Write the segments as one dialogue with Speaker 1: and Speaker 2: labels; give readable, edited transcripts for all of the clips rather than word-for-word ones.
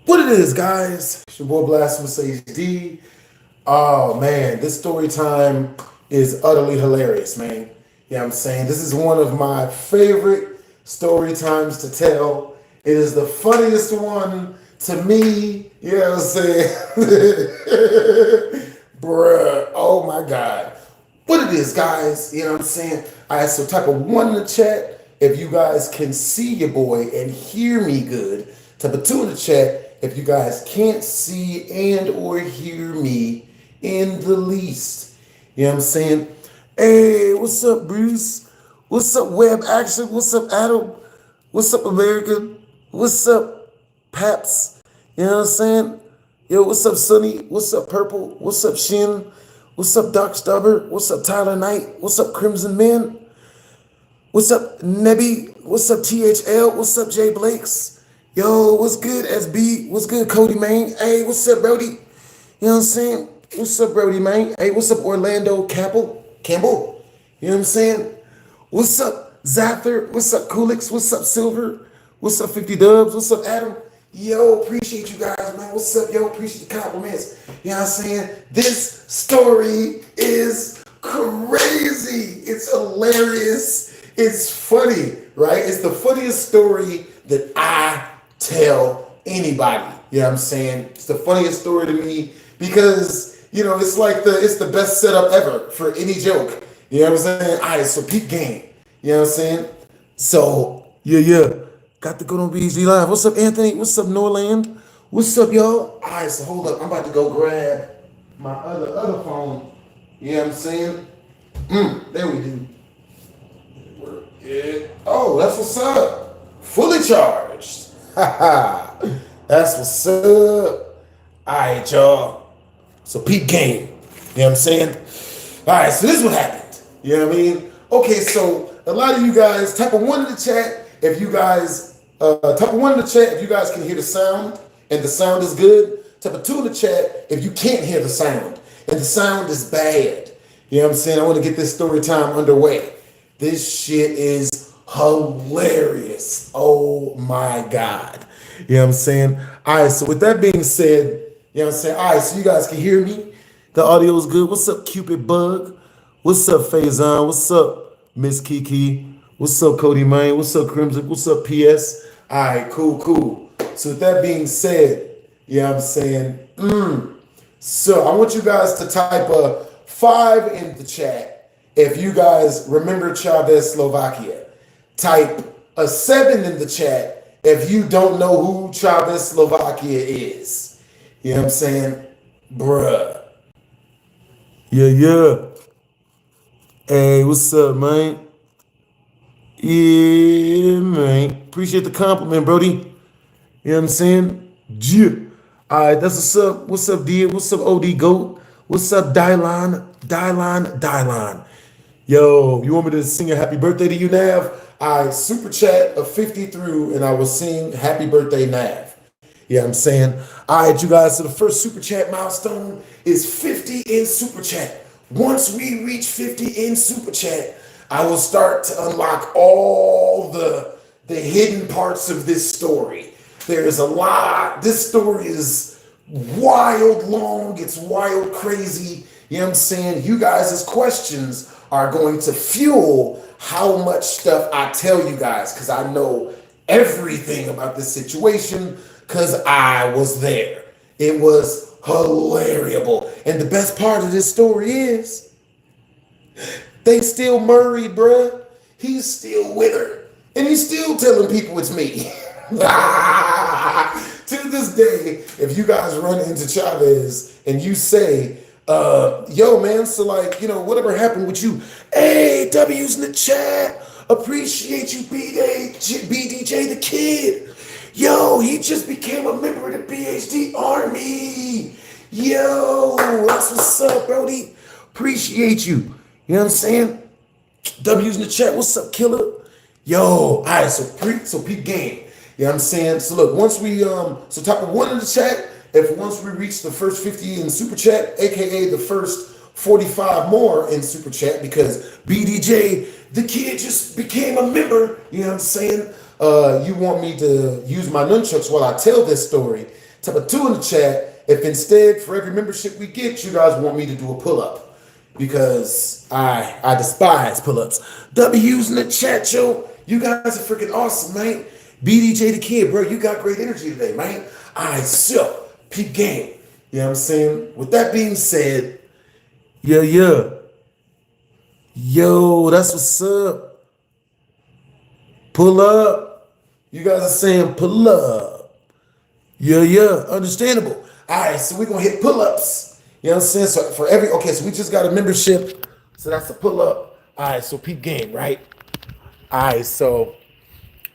Speaker 1: What it is, guys? It's your boy BlastphamousHD. Oh man, this story time is utterly hilarious, man. You know what I'm saying? This is one of my favorite story times to tell. It is the funniest one to me. You know what I'm saying? Bruh, oh my God. What it is, guys, you know what I'm saying? All right, so type a one in the chat if you guys can see your boy and hear me good. Type a two in the chat if you guys can't see and or hear me in the least. You know what I'm saying? Hey, what's up, Bruce? What's up, Web Action? What's up, Adam? What's up, America? What's up, Paps? You know what I'm saying? Yo, what's up, Sonny? What's up, Purple? What's up, Shin? What's up, Doc Stubber? What's up, Tyler Knight? What's up, Crimson Man? What's up, Nebby? What's up, THL? What's up, Jay Blakes? Yo, what's good, SB? What's good, Cody, man? Hey, what's up, Brody? You know what I'm saying? What's up, Brody, man? Hey, what's up, Orlando Campbell? Campbell? You know what I'm saying? What's up, Zather? What's up, Coolix? What's up, Silver? What's up, 50 Dubs? What's up, Adam? Yo, appreciate you guys, man. What's up, yo? Appreciate the compliments. You know what I'm saying? This story is crazy. It's hilarious. It's funny, right? It's the funniest story that I tell anybody. You know what I'm saying? It's the funniest story to me because, you know, it's like it's the best setup ever for any joke. You know what I'm saying? All right, so peak game. You know what I'm saying? So, yeah. Got to go on BG Live. What's up, Anthony? What's up, Norland? What's up, y'all? All right, so hold up. I'm about to go grab my other phone. You know what I'm saying? There we do. Yeah. Oh, that's what's up. Fully charged. That's what's up. All right, y'all. So peak game. You know what I'm saying? All right, so this is what happened. You know what I mean? Okay, so a lot of you guys, type a one in the chat if you guys type a one in the chat if you guys can hear the sound and the sound is good. Type a two in the chat if you can't hear the sound and the sound is bad. You know what I'm saying? I want to get this story time underway. This shit is hilarious. Oh my God. You know what I'm saying? All right, so with that being said, you know what I'm saying? All right, so you guys can hear me. The audio is good. What's up, Cupid Bug? What's up, Faison? What's up, Miss Kiki? What's up, Cody Main? What's up, Crimson? What's up, PS? All right, cool. So with that being said, you know what I'm saying? So I want you guys to type a 5 in the chat if you guys remember Chavez, Slovakia. Type a 7 in the chat if you don't know who Chavez, Slovakia is. You know what I'm saying? Bruh. Yeah. Hey, what's up, man? Yeah, man. Appreciate the compliment, Brody. You know what I'm saying? Yeah. All right, that's what's up. What's up, D? What's up, OD Goat? What's up, Dylon? Yo, you want me to sing a happy birthday to you, Nav? I super chat a 50 through and I will sing happy birthday, Nav. Yeah, I'm saying. All right, you guys, so the first super chat milestone is 50 in super chat. Once we reach 50 in super chat, I will start to unlock all the hidden parts of this story. There's a lot. This story is wild long. It's wild crazy. You know what I'm saying? You guys' questions are going to fuel how much stuff I tell you guys because I know everything about this situation because I was there. It was hilarious. And the best part of this story is they still married, bruh. He's still with her. And he's still telling people it's me. To this day, if you guys run into Chavez and you say, yo, man, so like, you know, whatever happened with you? Hey, W's in the chat. Appreciate you, BDJ the Kid. Yo, he just became a member of the BHD Army. Yo, that's what's up, Brody. Appreciate you. You know what I'm saying? W's in the chat. What's up, killer? Yo, all right, so peak game. You know what I'm saying? So look, once we so type a 1 in the chat if once we reach the first 50 in super chat, aka the first 45 more in super chat, because BDJ the Kid just became a member. You know what I'm saying? You want me to use my nunchucks while I tell this story. Type a 2 in the chat if instead for every membership we get, you guys want me to do a pull-up. Because I despise pull-ups. W's in the chat, yo. You guys are freaking awesome, man. BDJ the Kid, bro, you got great energy today, man. Alright, so, peep game. You know what I'm saying? With that being said, yeah. Yo, that's what's up. Pull up. You guys are saying pull up. Yeah, understandable. Alright, so we're gonna hit pull-ups. You know what I'm saying? So for every, okay, so we just got a membership. So that's a pull-up. Alright, so peep game, right? Alright, so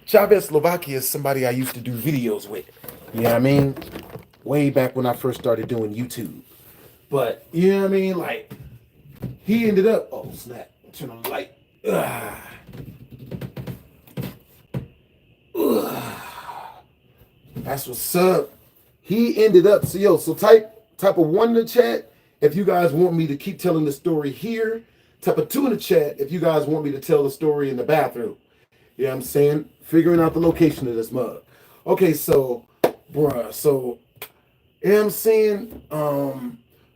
Speaker 1: Chavez, Slovakia is somebody I used to do videos with. You know what I mean? Way back when I first started doing YouTube. But, you know what I mean? Like, he ended up, oh snap, turn on the light. That's what's up. He ended up, so yo, so type a 1 in the chat if you guys want me to keep telling the story here. Type a 2 in the chat if you guys want me to tell the story in the bathroom. You know what I'm saying? Figuring out the location of this mug. Okay, so, bruh, so, you know what I'm saying?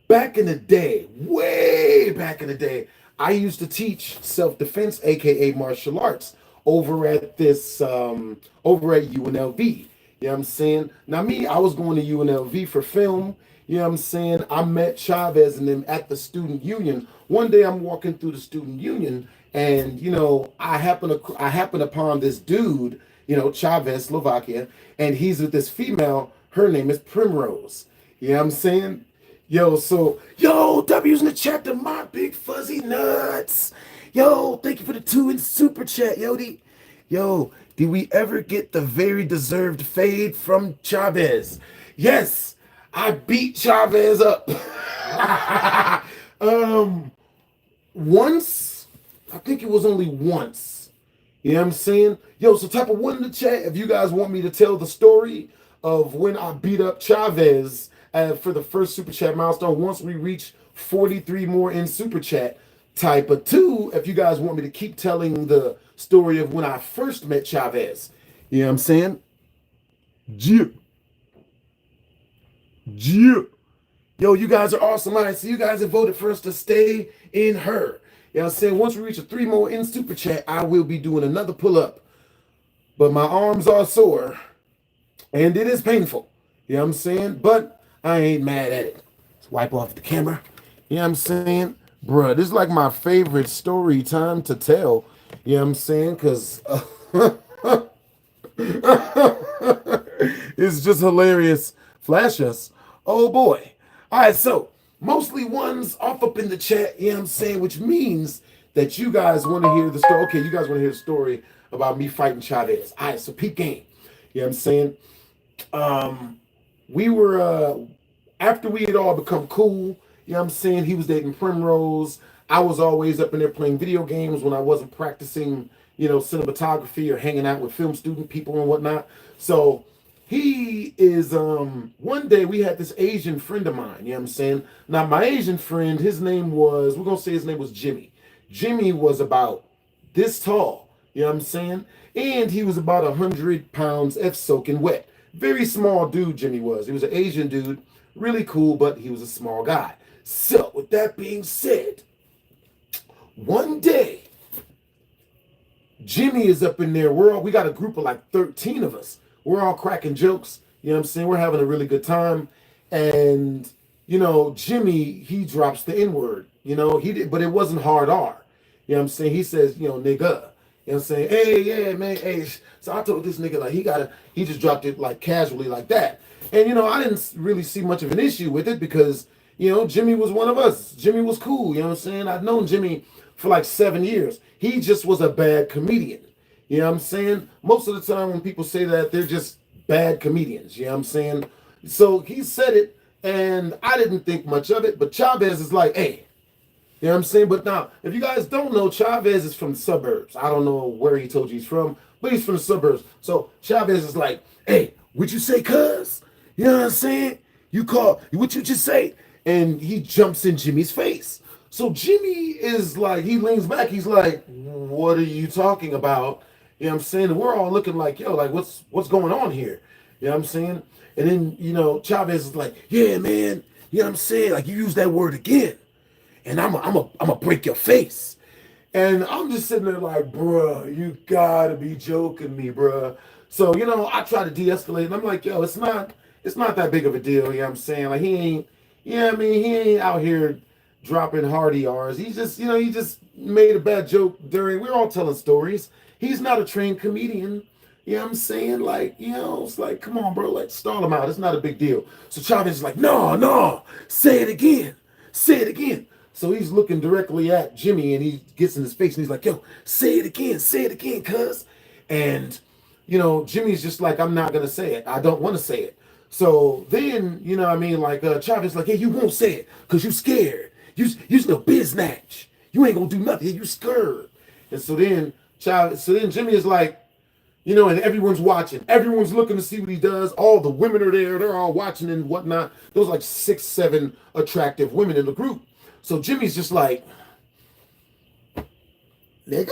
Speaker 1: Back in the day, way back in the day, I used to teach self-defense, aka martial arts, over at this, over at UNLV. You know what I'm saying? Now me, I was going to UNLV for film. You know what I'm saying? I met Chavez and them at the student union. One day I'm walking through the student union and, you know, I happen upon this dude, you know, Chavez, Slovakia, and he's with this female. Her name is Primrose. You know what I'm saying? Yo, so, yo, W's in the chat to my big fuzzy nuts. Yo, thank you for the 2 in super chat, yo, did we ever get the very deserved fade from Chavez? Yes, I beat Chavez up. Once, I think it was only once. You know what I'm saying? Yo, so type a 1 in the chat if you guys want me to tell the story of when I beat up Chavez for the first super chat milestone. Once we reach 43 more in super chat. Type a 2 if you guys want me to keep telling the story of when I first met Chavez. You know what I'm saying? Yeah. Yo, you guys are awesome. All right, so you guys have voted for us to stay in her. You know what I'm saying? Once we reach a 3 more in super chat, I will be doing another pull-up. But my arms are sore. And it is painful. You know what I'm saying? But I ain't mad at it. Let's wipe off the camera. You know what I'm saying? Bruh, this is like my favorite story time to tell. You know what I'm saying? Because it's just hilarious. Flash us. Oh boy. All right, so mostly 1s off up in the chat. You know what I'm saying? Which means that you guys want to hear the story. Okay, you guys want to hear the story about me fighting Chavez. All right, so peak game. You know what I'm saying? We were, after we had all become cool, you know what I'm saying? He was dating Primrose. I was always up in there playing video games when I wasn't practicing, you know, cinematography or hanging out with film student people and whatnot. So he is, one day we had this Asian friend of mine, you know what I'm saying? Now, my Asian friend, his name was, we're going to say his name was Jimmy. Jimmy was about this tall, you know what I'm saying? And he was about 100 pounds soaking wet. Very small dude, Jimmy was. He was an Asian dude, really cool, but he was a small guy. So, with that being said, one day, Jimmy is up in there. We got a group of like 13 of us. We're all cracking jokes. You know what I'm saying? We're having a really good time. And, you know, Jimmy, he drops the N-word. You know, he did, but it wasn't hard R. You know what I'm saying? He says, you know, nigga. You know what I'm saying? Hey, yeah, man, hey. So I told this nigga, like, he just dropped it like casually like that. And, you know, I didn't really see much of an issue with it because, you know, Jimmy was one of us. Jimmy was cool, you know what I'm saying? I'd known Jimmy for like 7 years. He just was a bad comedian. You know what I'm saying? Most of the time when people say that, they're just bad comedians, you know what I'm saying? So he said it, and I didn't think much of it, but Chavez is like, hey, you know what I'm saying? But now, if you guys don't know, Chavez is from the suburbs. I don't know where he told you he's from, but he's from the suburbs. So Chavez is like, hey, what you say, cuz? You know what I'm saying? What you just say? And he jumps in Jimmy's face. So Jimmy is like, he leans back. He's like, what are you talking about? You know what I'm saying? And we're all looking like, yo, like, what's going on here? You know what I'm saying? And then, you know, Chavez is like, yeah, man, you know what I'm saying? Like, you use that word again, and I'm break your face. And I'm just sitting there like, bruh, you gotta be joking me, bruh. So, you know, I try to de-escalate, and I'm like, yo, it's not that big of a deal, you know what I'm saying? Like, he ain't, you know what I mean? He ain't out here dropping hardy R's. He just, you know, he just made a bad joke during, we're all telling stories. He's not a trained comedian. You know what I'm saying? Like, you know, it's like, come on, bro, like, stall him out. It's not a big deal. So Chavez is like, no, say it again. Say it again. So he's looking directly at Jimmy, and he gets in his face, and he's like, yo, say it again, cuz. And, you know, Jimmy's just like, I'm not going to say it. I don't want to say it. So then, you know what I mean, like, Chavez like, hey, you won't say it because you scared. You's no biznatch. You ain't going to do nothing. You scared. And so then Jimmy is like, you know, and everyone's watching. Everyone's looking to see what he does. All the women are there. They're all watching and whatnot. There was like 6, 7 attractive women in the group. So Jimmy's just like, nigga?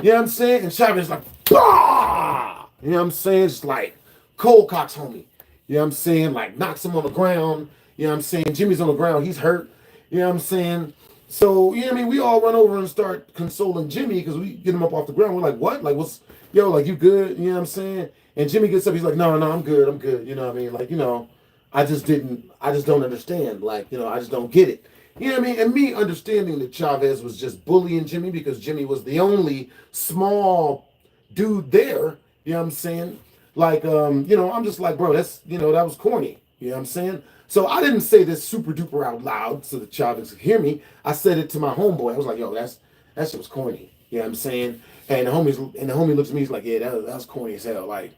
Speaker 1: You know what I'm saying? And Chavez is like, bah! You know what I'm saying? Just like, cold cocks homie. You know what I'm saying? Like, knocks him on the ground. You know what I'm saying? Jimmy's on the ground. He's hurt. You know what I'm saying? So, you know what I mean? We all run over and start consoling Jimmy because we get him up off the ground. We're like, what? Like, what's, yo, like, you good? You know what I'm saying? And Jimmy gets up. He's like, no, I'm good. You know what I mean? Like, you know, I just don't understand. Like, you know, I just don't get it. You know what I mean? And me understanding that Chavez was just bullying Jimmy because Jimmy was the only small dude there. You know what I'm saying? Like, you know, I'm just like, bro, that's, you know, that was corny. You know what I'm saying? So I didn't say this super duper out loud so that Chavez could hear me. I said it to my homeboy. I was like, yo, that shit was corny. You know what I'm saying? And the homie looks at me, he's like, yeah, that was corny as hell. Like,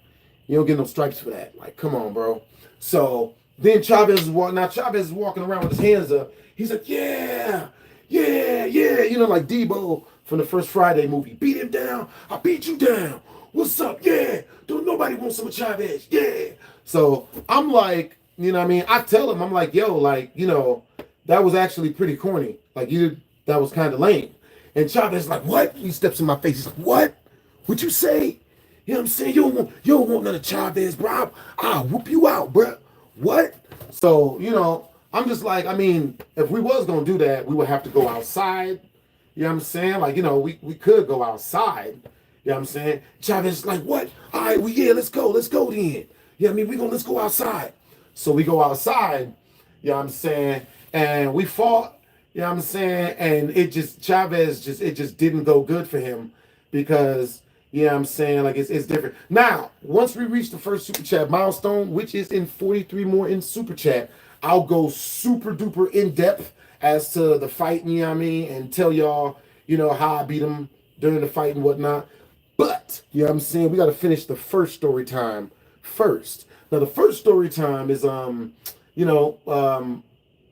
Speaker 1: you don't get no stripes for that. Like, come on, bro. So then Chavez is walking around with his hands up. He's like, yeah. You know, like Debo from the first Friday movie. Beat him down. I beat you down. What's up? Yeah. Don't nobody want some of Chavez. Yeah. So I'm like, you know what I mean? I tell him, I'm like, yo, like, you know, that was actually pretty corny. Like, that was kind of lame. And Chavez is like, what? He steps in my face. He's like, what? What'd you say? You know what I'm saying? You don't want none of Chavez, bro. I'll whoop you out, bro. What? So, you know, I'm just like, I mean, if we was going to do that, we would have to go outside. You know what I'm saying? Like, you know, we could go outside. You know what I'm saying? Chavez is like, what? All right, well, yeah, let's go then. You know what I mean? Let's go outside. So we go outside, you know what I'm saying? And we fought, you know what I'm saying? And Chavez didn't go good for him because, you know what I'm saying? Like, it's different. Now, once we reach the first Super Chat milestone, which is in 43 more in Super Chat, I'll go super duper in depth as to the fight, you know what I mean? And tell y'all, you know, how I beat him during the fight and whatnot. But, you know what I'm saying? We got to finish the first story time first. Now, the first story time is, you know,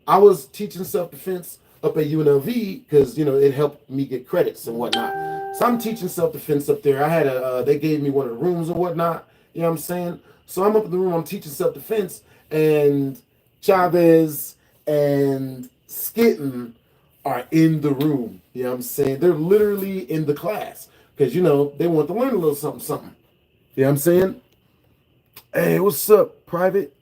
Speaker 1: I was teaching self-defense up at UNLV because, you know, it helped me get credits and whatnot. So I'm teaching self-defense up there. I had they gave me one of the rooms and whatnot. You know what I'm saying? So I'm up in the room. I'm teaching self-defense, and Chavez and Skitten are in the room. You know what I'm saying? They're literally in the class because, you know, they want to learn a little something. You know what I'm saying? Hey, what's up, Private?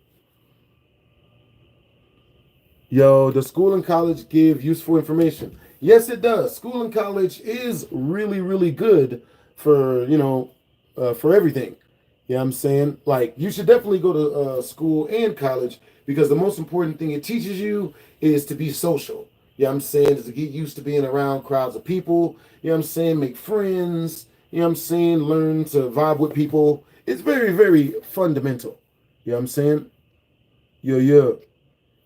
Speaker 1: Yo, does school and college give useful information? Yes, it does. School and college is really, really good for, you know, for everything. You know what I'm saying? Like, you should definitely go to school and college because the most important thing it teaches you is to be social. You know what I'm saying? Is to get used to being around crowds of people. You know what I'm saying? Make friends. You know what I'm saying? Learn to vibe with people. It's very, very fundamental. You know what I'm saying? Yeah.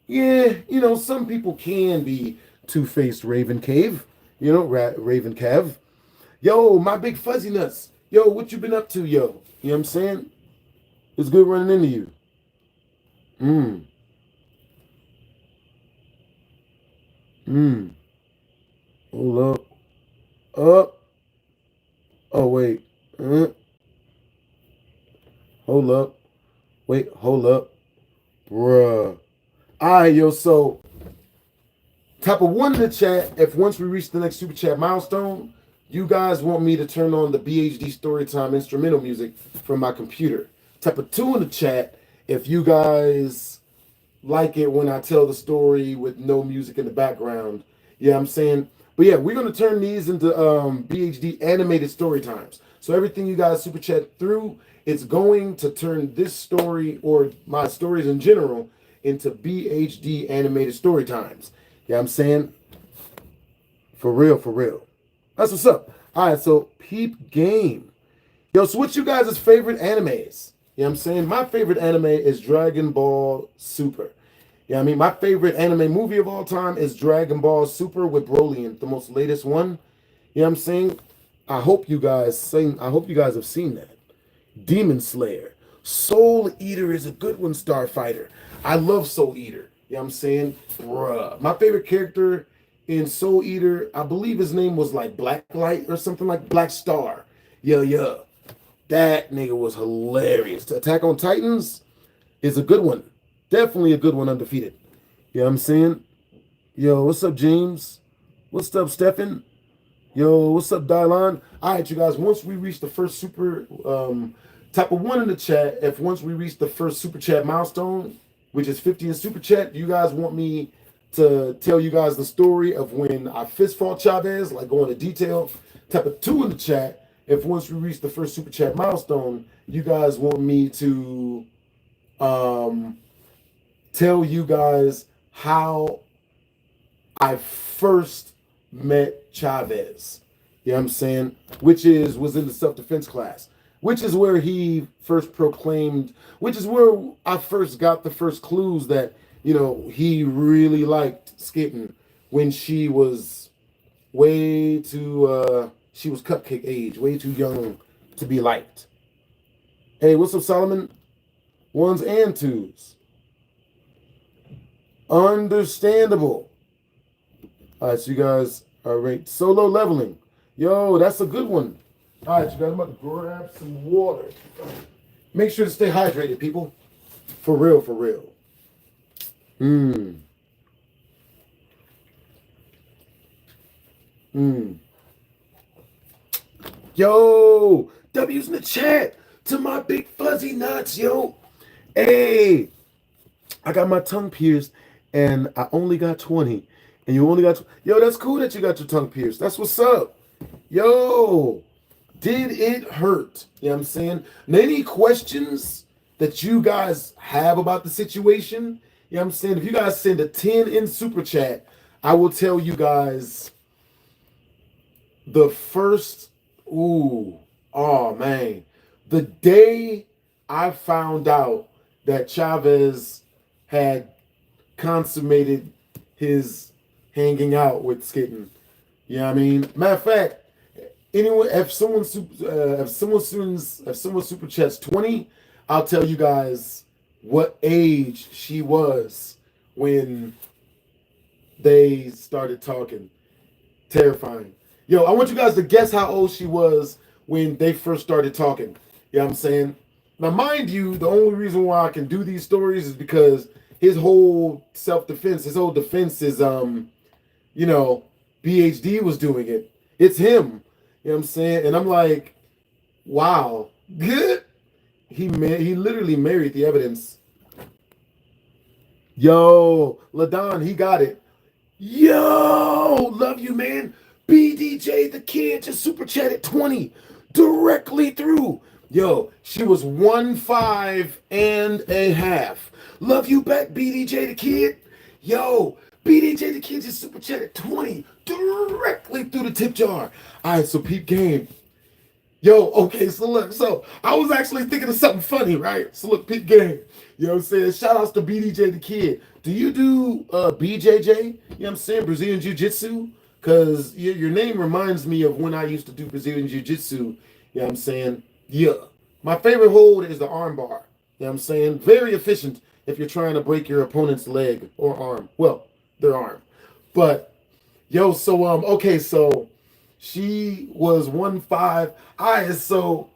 Speaker 1: Yeah, you know, some people can be two-faced Raven Cave. You know, Raven Cav. Yo, my big fuzzy nuts. Yo, what you been up to, yo? You know what I'm saying? It's good running into you. Hold up. Up. Oh, wait. Hold up. Wait, hold up. Bruh. All right, yo, so type of one in the chat if once we reach the next Super Chat milestone, you guys want me to turn on the BHD Storytime instrumental music from my computer. Type of 2 in the chat if you guys like it when I tell the story with no music in the background. Yeah, I'm saying. But yeah, we're going to turn these into BHD animated story times. So everything you guys super chat through, it's going to turn this story or my stories in general into BHD animated story times. Yeah, I'm saying. For real, for real. That's what's up. All right, so peep game. Yo, so what's you guys' favorite animes? You know what I'm saying? My favorite anime is Dragon Ball Super. You know what I mean? My favorite anime movie of all time is Dragon Ball Super with Broly, the most latest one. You know what I'm saying? I hope you guys have seen that. Demon Slayer. Soul Eater is a good one, Starfighter. I love Soul Eater. You know what I'm saying? Bruh. My favorite character in Soul Eater, I believe his name was like Blacklight or something like Black Star. Yeah. That nigga was hilarious. Attack on Titans is a good one. Definitely a good one, undefeated. You know what I'm saying? Yo, what's up, James? What's up, Stefan? Yo, what's up, Dylan? All right, you guys, once we reach the first super, type of 1 in the chat, if once we reach the first super chat milestone, which is 50 in super chat, you guys want me to tell you guys the story of when I fist fought Chavez, like go into detail. Type of 2 in the chat, if once we reach the first super chat milestone, you guys want me to tell you guys how I first met Chavezz. You know what I'm saying? Which was in the self-defense class. Which is where he first proclaimed, which is where I first got the first clues that, you know, he really liked Skitten when she was way too, she was cupcake age, way too young to be liked. Hey, what's up, Solomon? 1s and 2s. Understandable. All right, so you guys are ranked solo leveling. Yo, that's a good one. All right, you guys, I'm about to grab some water. Make sure to stay hydrated, people. For real, for real. Yo, W's in the chat to my big fuzzy nuts, yo. Hey, I got my tongue pierced and I only got 20. And you only got, yo, that's cool that you got your tongue pierced. That's what's up. Yo, did it hurt? You know what I'm saying? And any questions that you guys have about the situation, you know what I'm saying? If you guys send a 10 in super chat, I will tell you guys the first, oh man. The day I found out that Chavez had consummated his hanging out with Skitten. You know what I mean? Matter of fact, anyway, if someone super chats 20, I'll tell you guys what age she was when they started talking. Terrifying. Yo, I want you guys to guess how old she was when they first started talking. You know what I'm saying? Now, mind you, the only reason why I can do these stories is because his whole self-defense, his whole defense is, you know, BHD was doing it. It's him. You know what I'm saying? And I'm like, wow, good. He literally married the evidence. Yo, LaDon, he got it. Yo, love you, man. BDJ the kid just super chatted 20 directly through. Yo, she was 1.5 and a half. Love you back, BDJ the kid. Yo, BDJ the kid just super chatted 20 directly through the tip jar. All right, so peep game. Yo, okay, so look, so I was actually thinking of something funny, right? So look, peep game. You know what I'm saying? Shout outs to BDJ the kid. Do you do BJJ? You know what I'm saying? Brazilian Jiu-Jitsu? Because your name reminds me of when I used to do Brazilian Jiu-Jitsu. You know what I'm saying? Yeah. My favorite hold is the arm bar. You know what I'm saying? Very efficient if you're trying to break your opponent's leg or arm. Well, their arm. But, yo, so, okay, so she was 1.5. All right, so,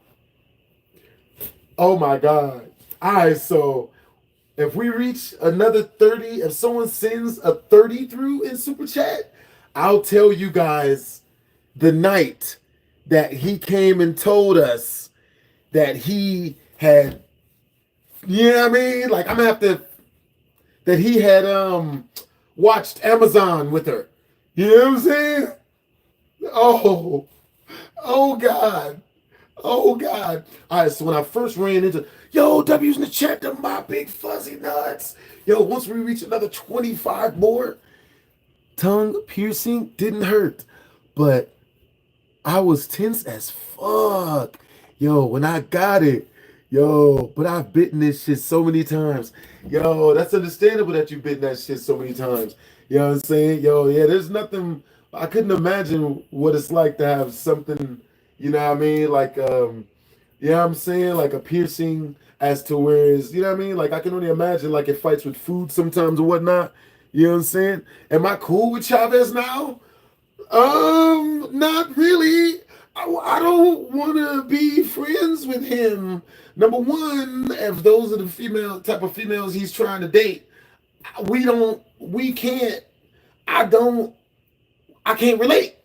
Speaker 1: oh my God. All right, so if we reach another 30, if someone sends a 30 through in Super Chat, I'll tell you guys the night that he came and told us that he had You know what I mean? Like I'm gonna have to that he had watched Amazon with her. You know what I'm saying? Oh, oh God. Oh God. All right, so when I first ran into W's in the chat, them my big fuzzy nuts. Once we reach another 25 more, tongue piercing didn't hurt. But I was tense as fuck. When I got it. But I've bitten this shit so many times. That's understandable that you've bitten that shit so many times. You know what I'm saying? Yeah, there's nothing. I couldn't imagine what it's like to have something, you know what I mean? Like, you know what I'm saying? Like a piercing as to whereas, you know what I mean? Like I can only imagine like it fights with food sometimes or whatnot. You know what I'm saying? Am I cool with Chavez now? Not really. I don't want to be friends with him. Number one, if those are the type of females he's trying to date, we can't, I can't relate.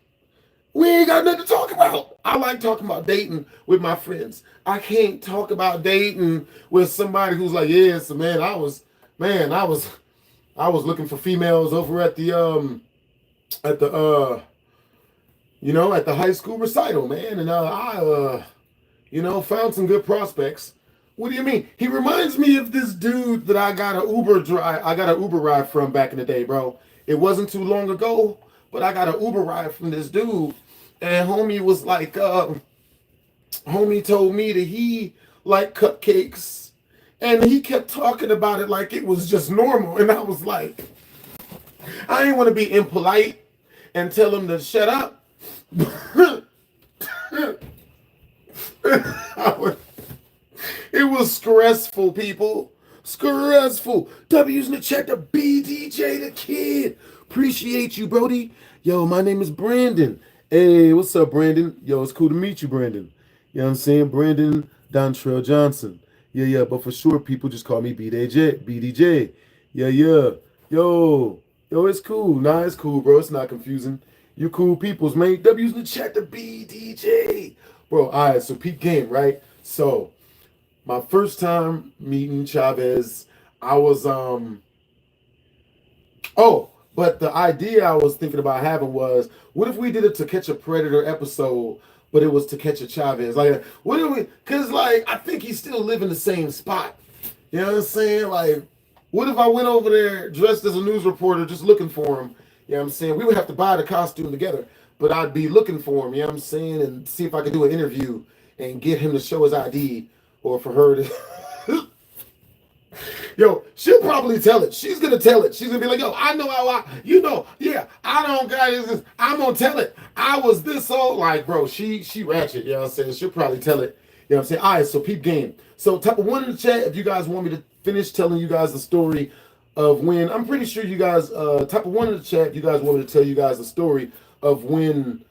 Speaker 1: We ain't got nothing to talk about. I like talking about dating with my friends. I can't talk about dating with somebody who's like, yeah, so man, I was looking for females over at the at the high school recital, man, and I found some good prospects. What do you mean? He reminds me of this dude that I got an Uber ride from back in the day, bro. It wasn't too long ago, but I got an Uber ride from this dude, and homie was like, homie told me that he liked cupcakes, and he kept talking about it like it was just normal, and I was like, I didn't want to be impolite and tell him to shut up. It was stressful, people. Stressful. W's in the chat, the BDJ, the kid. Appreciate you, Brody. My name is Brandon. Hey, what's up, Brandon? It's cool to meet you, Brandon. You know what I'm saying? Brandon Dontrell Johnson. Yeah, but for sure, people just call me BDJ. Yeah. Yo, it's cool. Nah, it's cool, bro. It's not confusing. You cool peoples, man. W's in the chat, the BDJ. Bro, all right, so peep game, right? So, my first time meeting Chavez, I was, but the idea I was thinking about having was, what if we did a To Catch a Predator episode, but it was To Catch a Chavez? Like, what do we, because, like, I think he still live in the same spot. You know what I'm saying? Like, what if I went over there dressed as a news reporter just looking for him? You know what I'm saying? We would have to buy the costume together, but I'd be looking for him, you know what I'm saying? And see if I could do an interview and get him to show his ID or for her to... she'll probably tell it. She's going to tell it. She's going to be like, I know how I don't got this. I'm going to tell it. I was this old. Like, bro, she ratchet, you know what I'm saying? She'll probably tell it. You know what I'm saying? All right, so peep game. So type of one in the chat if you guys want me to finish telling you guys the story of when, I'm pretty sure you guys, type of one in the chat, you guys want me to tell you guys the story of when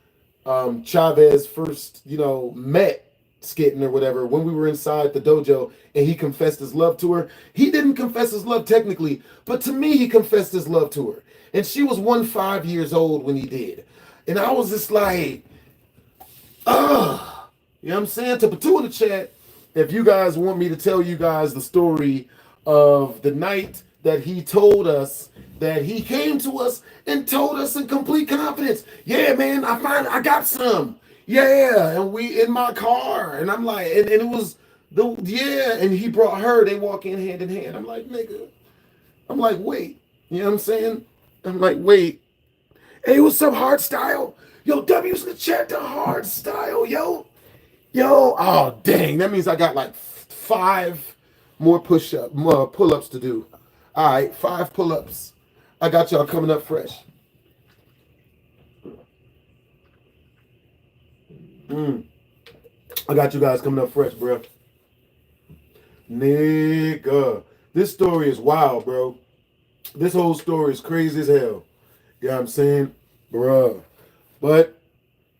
Speaker 1: Chavez first, met Skitten or whatever, when we were inside the dojo and he confessed his love to her. He didn't confess his love technically, but to me, he confessed his love to her. And she was 5 years old when he did. And I was just like, ugh. You know what I'm saying? To put two in the chat, if you guys want me to tell you guys the story of the night that he told us that he came to us and told us in complete confidence, yeah, man, I got some. Yeah, and we in my car. And I'm like, and it was, and he brought her, they walk in hand. I'm like, nigga. I'm like, wait. You know what I'm saying? I'm like, wait. Hey, what's up, hard style? W's in the chat, the hard style, yo. Oh, dang. That means I got like 5 more pull-ups to do. All right, 5 pull-ups. I got y'all coming up fresh. I got you guys coming up fresh, bro. Nigga. This story is wild, bro. This whole story is crazy as hell. You know what I'm saying? Bruh. But,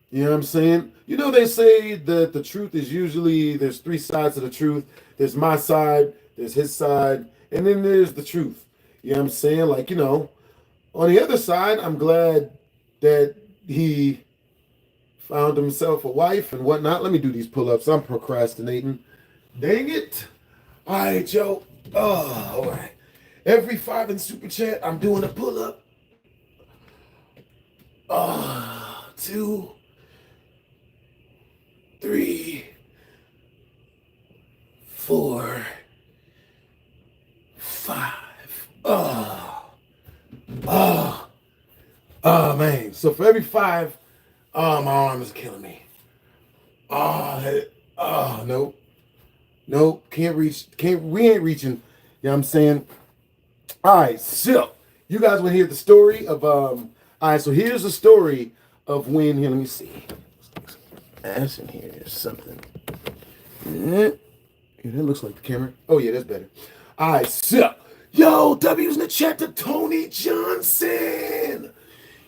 Speaker 1: you know what I'm saying? They say that the truth is usually, there's 3 sides to the truth. There's my side, there's his side, and then there's the truth. You know what I'm saying? Like, on the other side, I'm glad that he found himself a wife and whatnot. Let me do these pull-ups. I'm procrastinating. Dang it. All right, yo. Oh, all right. Every 5 in super chat, I'm doing a pull up. 2, 3, 4, 5. Oh man. So for every 5, my arm is killing me. Nope. Nope. Can't reach. We ain't reaching. You know what I'm saying? All right, so you guys want to hear the story of all right, so here's the story of when here, let me see. Ass in here is something. Yeah, that looks like the camera. Oh yeah, that's better. All right, so yo, W's in the chat to Tony Johnson.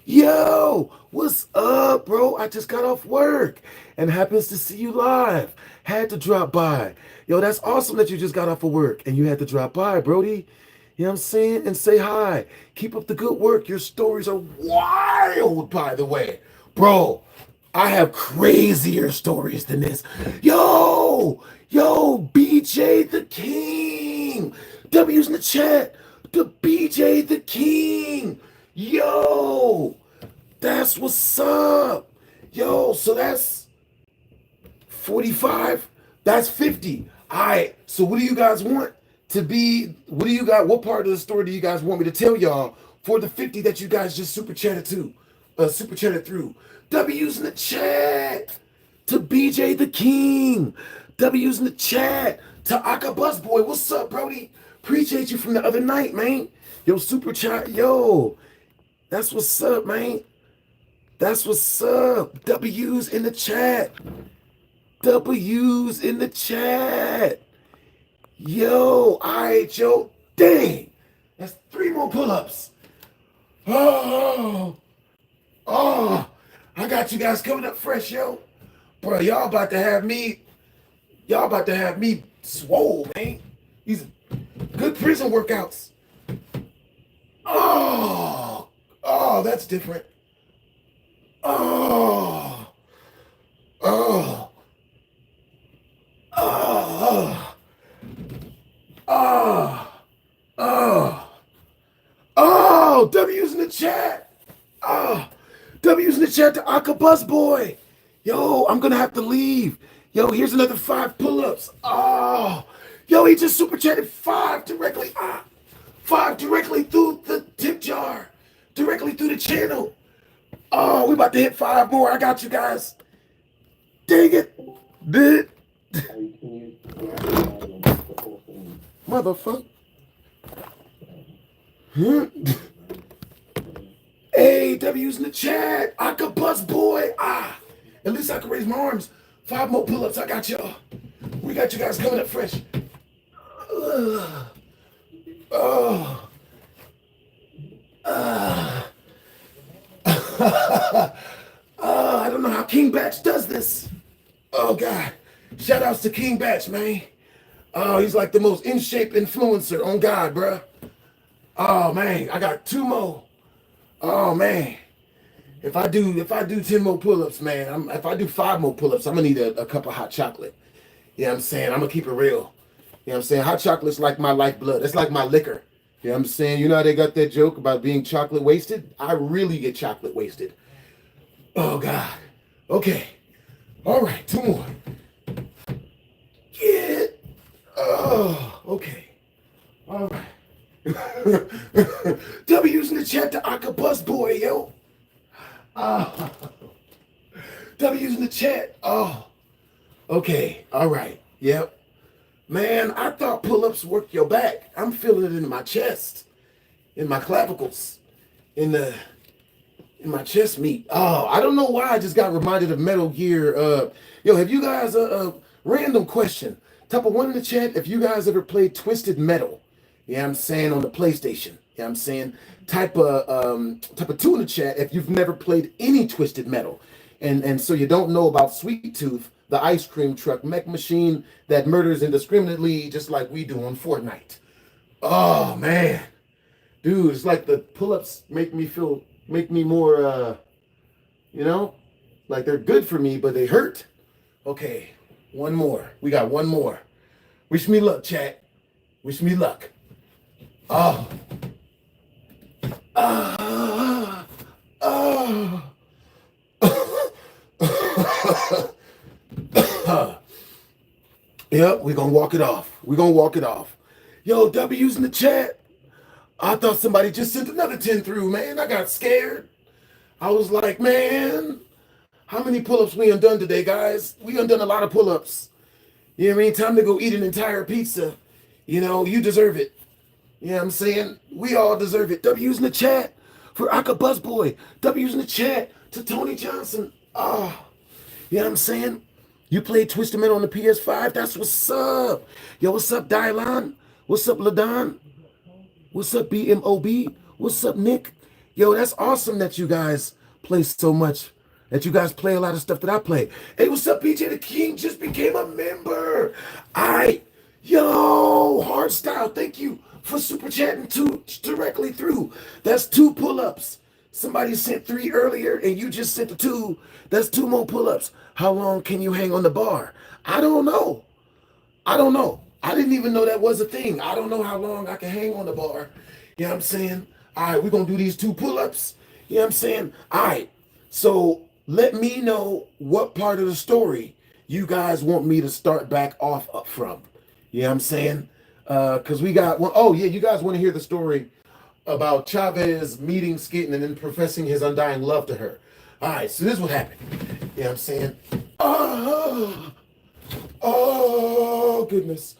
Speaker 1: Yo, what's up, bro? I just got off work and happens to see you live. Had to drop by. Yo, that's awesome that you just got off of work and you had to drop by, Brody. You know what I'm saying? And say hi. Keep up the good work. Your stories are wild, by the way. Bro, I have crazier stories than this. Yo, BJ the King. W's in the chat. The BJ the King. Yo, that's what's up. Yo, so that's 45. That's 50. All right, so what do you guys want to be? What part of the story do you guys want me to tell y'all for the 50 that you guys just super chatted through? W's in the chat to BJ the King. W's in the chat to Aka Bus Boy. What's up, Brody? Appreciate you from the other night, man. Yo, super chat. Yo, that's what's up, man. That's what's up. W's in the chat. W's in the chat. Yo, all right, yo. Dang. That's 3 more pull-ups. Oh, I got you guys coming up fresh, yo. Bro, y'all about to have me swole, man. These good prison workouts. Oh, that's different. Oh, W's in the chat. W's in the chat to Aka Bus Boy. Yo, I'm gonna have to leave. Yo, here's another 5 pull-ups. Yo, he just super chatted 5 directly. 5 directly through the tip jar, directly through the channel. Oh, we about to hit 5 more. I got you guys. Dang it. Motherfucker. Hey, W's in the chat. Aka Bus Boy. At least I can raise my arms. 5 more pull-ups. I got y'all. We got you guys coming up fresh. I don't know how King Batch does this. Oh, God. Shout outs to King Batch, man. Oh, he's like the most in shape influencer on God, bruh. Oh, man. I got 2 more. Oh, man. If I do 10 more pull-ups, man, if I do 5 more pull-ups, I'm going to need a cup of hot chocolate. You know what I'm saying? I'm going to keep it real. You know what I'm saying? Hot chocolate's like my lifeblood. It's like my liquor. You know what I'm saying? You know how they got that joke about being chocolate wasted? I really get chocolate wasted. Oh, God. Okay. All right. 2 more. Get. Oh, okay. All right. W's in the chat to Aka Bus Boy, yo. W's in the chat. Oh, okay. All right. Yep. Man, I thought pull-ups worked your back. I'm feeling it in my chest, in my clavicles, in my chest meat. Oh, I don't know why I just got reminded of Metal Gear. Yo, have you guys a random question? Type of 1 in the chat if you guys ever played Twisted Metal. You know what I'm saying, on the PlayStation. You know what I'm saying? Type of 2 in the chat if you've never played any Twisted Metal. And so you don't know about Sweet Tooth, the ice cream truck mech machine that murders indiscriminately just like we do on Fortnite. Oh, man. Dude, it's like the pull-ups make me more, you know, like they're good for me, but they hurt. Okay, 1 more. We got 1 more. Wish me luck, chat. Wish me luck. Oh. Ah. Ah. Yep, we're gonna walk it off. We're gonna walk it off. Yo, W's in the chat. I thought somebody just sent another 10 through, man. I got scared. I was like, man, how many pull-ups we undone today, guys? We undone a lot of pull-ups. You know what I mean? Time to go eat an entire pizza. You know, you deserve it. You know what I'm saying? We all deserve it. W's in the chat for Aka Buzzboy. W's in the chat to Tony Johnson. Oh, you know what I'm saying? You played Twisted Metal on the PS5? That's what's up. Yo, what's up, Dylan? What's up, Ladon? What's up, BMOB? What's up, Nick? Yo, that's awesome that you guys play so much. That you guys play a lot of stuff that I play. Hey, what's up, BJ the King? Just became a member. Yo, Hardstyle, thank you for super chatting directly through. That's 2 pull-ups. Somebody sent 3 earlier and you just sent the 2. That's 2 more pull-ups. How long can you hang on the bar? I don't know. I don't know. I didn't even know that was a thing. I don't know how long I can hang on the bar. You know what I'm saying? All right, we're going to do these 2 pull-ups. You know what I'm saying? All right. So let me know what part of the story you guys want me to start back off up from. You know what I'm saying? Because we got one. Oh, yeah, you guys want to hear the story about Chavez meeting Skitten and then professing his undying love to her. All right, so this is what happened. You know what I'm saying? Oh, goodness.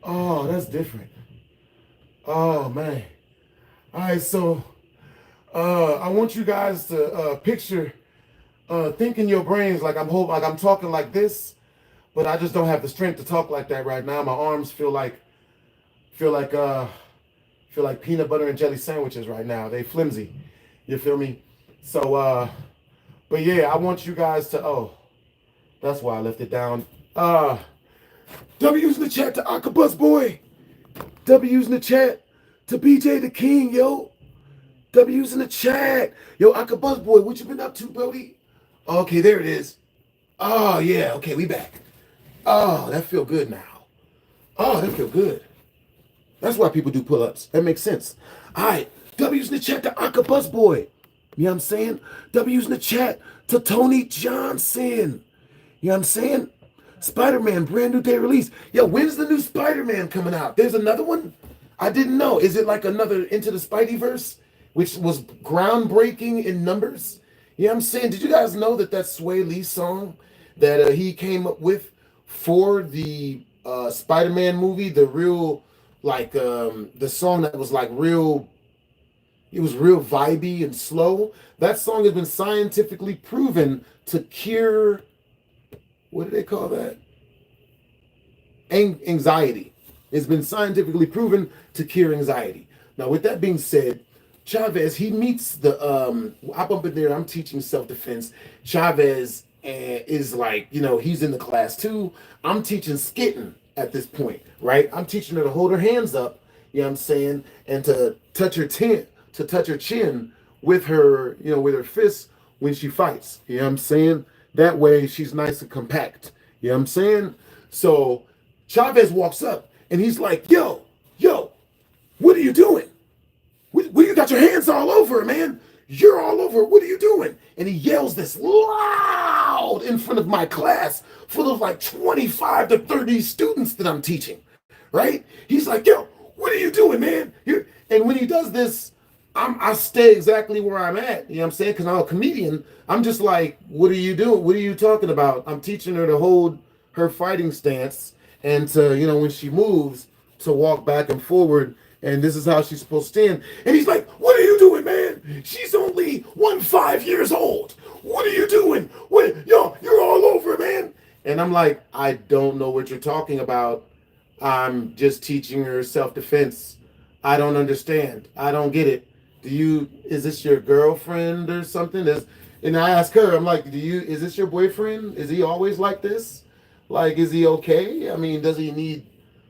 Speaker 1: Oh, that's different. Oh, man. All right, so I want you guys to picture, think in your brains like I'm talking like this, but I just don't have the strength to talk like that right now. My arms feel like peanut butter and jelly sandwiches right now. They flimsy. You feel me? So but yeah, I want you guys to that's why I left it down. W's in the chat to Aka Buzzboy. W's in the chat to BJ the King, yo. W's in the chat. Yo, Aka Buzzboy, what you been up to, Brody? Okay, there it is. Oh yeah, okay, we back. Oh, that feel good now. Oh, that feel good. That's why people do pull-ups. That makes sense. All right, W's in the chat to Aka Buzzboy. You know what I'm saying? W's in the chat to Tony Johnson. You know what I'm saying? Spider-Man, brand new day release. Yo, when's the new Spider-Man coming out? There's another one? I didn't know. Is it like another Into the Spideyverse, which was groundbreaking in numbers? You know what I'm saying? Did you guys know that Sway Lee song that he came up with for the Spider-Man movie, the real, like, the song that was like real, it was real vibey and slow. That song has been scientifically proven to cure, what do they call that? Anxiety. It's been scientifically proven to cure anxiety. Now, with that being said, Chavez, he meets the, I bump in there, I'm teaching self-defense. Chavez is like, you know, he's in the class too. I'm teaching Skitten at this point, right? I'm teaching her to hold her hands up, you know what I'm saying, and to touch her chin with her, you know, with her fists when she fights. You know what I'm saying? That way she's nice and compact. You know what I'm saying? So Chavez walks up and he's like, yo, what are you doing? What you got your hands all over, man? You're all over. What are you doing? And he yells this loud in front of my class full of like 25 to 30 students that I'm teaching, right? He's like, yo, what are you doing, man? And when he does this, I stay exactly where I'm at, you know what I'm saying? Because I'm a comedian. I'm just like, what are you doing? What are you talking about? I'm teaching her to hold her fighting stance and to, you know, when she moves, to walk back and forward. And this is how she's supposed to stand. And he's like, what are you doing, man? She's only 15 years old. What are you doing? You're all over, man. And I'm like, I don't know what you're talking about. I'm just teaching her self-defense. I don't understand. I don't get it. Is this your girlfriend or something? And I ask her, I'm like, is this your boyfriend? Is he always like this? Like, is he okay? I mean, does he need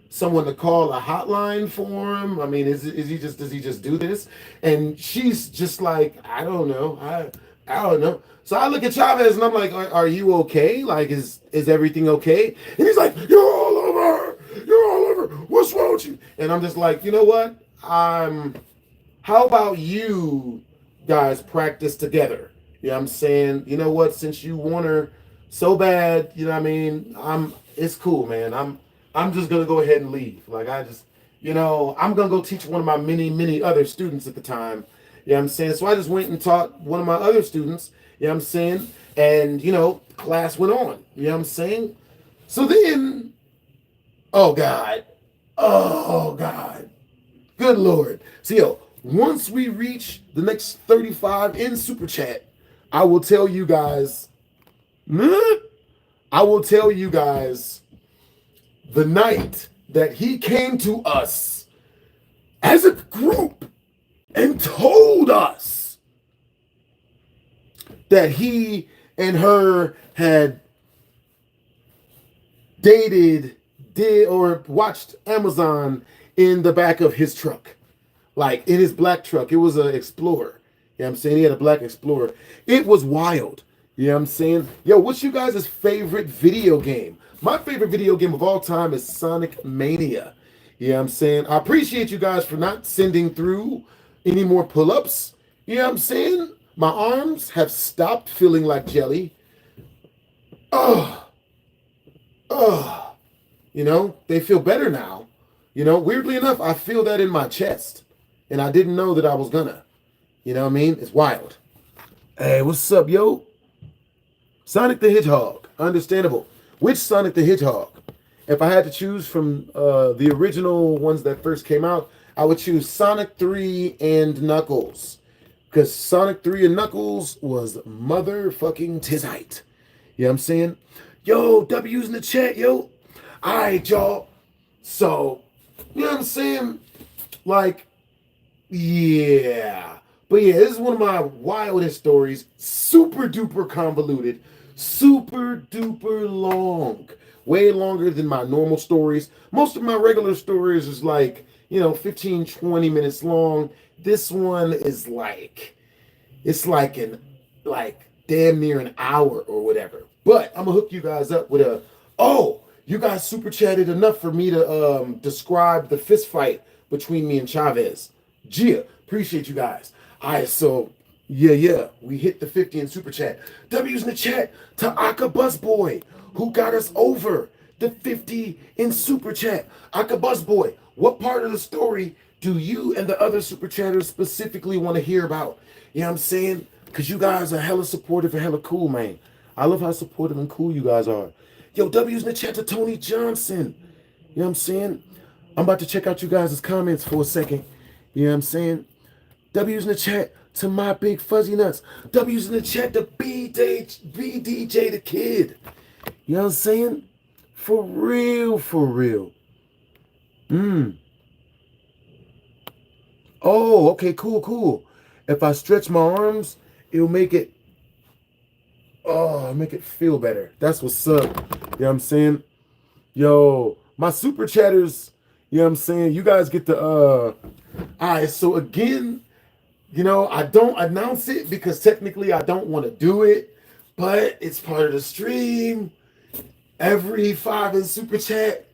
Speaker 1: someone to call a hotline for him? I mean, does he just do this? And she's just like, I don't know. I don't know. So I look at Chavez and I'm like, are you okay? Like, is everything okay? And he's like, you're all over. You're all over. What's wrong with you? And I'm just like, you know what? How about you guys practice together? You know what I'm saying? You know what? Since you want her so bad, you know what I mean? It's cool, man. I'm just gonna go ahead and leave. Like I just, I'm gonna go teach one of my many other students at the time. You know what I'm saying? So I just went and taught one of my other students, you know what I'm saying? And, class went on. You know what I'm saying? So then, oh God. Oh God. Good Lord. So once we reach the next 35 in Super Chat, I will tell you guys, I will tell you guys the night that he came to us as a group and told us that he and her had did or watched Amazon in the back of his truck. Like in his black truck. It was an Explorer. You know what I'm saying? He had a black Explorer. It was wild. You know what I'm saying? Yo, what's you guys' favorite video game? My favorite video game of all time is Sonic Mania. You know what I'm saying? I appreciate you guys for not sending through any more pull-ups. You know what I'm saying? My arms have stopped feeling like jelly. Oh, oh. They feel better now. Weirdly enough, I feel that in my chest. And I didn't know that I was gonna. You know what I mean? It's wild. Hey, what's up, yo? Sonic the Hedgehog. Understandable. Which Sonic the Hedgehog? If I had to choose from the original ones that first came out, I would choose Sonic 3 and Knuckles. Because Sonic 3 and Knuckles was motherfucking tizite. You know what I'm saying? Yo, W's in the chat, yo. All right, y'all. So, you know what I'm saying? Like, yeah. But yeah, this is one of my wildest stories. Super duper convoluted. Super duper long. Way longer than my normal stories. Most of my regular stories is like, 15, 20 minutes long. This one is like, it's like damn near an hour or whatever. But I'm gonna hook you guys up with you guys super chatted enough for me to describe the fist fight between me and Chavezz. Gia, appreciate you guys. All right, so yeah, we hit the 50 in super chat. W's in the chat to Aka Busboy, who got us over the 50 in super chat. Aka Busboy, what part of the story do you and the other super chatters specifically want to hear about? You know what I'm saying? Because you guys are hella supportive and hella cool, man. I love how supportive and cool you guys are. Yo, W's in the chat to Tony Johnson. You know what I'm saying? I'm about to check out you guys' comments for a second. You know what I'm saying? W's in the chat to My Big Fuzzy Nuts. W's in the chat to BDJ the Kid. You know what I'm saying? For real, for real. Oh, okay, cool. If I stretch my arms, it'll make it feel better. That's what's up. You know what I'm saying? Yo, my super chatters, you know what I'm saying? You guys get the all right, so again, I don't announce it because technically I don't want to do it, but it's part of the stream. Every 5 in super chat,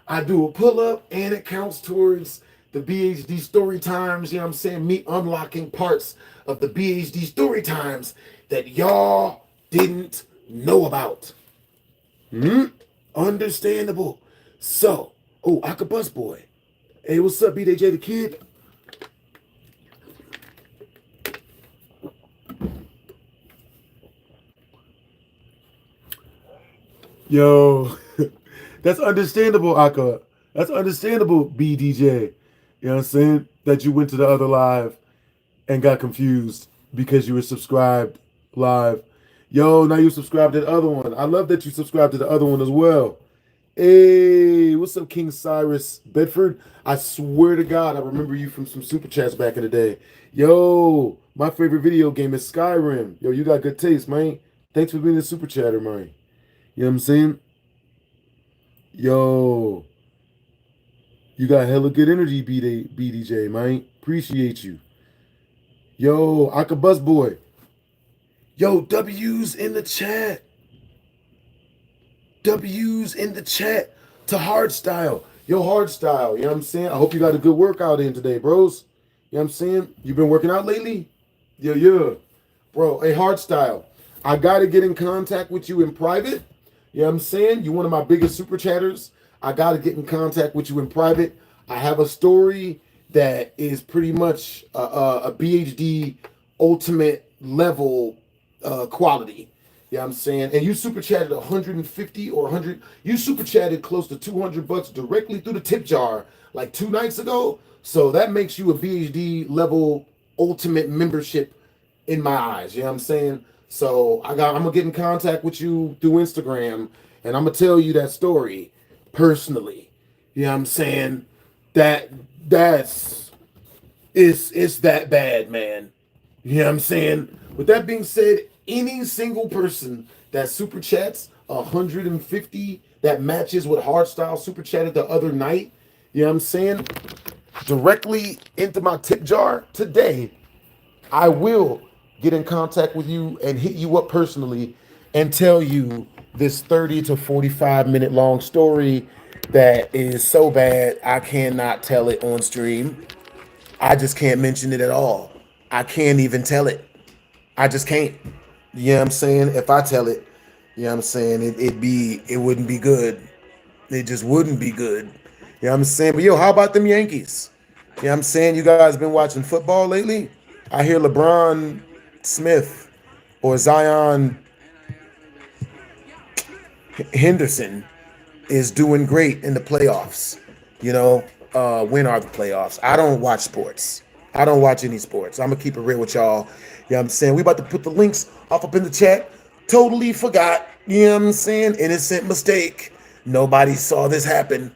Speaker 1: I do a pull-up and it counts towards the BHD story times, you know what I'm saying? Me unlocking parts of the BHD story times that y'all didn't know about. Understandable. So, Aka Bus Boy. Hey, what's up, BDJ the Kid? Yo, that's understandable, Aka. That's understandable, BDJ. You know what I'm saying? That you went to the other live and got confused because you were subscribed live. Yo, now you subscribed to the other one. I love that you subscribed to the other one as well. Hey, what's up, King Cyrus Bedford? I swear to God, I remember you from some super chats back in the day. Yo, my favorite video game is Skyrim. Yo, you got good taste, man. Thanks for being a super chatter, man. You know what I'm saying? Yo, you got hella good energy, BDJ, man. Appreciate you. Yo, Aka Bus Boy. Yo, W's in the chat. W's in the chat to Hardstyle. Yo, Hardstyle, you know what I'm saying? I hope you got a good workout in today, bros. You know what I'm saying? You been working out lately? Yeah. Bro, hey, Hardstyle, I got to get in contact with you in private. You know what I'm saying? You're one of my biggest super chatters. I got to get in contact with you in private. I have a story that is pretty much a BHD ultimate level quality. Yeah, I'm saying, and you super chatted 150 or 100. You super chatted close to $200 directly through the tip jar like 2 nights ago. So that makes you a BHD level ultimate membership in my eyes. You know what I'm saying? So I'm gonna get in contact with you through Instagram, and I'm gonna tell you that story personally. You know what I'm saying? That's it's that bad, man. You know what I'm saying? With that being said, any single person that super chats 150 that matches what Hardstyle super chatted the other night, you know what I'm saying? Directly into my tip jar today, I will get in contact with you and hit you up personally and tell you this 30 to 45 minute long story that is so bad I cannot tell it on stream. I just can't mention it at all. I can't even tell it. I just can't. You know what I'm saying? If I tell it, you know what I'm saying, it wouldn't be good. It just wouldn't be good. You know what I'm saying? But yo, how about them Yankees? You know what I'm saying? You guys been watching football lately? I hear LeBron Smith or Zion Henderson is doing great in the playoffs. You know, when are the playoffs? I don't watch sports. I don't watch any sports. I'm gonna keep it real with y'all. You know what I'm saying? We about to put the links up in the chat. Totally forgot. You know what I'm saying? Innocent mistake. Nobody saw this happen.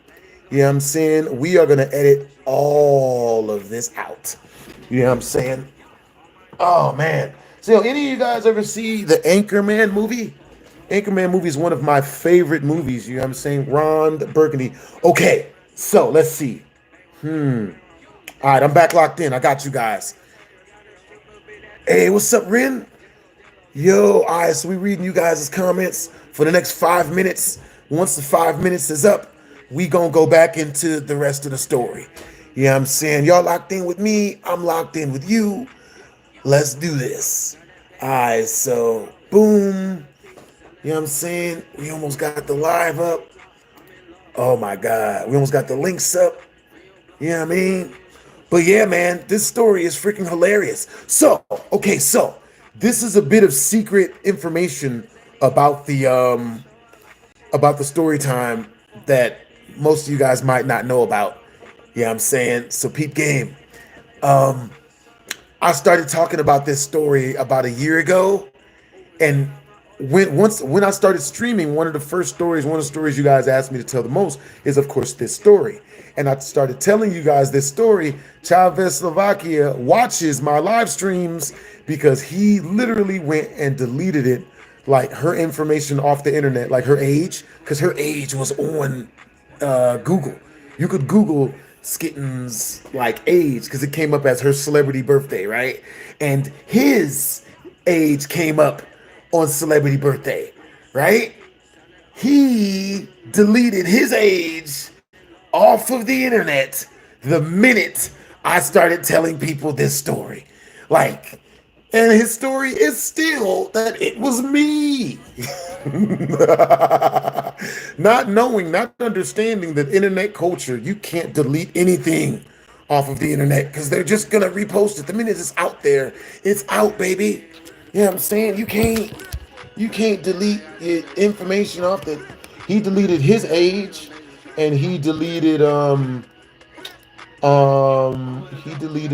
Speaker 1: You know what I'm saying? We are gonna edit all of this out. You know what I'm saying? Oh man. So any of you guys ever see the Anchorman movie? Anchorman movie is one of my favorite movies. You know what I'm saying? Ron Burgundy. Okay, so let's see. All right, I'm back locked in. I got you guys. Hey, what's up, Ren? Yo, all right, so we reading you guys' comments for the next 5 minutes. Once the 5 minutes is up, we gonna go back into the rest of the story. You know what I'm saying? Y'all locked in with me. I'm locked in with you. Let's do this. All right, so boom. You know what I'm saying? We almost got the live up. Oh my God. We almost got the links up. You know what I mean? But yeah, man, this story is freaking hilarious. So, okay, so this is a bit of secret information about the story time that most of you guys might not know about. You know what I'm saying? So peep game. I started talking about this story about a year ago, and when I started streaming, one of the stories you guys asked me to tell the most is, of course, this story. And I started telling you guys this story. Chavezz Slovakia watches my live streams because he literally went and deleted it, like her information off the internet, like her age, because her age was on Google. You could Google Skitten's like age because it came up as her celebrity birthday, right? And his age came up on celebrity birthday, right? He deleted his age off of the internet the minute I started telling people this story. Like, and his story is still that it was me. Not knowing, not understanding that internet culture, you can't delete anything off of the internet because they're just gonna repost it. The minute it's out there, it's out, baby. You know what I'm saying? You can't delete information off that. He deleted his age, and he deleted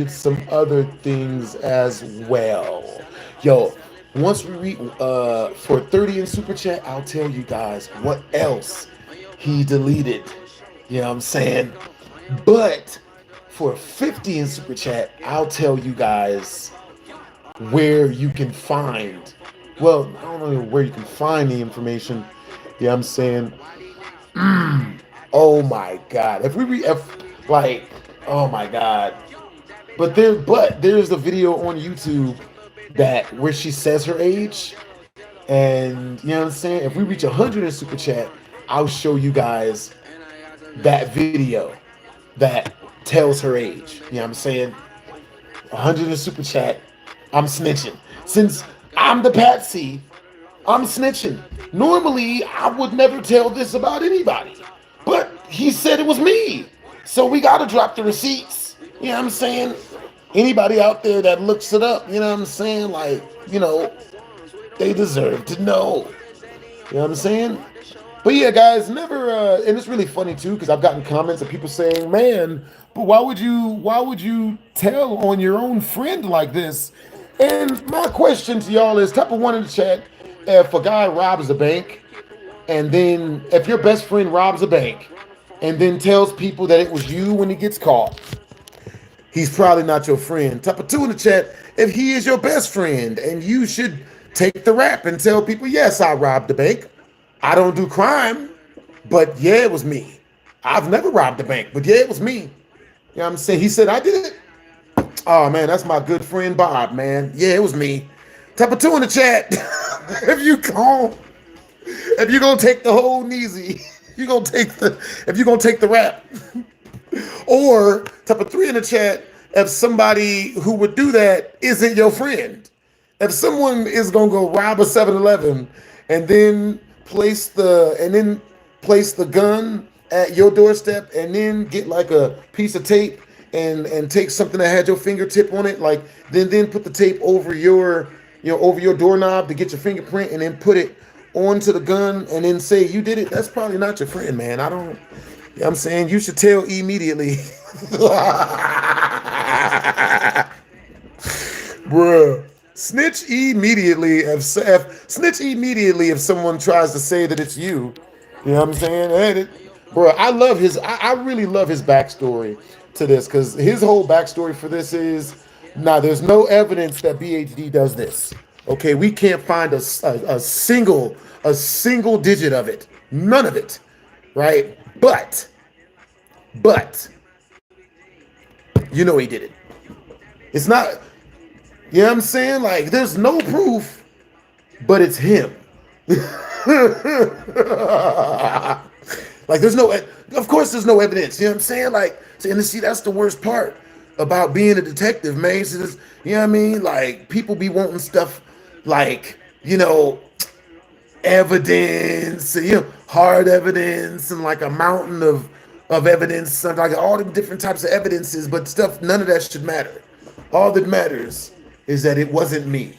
Speaker 1: some other things as well. Yo, once we read for 30 in super chat, I'll tell you guys what else he deleted. You know what I'm saying? But for 50 in super chat, I'll tell you guys where you can find. Well, I don't know where you can find the information. Yeah, I'm saying. Oh my God! Like, oh my God! But there's a video on YouTube that where she says her age. And you know what I'm saying? If we reach 100 in super chat, I'll show you guys that video that tells her age. You know what I'm saying? 100 in super chat, I'm snitching. Since I'm the patsy, I'm snitching. Normally, I would never tell this about anybody. But he said it was me. So we gotta drop the receipts. You know what I'm saying? Anybody out there that looks it up, you know what I'm saying? Like, you know, they deserve to know. You know what I'm saying? But yeah, guys, never and it's really funny too, because I've gotten comments of people saying, man, but why would you tell on your own friend like this? And my question to y'all is, type of one in the chat, if a guy robs a bank, and then if your best friend robs a bank and then tells people that it was you when he gets caught, he's probably not your friend. Type of two in the chat if he is your best friend and you should take the rap and tell people, yes, I robbed the bank. I don't do crime, but yeah, it was me. I've never robbed a bank, but yeah, it was me. You know what I'm saying? He said, I did it. Oh man, that's my good friend Bob, man. Yeah, it was me. Type of two in the chat. if you're gonna take the whole Neezy, if you're gonna take the rap. Or type of three in the chat if somebody who would do that isn't your friend. If someone is gonna go rob a 7-Eleven and then place the gun at your doorstep and then get like a piece of tape and take something that had your fingertip on it, like then put the tape over your doorknob to get your fingerprint and then put it onto the gun and then say you did it, that's probably not your friend, man. I don't, you know what I'm saying? You should tell immediately. Bruh. Snitch immediately if someone tries to say that it's you. You know what I'm saying? Bro, I really love his backstory to this, because his whole backstory for this is, there's no evidence that BHD does this. Okay, we can't find a single digit of it. None of it. Right? But you know he did it. It's not, you know what I'm saying? Like, there's no proof, but it's him. Like, of course there's no evidence. You know what I'm saying? Like, and see, that's the worst part about being a detective, man. So you know what I mean? Like, people be wanting stuff like, you know, evidence, hard evidence, and like a mountain of evidence, like all the different types of evidences, but stuff, none of that should matter. All that matters is that it wasn't me.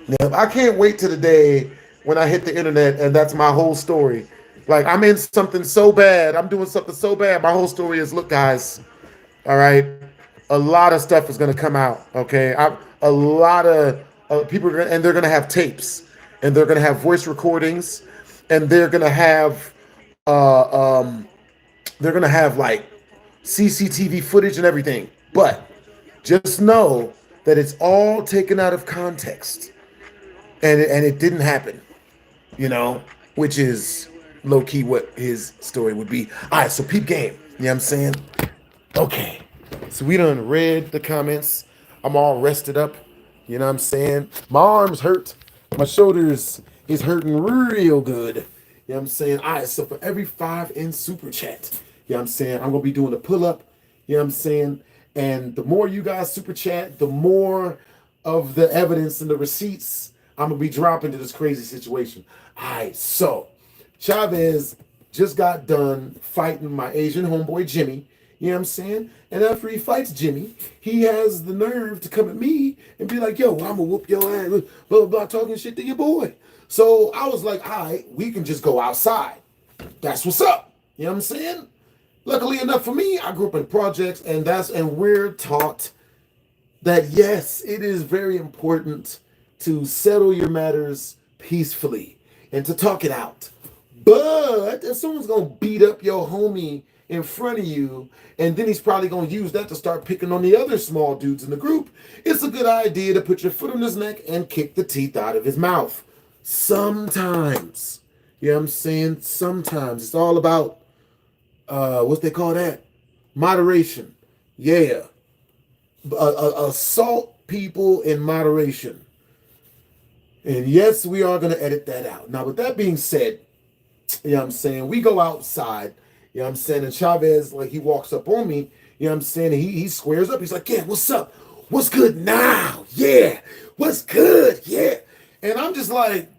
Speaker 1: Now, I can't wait to the day when I hit the internet and that's my whole story. Like, I'm in something so bad, I'm doing something so bad, my whole story is, look, guys, all right, a lot of stuff is going to come out, okay? A lot of people are and they're going to have tapes, and they're going to have voice recordings, and they're going to have like CCTV footage and everything. But just know that it's all taken out of context, and it didn't happen, which is low-key what his story would be. All right, so peep game. You know what I'm saying? Okay, so we done read the comments. I'm all rested up. You know what I'm saying? My arms hurt. My shoulders is hurting real good. You know what I'm saying? All right, so for every 5 in super chat, you know what I'm saying, I'm going to be doing a pull-up. You know what I'm saying? And the more you guys super chat, the more of the evidence and the receipts I'm going to be dropping to this crazy situation. All right, so Chavez just got done fighting my Asian homeboy, Jimmy. You know what I'm saying? And after he fights Jimmy, he has the nerve to come at me and be like, yo, I'm going to whoop your ass, blah, blah, blah, talking shit to your boy. So I was like, all right, we can just go outside. That's what's up. You know what I'm saying? Luckily enough for me, I grew up in projects, and we're taught that, yes, it is very important to settle your matters peacefully and to talk it out. But if someone's going to beat up your homie in front of you, and then he's probably going to use that to start picking on the other small dudes in the group, it's a good idea to put your foot on his neck and kick the teeth out of his mouth. Sometimes. You know what I'm saying? Sometimes. It's all about, what they call that? Moderation. Yeah. Assault people in moderation. And yes, we are going to edit that out. Now, with that being said, you know what I'm saying, we go outside, you know what I'm saying, and Chavezz, like, he walks up on me, you know what I'm saying, and he squares up. He's like, yeah, what's up? What's good now? Yeah. What's good? Yeah. And I'm just like,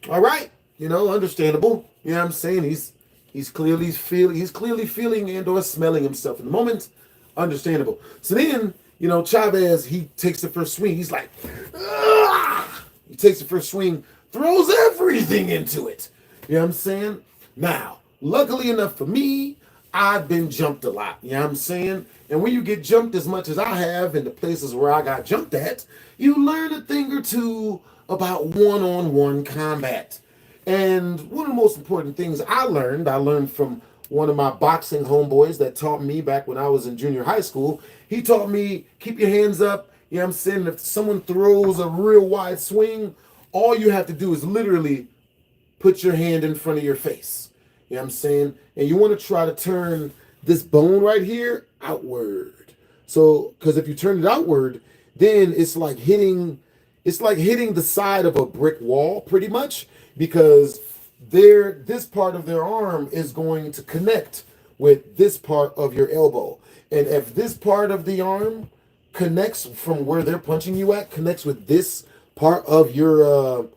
Speaker 1: all right, you know, understandable. You know what I'm saying? He's clearly feeling and or smelling himself in the moment. Understandable. So then, you know, Chavezz, he takes the first swing. He's like, ah! He takes the first swing, throws everything into it. You know what I'm saying? Now, luckily enough for me, I've been jumped a lot. You know what I'm saying? And when you get jumped as much as I have in the places where I got jumped at, you learn a thing or two about one-on-one combat. And one of the most important things I learned from one of my boxing homeboys that taught me back when I was in junior high school. He taught me, keep your hands up. You know what I'm saying? If someone throws a real wide swing, all you have to do is literally put your hand in front of your face. You know what I'm saying? And you want to try to turn this bone right here outward. So, because if you turn it outward, then it's like hitting the side of a brick wall pretty much, because this part of their arm is going to connect with this part of your elbow. And if this part of the arm connects from where they're punching you at, connects with this part of your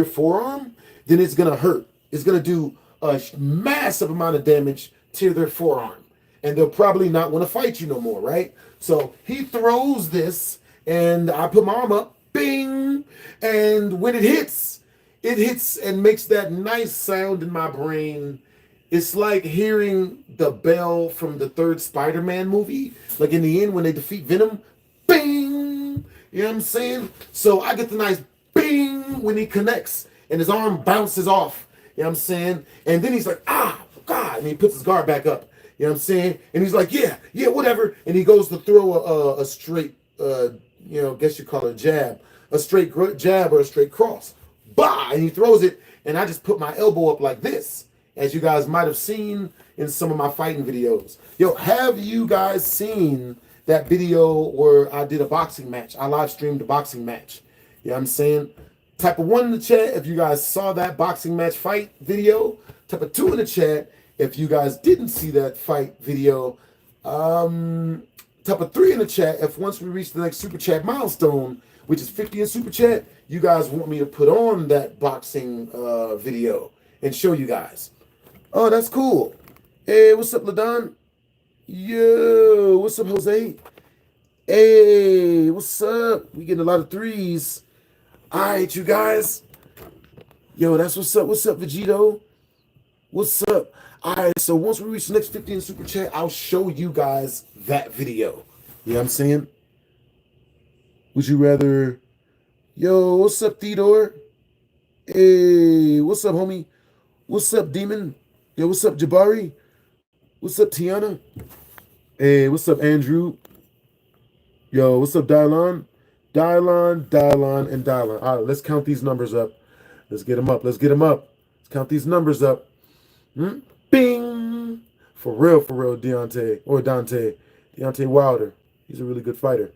Speaker 1: forearm, then it's gonna hurt. It's gonna do a massive amount of damage to their forearm, and they'll probably not want to fight you no more, right? So he throws this, and I put my arm up, bing, and when it hits and makes that nice sound in my brain. It's like hearing the bell from the third Spider-Man movie, like in the end when they defeat Venom, bing, you know what I'm saying? So I get the nice bing when he connects, and his arm bounces off, you know what I'm saying? And then he's like, ah, God, and he puts his guard back up, you know what I'm saying? And he's like, yeah, whatever. And he goes to throw a straight, guess you call it a jab, a straight jab or a straight cross. Bah! And he throws it, and I just put my elbow up like this, as you guys might have seen in some of my fighting videos. Yo, have you guys seen that video where I did a boxing match? I live streamed a boxing match. You know what I'm saying? Type of 1 in the chat if you guys saw that boxing match fight video. Type of 2 in the chat if you guys didn't see that fight video. Type of 3 in the chat if once we reach the next super chat milestone, which is 50 in super chat, you guys want me to put on that boxing video and show you guys. Oh, that's cool. Hey, what's up, LaDon? Yo, what's up, Jose? Hey, what's up? We getting a lot of threes. All right, you guys. Yo, that's what's up. What's up, Vegito? What's up? All right, so once we reach the next 50 in super chat, I'll show you guys that video. You know what I'm saying? Would you rather... Yo, what's up, Theodore? Hey, what's up, homie? What's up, Demon? Yo, what's up, Jabari? What's up, Tiana? Hey, what's up, Andrew? Yo, what's up, Dylon? Dylon, and Dylon. All right, let's count these numbers up. Let's get them up. Let's count these numbers up. Bing! For real, Deontay. Or Dante. Deontay Wilder. He's a really good fighter.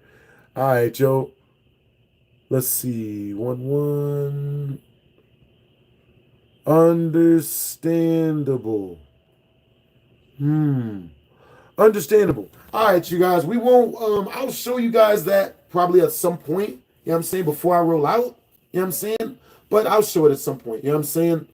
Speaker 1: All right, yo. Let's see. 1-1. Understandable. Understandable. All right, you guys. We won't... I'll show you guys that probably at some point. You know what I'm saying? Before I roll out. You know what I'm saying? But I'll show it at some point. You know what I'm saying?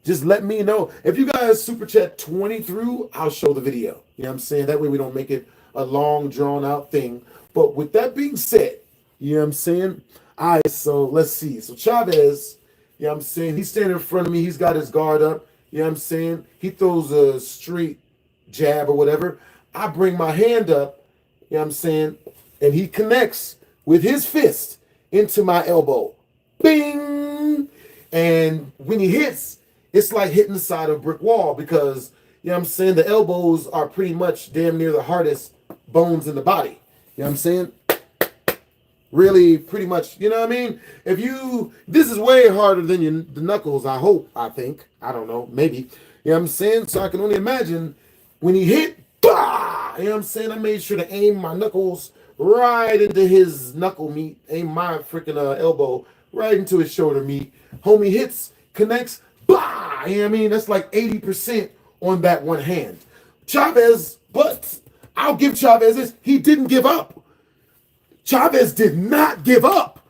Speaker 1: Just let me know. If you guys super chat 20 through, I'll show the video. You know what I'm saying? That way we don't make it a long, drawn-out thing. But with that being said, you know what I'm saying? All right, so let's see. So Chavezz, you know what I'm saying? He's standing in front of me. He's got his guard up. You know what I'm saying? He throws a straight jab or whatever. I bring my hand up, you know what I'm saying? And he connects with his fist into my elbow. Bing! And when he hits, it's like hitting the side of a brick wall because, you know what I'm saying, the elbows are pretty much damn near the hardest bones in the body. You know what I'm saying? Really, pretty much, you know what I mean? This is way harder than the knuckles, I think. I don't know, maybe. You know what I'm saying? So I can only imagine when he hit, bah! You know what I'm saying? I made sure to aim my knuckles right into his knuckle meat, aim my freaking elbow right into his shoulder meat. Homie hits, connects, bah! You know what I mean? That's like 80% on that one hand. Chavez, but I'll give Chavez this. He didn't give up. Chavez did not give up.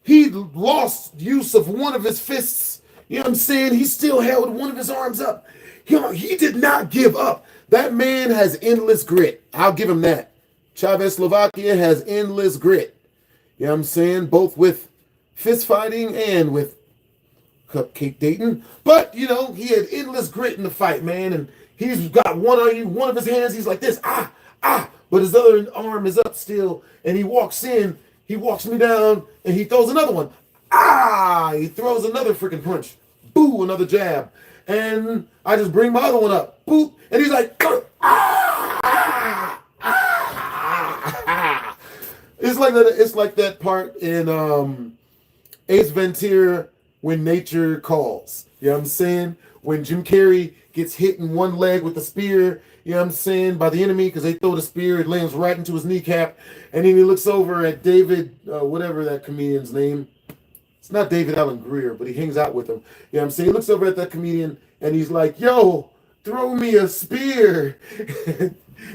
Speaker 1: He lost use of one of his fists. You know what I'm saying? He still held one of his arms up. He did not give up. That man has endless grit. I'll give him that. Chavezz, Slovakia has endless grit. You know what I'm saying? Both with fist fighting and with cupcake dating. But, you know, he had endless grit in the fight, man. And he's got one of his hands. He's like this, but his other arm is up still. And he walks in, he walks me down, and he throws another one. He throws another freaking punch. Boo, another jab. And I just bring my other one up. Boop. And he's like, It's like that part in Ace Ventura, When Nature Calls. You know what I'm saying? When Jim Carrey gets hit in one leg with a spear, you know what I'm saying, by the enemy, because they throw the spear, it lands right into his kneecap, and then he looks over at David, whatever that comedian's name. It's not David Allen Greer, but he hangs out with him. You know what I'm saying? He looks over at that comedian, and he's like, yo, throw me a spear.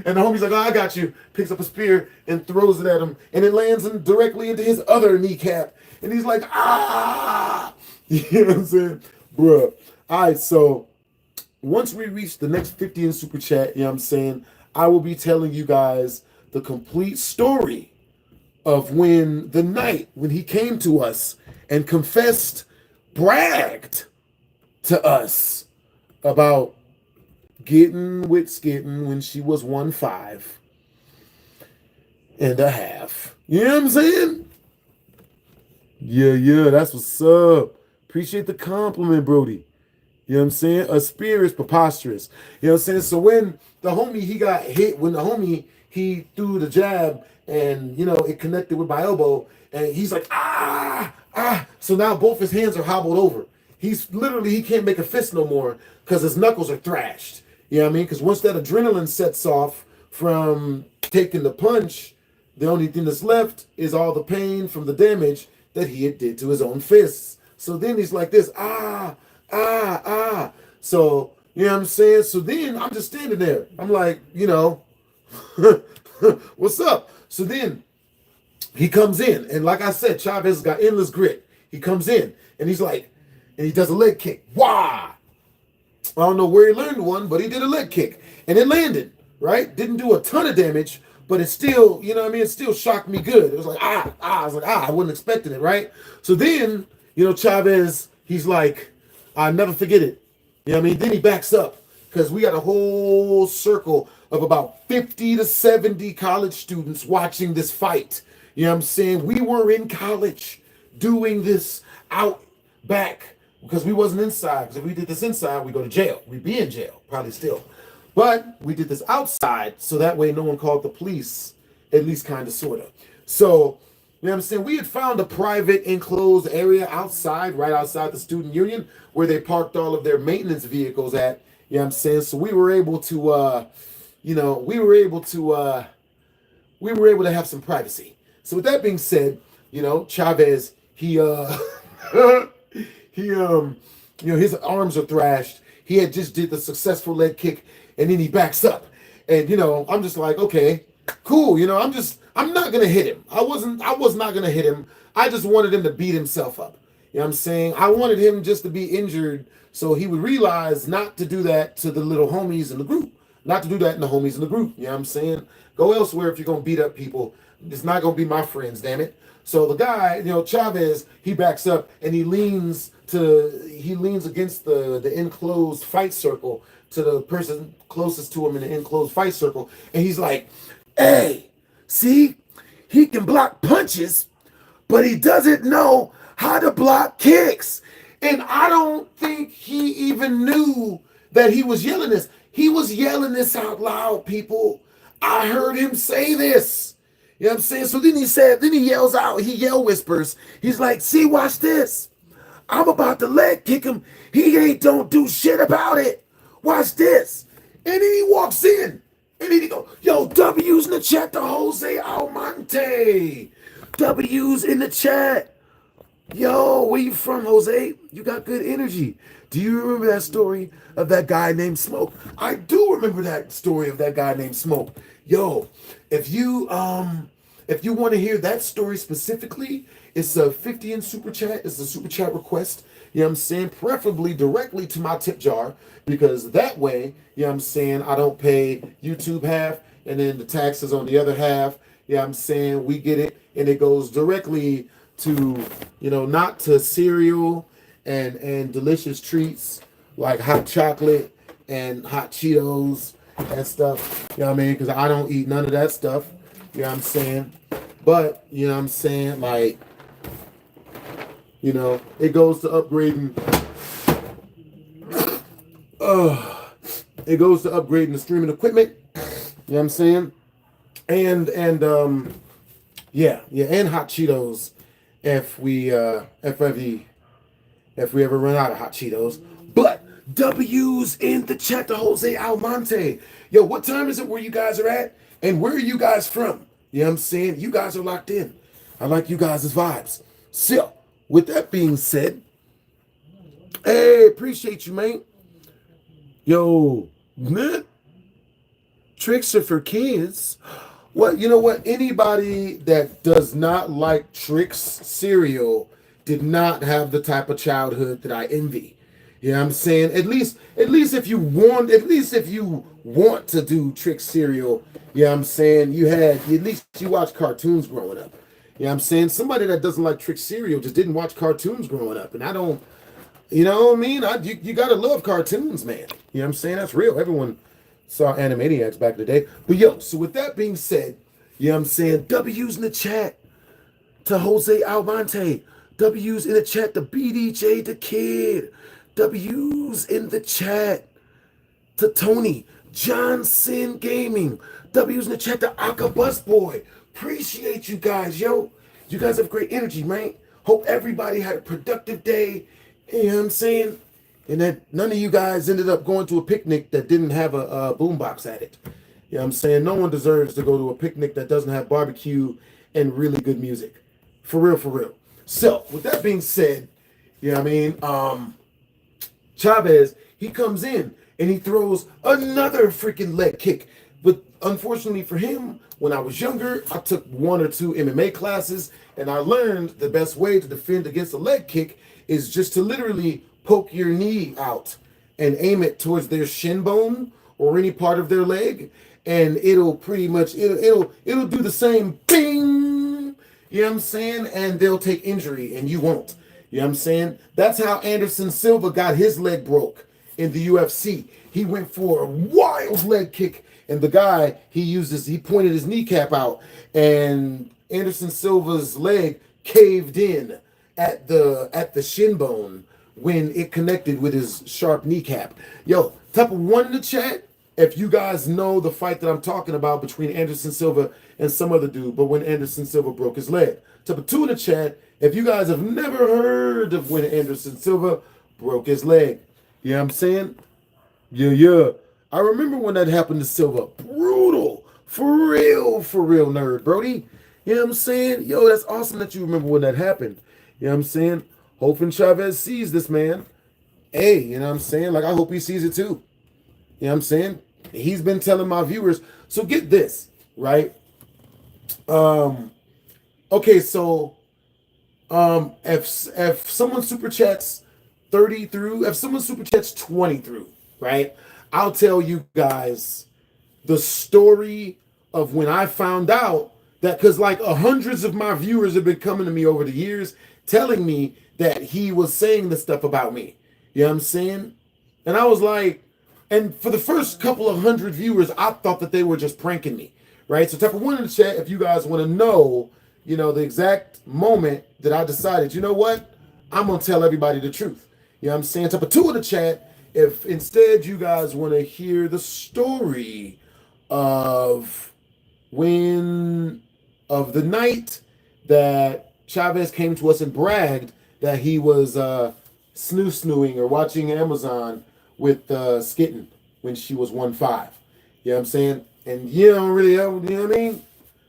Speaker 1: And the homie's like, oh, I got you. Picks up a spear and throws it at him, and it lands him directly into his other kneecap. And he's like, ah! You know what I'm saying? Bruh. All right, so once we reach the next 50 in Super Chat, you know what I'm saying, I will be telling you guys the complete story of when the night when he came to us and confessed, bragged to us about getting with Skitten when she was 1.5 and a half. You know what I'm saying? Yeah, that's what's up. Appreciate the compliment, Brody. You know what I'm saying? A spear is preposterous. You know what I'm saying? So when the homie, he got hit, he threw the jab and, you know, it connected with my elbow and he's like, So now both his hands are hobbled over. He can't make a fist no more because his knuckles are thrashed. You know what I mean? Because once that adrenaline sets off from taking the punch, the only thing that's left is all the pain from the damage that he had did to his own fists. So then he's like this, So, you know what I'm saying? So then I'm just standing there. I'm like, you know, what's up? So then he comes in. And like I said, Chavez has got endless grit. He comes in and he's like, and he does a leg kick. Wah! I don't know where he learned one, but he did a leg kick. And it landed, right? Didn't do a ton of damage, but it still, you know what I mean? It still shocked me good. It was like, I was like, I wasn't expecting it, right? So then, you know, Chavez, he's like, I'll never forget it. You know what I mean? Then he backs up because we got a whole circle of about 50 to 70 college students watching this fight. You know what I'm saying? We were in college doing this out back because we wasn't inside. Because if we did this inside, we go to jail. We'd be in jail, probably still. But we did this outside so that way no one called the police, at least kind of, sort of. So, you know what I'm saying? We had found a private enclosed area outside, right outside the student union, where they parked all of their maintenance vehicles at. You know what I'm saying? So we were able to, we were able to have some privacy. So with that being said, you know, Chavez, his arms are thrashed. He had just did the successful leg kick, and then he backs up. And, you know, I'm just like, okay, cool. You know, I'm not going to hit him. I was not going to hit him. I just wanted him to beat himself up. You know what I'm saying? I wanted him just to be injured so he would realize not to do that to the little homies in the group. Not to do that in the homies in the group. You know what I'm saying? Go elsewhere if you're going to beat up people. It's not going to be my friends, damn it. So the guy, you know, Chavez, he backs up and he leans against the enclosed fight circle to the person closest to him in the enclosed fight circle. And he's like, hey, see, he can block punches, but he doesn't know how to block kicks. And I don't think he even knew that he was yelling this. He was yelling this out loud, people. I heard him say this. You know what I'm saying? So then he yells out, he whispers. He's like, see, watch this. I'm about to leg kick him. He don't do shit about it. Watch this. And then he walks in. And then he go, yo, W's in the chat to Jose Almonte. W's in the chat. Yo, where you from, Jose? You got good energy. Do you remember that story of that guy named Smoke? I do remember that story of that guy named Smoke. Yo, if you want to hear that story specifically, it's a 50 in super chat. It's a super chat request. You know what I'm saying? Preferably directly to my tip jar, because that way, you know what I'm saying, I don't pay YouTube half and then the taxes on the other half. You know what I'm saying? We get it and it goes directly to, not to cereal and delicious treats like hot chocolate and hot Cheetos and stuff. You know what I mean? Because I don't eat none of that stuff. You know what I'm saying? But, you know what I'm saying? Like, it goes to upgrading. It goes to upgrading the streaming equipment. You know what I'm saying? And hot Cheetos if we ever run out of hot Cheetos. But W's in the chat to Jose Almonte. Yo, what time is it where you guys are at? And where are you guys from? You know what I'm saying? You guys are locked in. I like you guys' vibes. So, with that being said, hey, appreciate you, man. Yo, man, tricks are for kids. Well, you know what? Anybody that does not like Trix cereal did not have the type of childhood that I envy. You know what I'm saying? At least if you want to do Trix cereal, you know what I'm saying? At least you watch cartoons growing up. You know what I'm saying? Somebody that doesn't like Trix cereal just didn't watch cartoons growing up. And I don't, you know what I mean? You gotta love cartoons, man. You know what I'm saying? That's real. Everyone saw Animaniacs back in the day. But yo, so with that being said, you know what I'm saying? W's in the chat to Jose Almonte. W's in the chat to BDJ the Kid. W's in the chat to Tony Johnson Gaming. W's in the chat to Aka Busboy. Appreciate you guys, yo. You guys have great energy, man. Hope everybody had a productive day. You know what I'm saying? And that none of you guys ended up going to a picnic that didn't have a boombox at it. You know what I'm saying? No one deserves to go to a picnic that doesn't have barbecue and really good music. For real, for real. So, with that being said, you know what I mean? Chavez, he comes in and he throws another freaking leg kick. But unfortunately for him, when I was younger, I took 1 or 2 MMA classes, and I learned the best way to defend against a leg kick is just to literally poke your knee out and aim it towards their shin bone or any part of their leg, and it'll pretty much it'll do the same bing, you know what I'm saying, and they'll take injury and you won't. You know what I'm saying? That's how Anderson Silva got his leg broke in the UFC. He went for a wild leg kick, and the guy, he pointed his kneecap out, and Anderson Silva's leg caved in at the shin bone when it connected with his sharp kneecap. Yo, type of 1 in the chat if you guys know the fight that I'm talking about between Anderson Silva and some other dude, but when Anderson Silva broke his leg. Type of 2 in the chat if you guys have never heard of when Anderson Silva broke his leg. You know what I'm saying? Yeah. I remember when that happened to Silva. Brutal. For real, nerd, Brody. You know what I'm saying? Yo, that's awesome that you remember when that happened. You know what I'm saying? Hoping Chavez sees this, man. Hey, you know what I'm saying? Like, I hope he sees it too. You know what I'm saying? He's been telling my viewers. So get this, right? Okay, so if someone super chats 30 through, if someone super chats 20 through, right? I'll tell you guys the story of when I found out that, because like hundreds of my viewers have been coming to me over the years telling me that he was saying this stuff about me. You know what I'm saying? And I was like, and for the first couple of 100 viewers, I thought that they were just pranking me, right? So type of 1 in the chat if you guys want to know, you know, the exact moment that I decided, you know what? I'm going to tell everybody the truth. You know what I'm saying? Type of 2 in the chat if instead you guys want to hear the story of the night that Chavez came to us and bragged that he was snooing or watching Amazon with Skitten when she was 1-5. You know what I'm saying? and you don't really have, you know what I mean?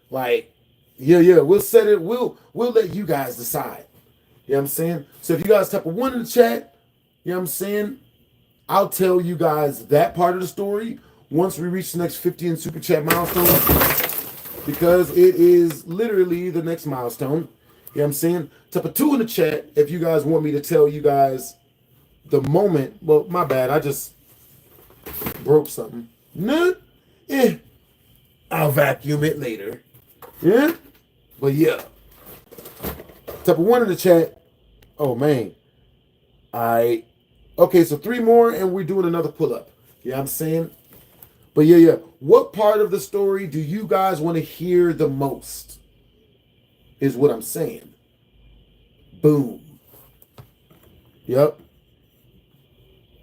Speaker 1: Like, yeah, we'll set it, we'll let you guys decide. You know what I'm saying? So if you guys type a 1 in the chat, you know what I'm saying? I'll tell you guys that part of the story once we reach the next 50 in Super Chat milestone, because it is literally the next milestone. You know what I'm saying? Type a 2 in the chat if you guys want me to tell you guys the moment. Well, my bad. I just broke something. No? I'll vacuum it later. Yeah? But yeah. Type a 1 in the chat. Oh, man. Okay, so 3 more and we're doing another pull-up. You know what I'm saying? But yeah. What part of the story do you guys want to hear the most? Is what I'm saying. Boom. Yep.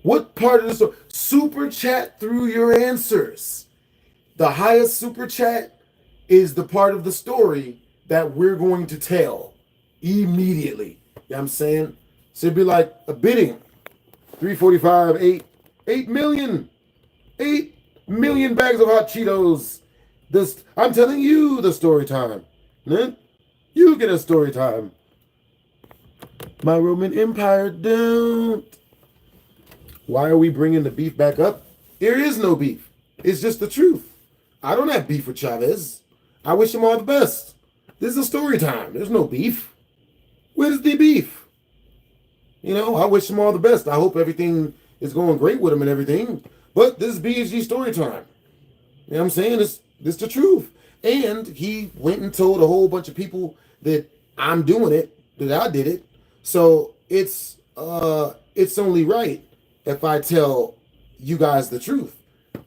Speaker 1: What part of the story? Super chat through your answers. The highest super chat is the part of the story that we're going to tell immediately. You know what I'm saying? So it'd be like a bidding. 345, 8 million. 8 million bags of hot Cheetos. I'm telling you the story time. Huh? You get a story time. My Roman Empire don't. Why are we bringing the beef back up? There is no beef. It's just the truth. I don't have beef with Chavez. I wish him all the best. This is a story time. There's no beef. Where's the beef? You know, I wish him all the best. I hope everything is going great with him and everything. But this is BHG story time. You know what I'm saying? It's the truth. And he went and told a whole bunch of people that I'm doing it, that I did it. So it's only right if I tell you guys the truth.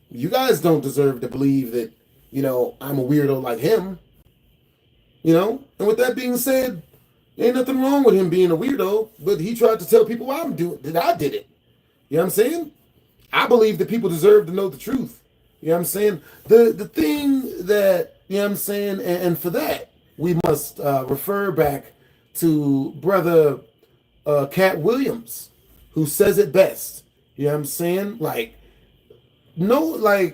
Speaker 1: You guys don't deserve to believe that, you know, I'm a weirdo like him. You know? And with that being said, ain't nothing wrong with him being a weirdo, but he tried to tell people that I did it. You know what I'm saying? I believe that people deserve to know the truth. You know what I'm saying? The thing that, you know what I'm saying, and for that, we must refer back to Brother Cat Williams, who says it best. You know what I'm saying?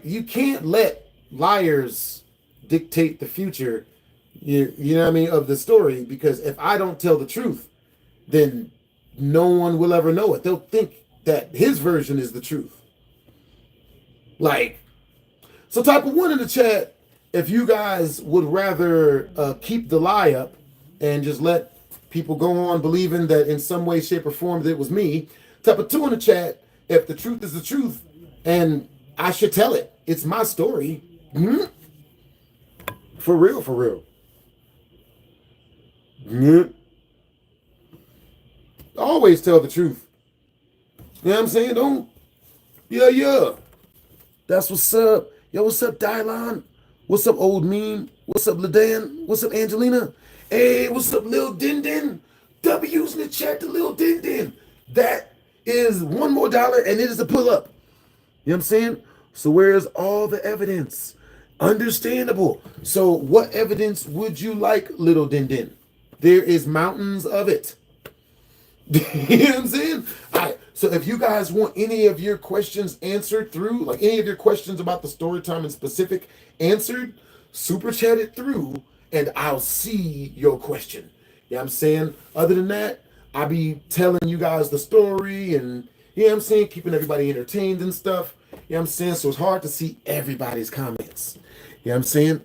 Speaker 1: You can't let liars dictate the future, you know what I mean, of the story, because if I don't tell the truth, then no one will ever know it. They'll think that his version is the truth. So type a 1 in the chat if you guys would rather keep the lie up and just let people go on believing that in some way, shape, or form that it was me. Type a 2 in the chat if the truth is the truth and I should tell it. It's my story. Mm-hmm. For real. Mm-hmm. Always tell the truth. You know what I'm saying? Don't. Yeah. That's what's up. Yo, what's up, Dylon? What's up, Old Meme? What's up, Ladan? What's up, Angelina? Hey, what's up, Lil Din Din? W's in the chat to Lil Din Din. That is $1 more and it is a pull-up. You know what I'm saying? So where's all the evidence? Understandable. So what evidence would you like, Little Din Din? There is mountains of it. You know what I'm saying? All right. So if you guys want any of your questions answered through, like any of your questions about the story time in specific answered, super chat it through and I'll see your question. You know what I'm saying? Other than that, I'll be telling you guys the story and, you know what I'm saying, keeping everybody entertained and stuff. You know what I'm saying? So it's hard to see everybody's comments. You know what I'm saying?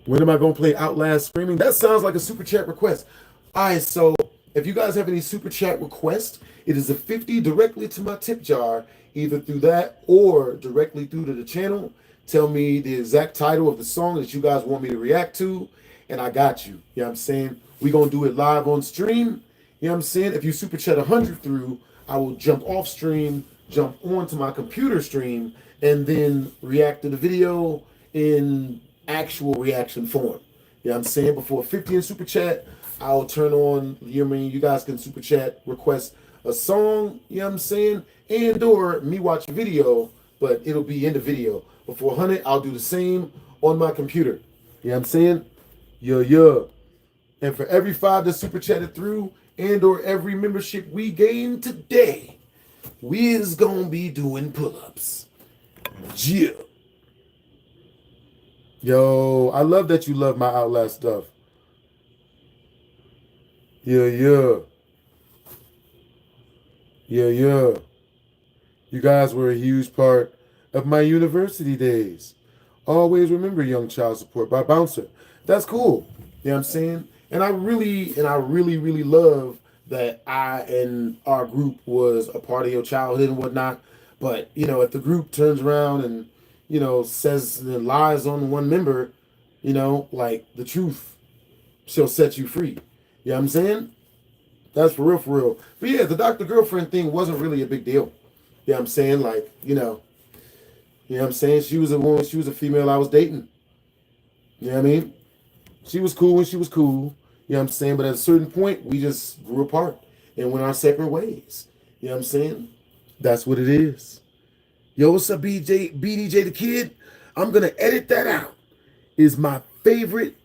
Speaker 1: When am I going to play Outlast Screaming? That sounds like a super chat request. All right, so if you guys have any super chat requests, it is a 50 directly to my tip jar, either through that or directly through to the channel. Tell me the exact title of the song that you guys want me to react to, and I got you. You know what I'm saying? We're going to do it live on stream. You know what I'm saying? If you super chat 100 through, I will jump off stream, jump onto my computer stream, and then react to the video in actual reaction form. You know what I'm saying? Before 50 in super chat, I'll turn on, you know what I mean? You guys can super chat, request a song, you know what I'm saying? And or me watch a video, but it'll be in the video. Before 100, I'll do the same on my computer. You know what I'm saying? Yeah. And for every 5 that super chatted through and or every membership we gain today, we is gonna be doing pull-ups. Yeah. Yo, I love that you love my Outlast stuff. Yeah, yeah. Yeah, yeah. You guys were a huge part of my university days. Always remember Young Child Support by Bouncer. That's cool. You know what I'm saying? And I really love that I and our group was a part of your childhood and whatnot. But, if the group turns around and, says and lies on one member, like the truth shall set you free. You know what I'm saying? That's for real, for real. But yeah, the doctor girlfriend thing wasn't really a big deal. You know what I'm saying? Like, what I'm saying? She was a woman, she was a female I was dating. You know what I mean? She was cool when she was cool. You know what I'm saying? But at a certain point, we just grew apart and went our separate ways. You know what I'm saying? That's what it is. Yo, what's up, BDJ the Kid? I'm gonna edit that out. Is my favorite,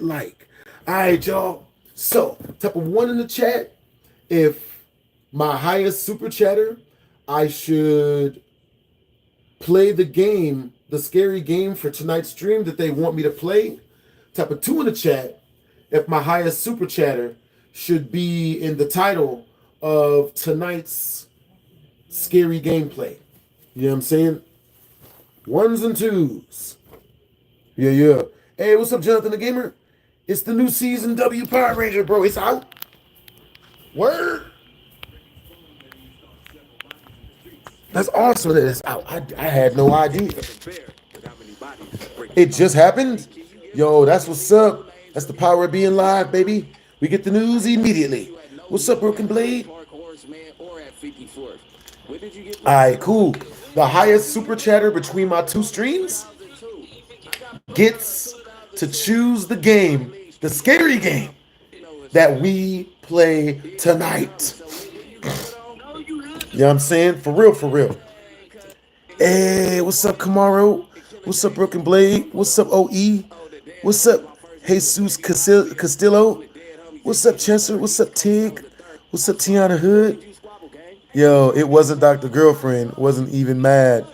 Speaker 1: like. Alright, y'all. So, type of one in the chat. If my highest super chatter, I should play the game, the scary game for tonight's stream that they want me to play. Type of two in the chat if my highest super chatter should be in the title of tonight's scary gameplay. You know what I'm saying? Ones and twos. Yeah, yeah. Hey, what's up, Jonathan the Gamer? It's the new season W Power Ranger, bro. It's out. Word. That's awesome that it's out. I had no idea. It just happened? Yo, that's what's up. That's the power of being live, baby. We get the news immediately. What's up, Broken Blade? Alright, cool. The highest super chatter between my two streams gets to choose the game, the scary game that we play tonight. You know what I'm saying? For real, for real. Hey, what's up, Camaro? What's up, Broken Blade? What's up, OE? What's up, Jesus Castillo? What's up, Chester? What's up, Tig? What's up, Tiana Hood? Yo, it wasn't Dr. Girlfriend. Wasn't even mad.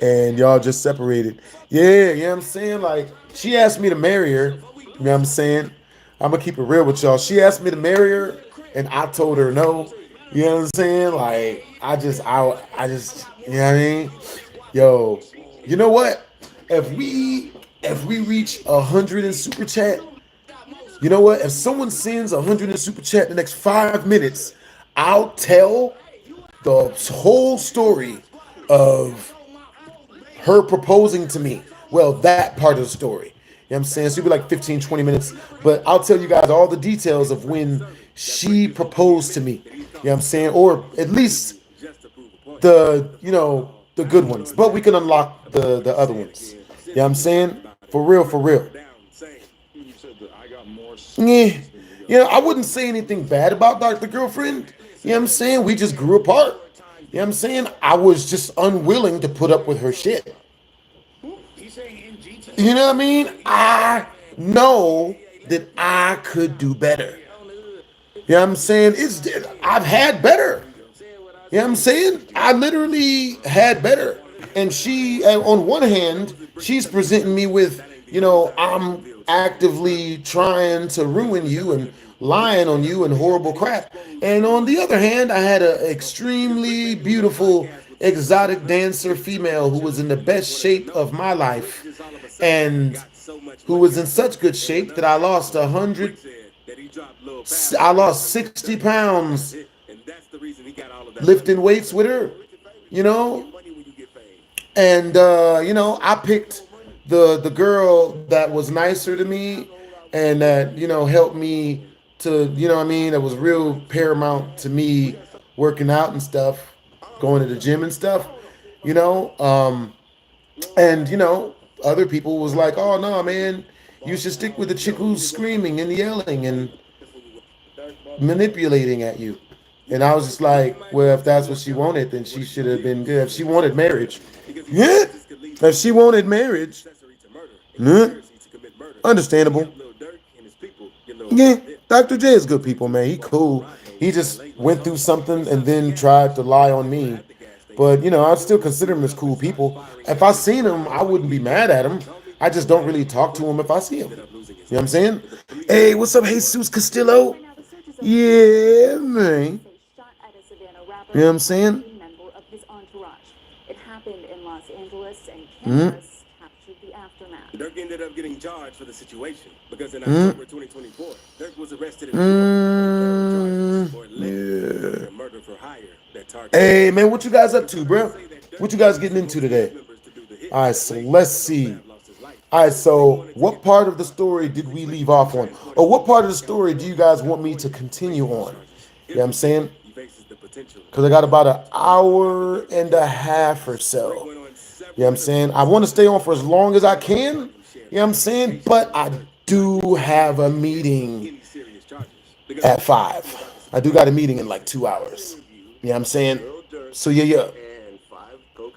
Speaker 1: And y'all just separated. Yeah, you know what I'm saying? Like, she asked me to marry her. You know what I'm saying? I'm going to keep it real with y'all. She asked me to marry her, and I told her no. You know what I'm saying? Like, I just, you know what I mean? Yo, you know what? If we reach 100 in super chat, you know what? If someone sends 100 in super chat in the next 5 minutes, I'll tell the whole story of her proposing to me. Well, that part of the story. You know what I'm saying? So it'll be like 15, 20 minutes. But I'll tell you guys all the details of when she proposed to me. You know what I'm saying? Or at least the good ones. But we can unlock the other ones. You know what I'm saying? For real, for real. Yeah. I wouldn't say anything bad about Dr. Girlfriend. You know what I'm saying? We just grew apart. You know what I'm saying? I was just unwilling to put up with her shit. You know what I mean? I know that I could do better. You know what I'm saying? I've had better. You know what I'm saying? I literally had better. And she, on one hand, she's presenting me with, I'm actively trying to ruin you and lying on you and horrible crap. And on the other hand, I had an extremely beautiful, exotic dancer female who was in the best shape of my life and who was in such good shape that I lost 60 pounds lifting weights with her, and I picked the girl that was nicer to me and that helped me to that was real paramount to me working out and stuff, going to the gym and stuff, and other people was like, oh no man, you should stick with the chick who's screaming and yelling and manipulating at you. And I was just like, well, if that's what she wanted, then she should have been good. If she wanted marriage, yeah. If she wanted marriage, yeah. Understandable. Yeah, Dr. J is good people, man. He cool. He just went through something and then tried to lie on me But, you know, I still consider them as cool people. If I seen them, I wouldn't be mad at them. I just don't really talk to them if I see them. You know what I'm saying? Hey, what's up, Jesus Castillo? Yeah, man. You know what I'm saying?
Speaker 2: It happened in Los Angeles, and cameras captured the aftermath. Dirk ended up getting charged for the situation because in October 2024, Dirk was arrested in
Speaker 1: Yeah.
Speaker 2: murder for hire.
Speaker 1: Hey, man, what you guys up to, bro? What you guys getting into today? All right, so let's see. All right, so what part of the story did we leave off on? Or what part of the story do you guys want me to continue on? You know what I'm saying? Because I got about an hour and a half or so. You know what I'm saying? I want to stay on for as long as I can. You know what I'm saying? But I do have a meeting at 5. I do got a meeting in like 2 hours. You know what I'm saying? So yeah.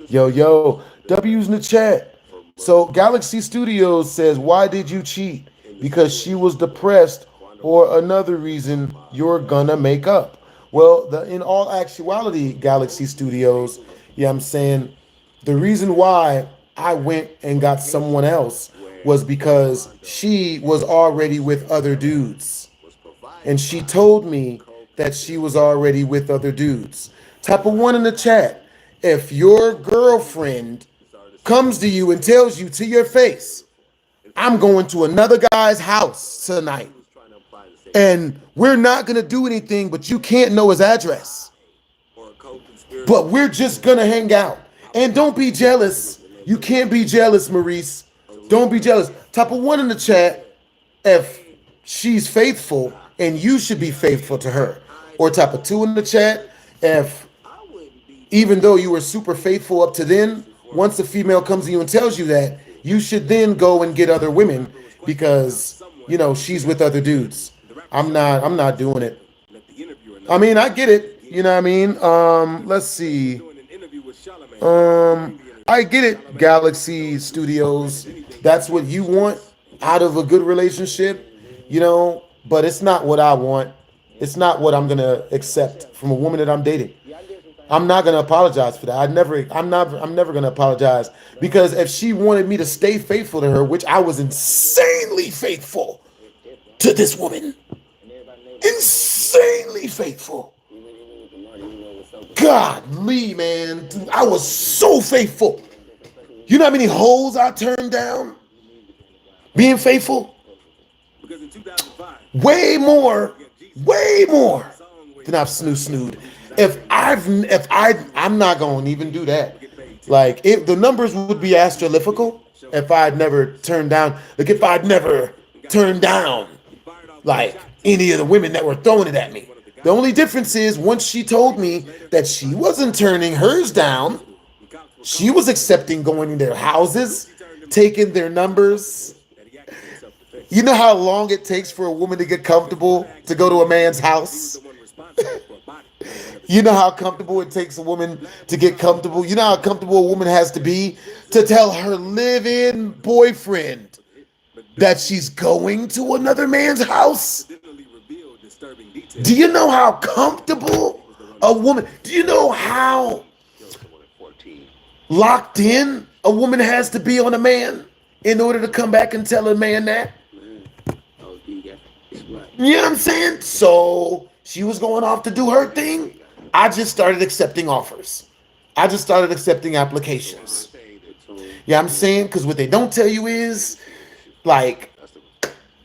Speaker 1: Yo. W's in the chat. So Galaxy Studios says, why did you cheat? Because she was depressed or another reason you're gonna make up. Well, in all actuality, Galaxy Studios, yeah, I'm saying the reason why I went and got someone else was because she was already with other dudes. And she told me that she was already with other dudes. Type a 1 in the chat. If your girlfriend comes to you and tells you to your face, I'm going to another guy's house tonight, and we're not going to do anything, but you can't know his address, but we're just going to hang out. And don't be jealous. You can't be jealous, Maurice. Don't be jealous. Type a 1 in the chat if she's faithful, and you should be faithful to her. Or type a 2 in the chat if, even though you were super faithful up to then, once a female comes to you and tells you that, you should then go and get other women because, you know, she's with other dudes. I'm not doing it. I mean, I get it. You know what I mean? Let's see. I get it, Galaxy Studios. That's what you want out of a good relationship, you know, but it's not what I want. It's not what I'm gonna accept from a woman that I'm dating. I'm not gonna apologize for that. I'm never gonna apologize, because if she wanted me to stay faithful to her, which I was insanely faithful to this woman, insanely faithful. Godly, man, dude, I was so faithful. You know how many hoes I turned down being faithful? Way more than I've snood. I'm not gonna even do that. Like, if the numbers would be astrological if I'd never turned down, like any of the women that were throwing it at me. The only difference is once she told me that she wasn't turning hers down, she was accepting going in their houses, taking their numbers. You know how long it takes for a woman to get comfortable to go to a man's house? You know how comfortable it takes a woman to get comfortable? You know how comfortable a woman has to be to tell her live-in boyfriend that she's going to another man's house? Do you know how comfortable a woman, do you know how locked in a woman has to be on a man in order to come back and tell a man that? You know what I'm saying? So she was going off to do her thing. I just started accepting offers. I just started accepting applications. Yeah, I'm saying, because what they don't tell you is, like,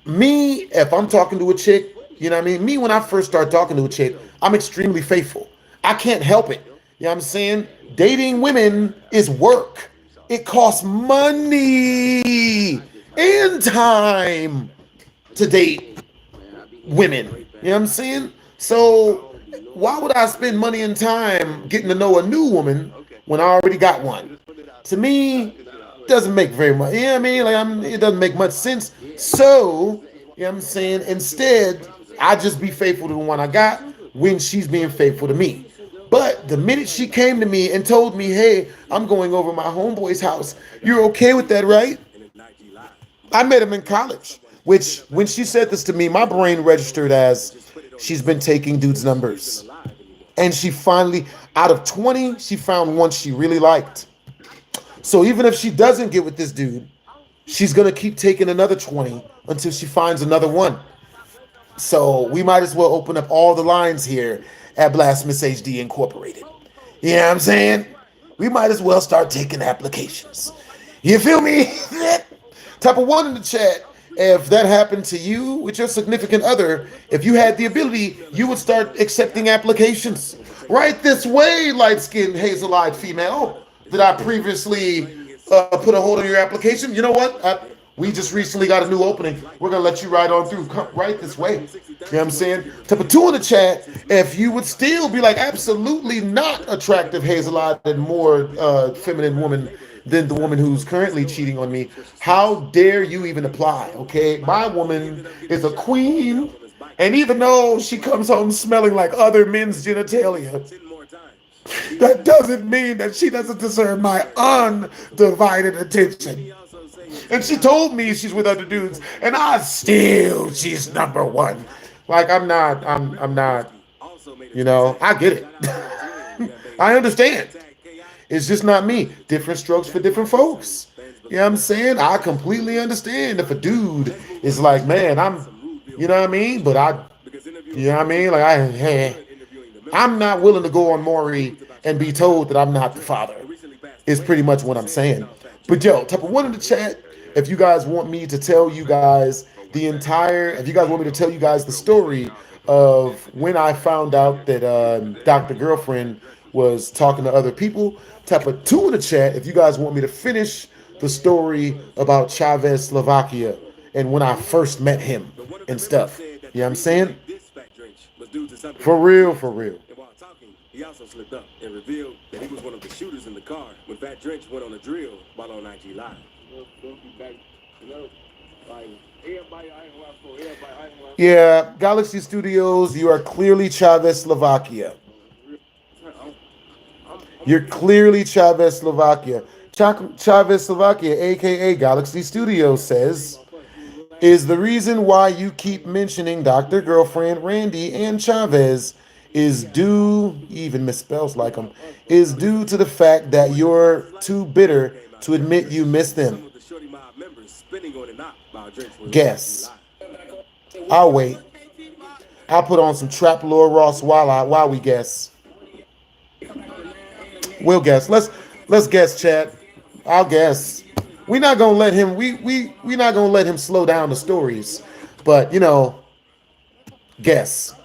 Speaker 1: me, if I'm talking to a chick, you know what I mean? Me, when I first start talking to a chick, I'm extremely faithful. I can't help it. You know what I'm saying? Dating women is work. It costs money and time to date women. You know what I'm saying? So why would I spend money and time getting to know a new woman when I already got one? To me, it doesn't make very much. You know what I mean? Like, it doesn't make much sense. So, you know what I'm saying? Instead, I just be faithful to the one I got when she's being faithful to me. But the minute she came to me and told me, hey, I'm going over my homeboy's house, you're okay with that, right? I met him in college, which when she said this to me, my brain registered as she's been taking dudes' numbers. And she finally, out of 20, she found one she really liked. So even if she doesn't get with this dude, she's going to keep taking another 20 until she finds another one. So we might as well open up all the lines here at BlastphamousHD Incorporated. You know what I'm saying? We might as well start taking applications. You feel me? Type of one in the chat. If that happened to you with your significant other, if you had the ability, you would start accepting applications. Right this way, light-skinned, hazel-eyed female. Did I previously put a hold on your application? You know what? We just recently got a new opening. We're going to let you ride on through. Come right this way. You know what I'm saying? Type of two in the chat. If you would still be like, absolutely not attractive, hazel-eyed, and more feminine woman than the woman who's currently cheating on me, how dare you even apply, okay? My woman is a queen, and even though she comes home smelling like other men's genitalia, that doesn't mean that she doesn't deserve my undivided attention. And she told me she's with other dudes, and she's number one. Like, I'm not, you know, I get it. I understand. It's just not me. Different strokes for different folks. You know what I'm saying? I completely understand if a dude is like, man, you know what I mean? But you know what I mean? Like, I'm not willing to go on Maury and be told that I'm not the father. Is pretty much what I'm saying. But yo, type of one in the chat, if you guys want me to tell you guys if you guys want me to tell you guys the story of when I found out that Dr. Girlfriend was talking to other people, type of two in the chat if you guys want me to finish the story about Chavezz, Slovakia, and when I first met him and stuff. You know what I'm saying? For real, for real.
Speaker 2: He also slipped up and revealed that he was one of the shooters in the car when Fat Drench went on a drill while on IG Live.
Speaker 1: Yeah, Galaxy Studios, you are clearly Chavezz, Slovakia. You're clearly Chavezz, Slovakia. Chavezz, Slovakia, aka Galaxy Studios, says, is the reason why you keep mentioning Dr. Girlfriend, Randy, and Chavezz is due, even misspells like them, is due to the fact that you're too bitter to admit you miss them. Guess. I'll wait. I'll put on some Trap Lord Ross while we guess. We'll guess. Let's guess, chat. I'll guess. We're not gonna let him. We're not gonna let him slow down the stories. But you know, guess.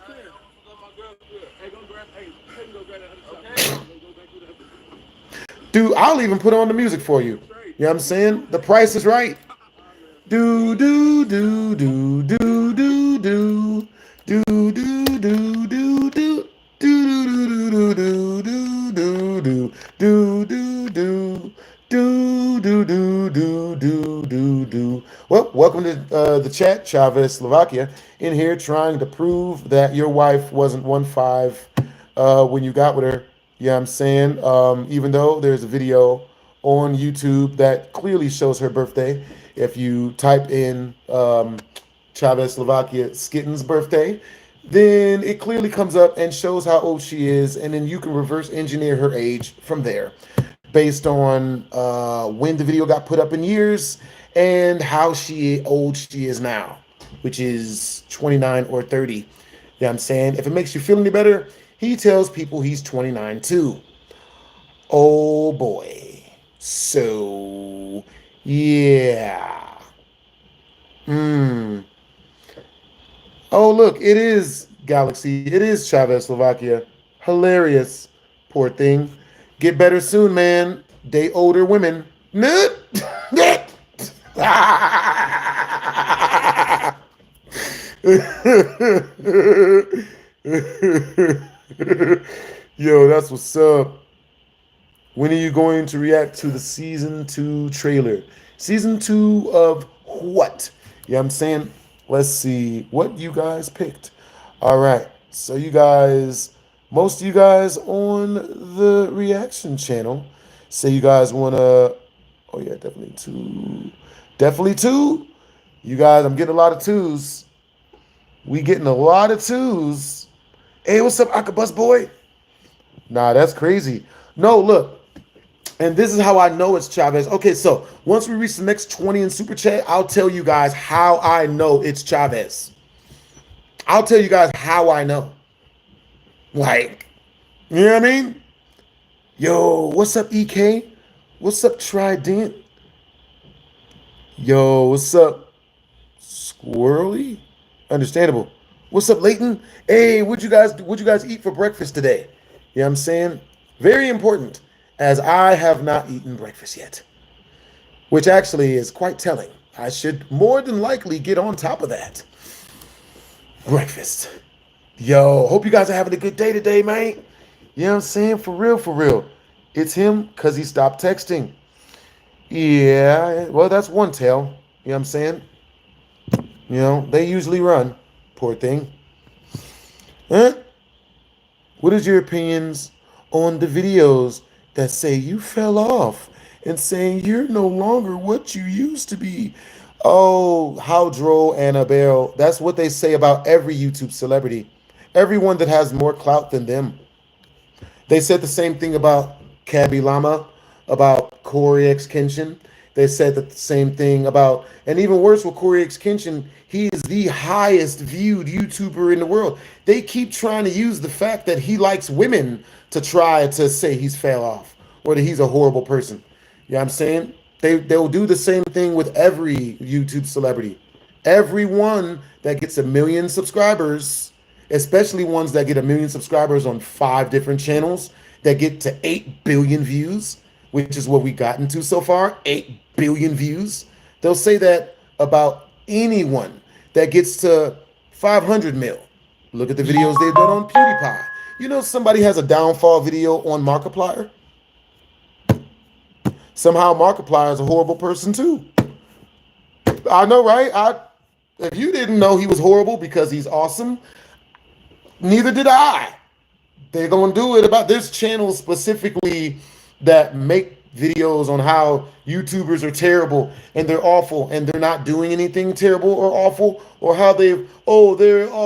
Speaker 1: Dude, I'll even put on the music for you. You know what I'm saying? The price is right. Do do do do do do do do do do do do do do do do do do do do. Well, welcome to the chat, Chavezz, Slovakia, in here trying to prove that your wife wasn't 1.5 when you got with her. You know what I'm saying? Even though there's a video on YouTube that clearly shows her birthday. If you type in Chavezz, Slovakia, Skitten's birthday, then it clearly comes up and shows how old she is, and then you can reverse engineer her age from there based on when the video got put up in years and how old she is now, which is 29 or 30. You know what I'm saying? If it makes you feel any better, he tells people he's 29 too. Oh boy. So, yeah. Oh, look, it is Galaxy. It is Chavezz, Slovakia. Hilarious. Poor thing. Get better soon, man. Date older women. Nut. Yo, that's what's up. When are you going to react to the season 2 trailer? Season 2 of what? Yeah, I'm saying, let's see what you guys picked. All right. So you guys, most of you guys on the reaction channel say you guys want to, oh yeah, definitely 2. Definitely 2. You guys, I'm getting a lot of 2s. We getting a lot of 2s. Hey, what's up, Akabus boy? Nah, that's crazy. No, look. And this is how I know it's Chavez. Okay, so once we reach the next 20 in Super Chat, I'll tell you guys how I know it's Chavez. I'll tell you guys how I know. Like, you know what I mean? Yo, what's up, EK? What's up, Trident? Yo, what's up, Squirrely? Understandable. What's up, Leighton? Hey, what'd you guys eat for breakfast today? You know what I'm saying? Very important, as I have not eaten breakfast yet. Which actually is quite telling. I should more than likely get on top of that. Breakfast. Yo, hope you guys are having a good day today, man. You know what I'm saying? For real, for real. It's him because he stopped texting. Yeah, well, that's one tale. You know what I'm saying? You know, they usually run. Poor thing. Huh? What is your opinions on the videos that say you fell off and saying you're no longer what you used to be? Oh, how droll, Annabelle. That's what they say about every YouTube celebrity. Everyone that has more clout than them. They said the same thing about Cabby Lama, about Corey X Kenshin. They said the same thing about, and even worse with Corey X Kenshin, he is the highest viewed YouTuber in the world. They keep trying to use the fact that he likes women to try to say he's fell off or that he's a horrible person. You know what I'm saying? They'll do the same thing with every YouTube celebrity. Everyone that gets 1 million subscribers, especially ones that get 1 million subscribers on 5 different channels that get to 8 billion views, which is what we gotten to so far, 8 billion views. They'll say that about anyone that gets to 500 mil. Look at the videos they've done on PewDiePie. You know, somebody has a downfall video on Markiplier. Somehow Markiplier is a horrible person too. I know, right? If you didn't know he was horrible because he's awesome, neither did I. They're going to do it about this channel specifically that make videos on how YouTubers are terrible and they're awful and they're not doing anything terrible or awful, or how they're all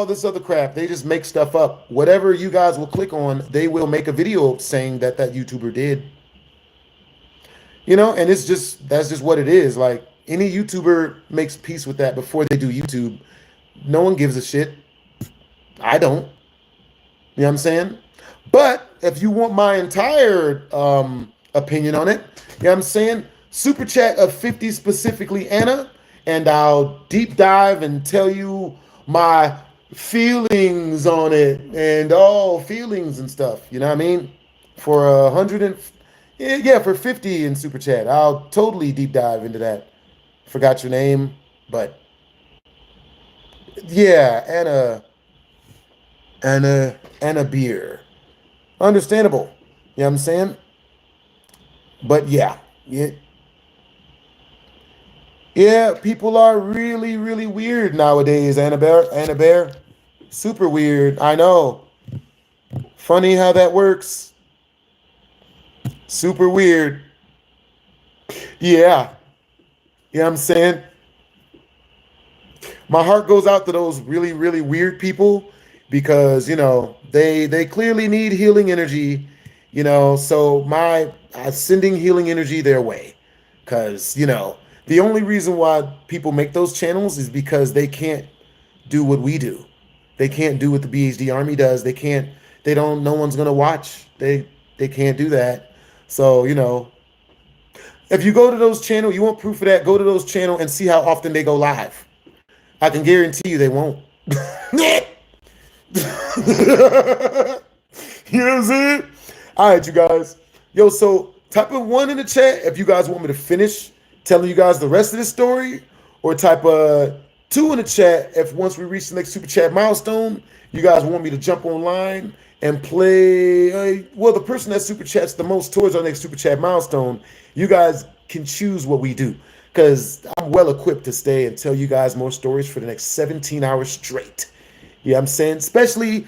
Speaker 1: this other crap. They just make stuff up. Whatever you guys will click on, they will make a video saying that YouTuber did. You know, and that's just what it is. Like, any YouTuber makes peace with that before they do YouTube. No one gives a shit. I don't. You know what I'm saying? But if you want my entire opinion on it, you know what I'm saying? Super chat of 50 specifically, Anna, and I'll deep dive and tell you my feelings on it and all feelings and stuff. You know what I mean? For 100 and for 50 in super chat, I'll totally deep dive into that. Forgot your name, but yeah, Anna Beer. Understandable. You know what I'm saying? But yeah, people are really, really weird nowadays, Anna Bear. Super weird. I know. Funny how that works. Super weird. Yeah. You know what I'm saying? My heart goes out to those really, really weird people because, you know, they clearly need healing energy, you know, so I'm sending healing energy their way. Because, you know, the only reason why people make those channels is because they can't do what we do. They can't do what the BHD Army does. No one's going to watch. They can't do that. So, you know, if you go to those channels, you want proof of that, go to those channels and see how often they go live. I can guarantee you they won't. You know what I'm saying? All right, you guys. Yo, so type of 1 in the chat if you guys want me to finish telling you guys the rest of the story, or type 2 in the chat if once we reach the next super chat milestone, you guys want me to jump online and play. Well, the person that super chats the most towards our next super chat milestone, you guys can choose what we do, because I'm well equipped to stay and tell you guys more stories for the next 17 hours straight. You know what I'm saying? Especially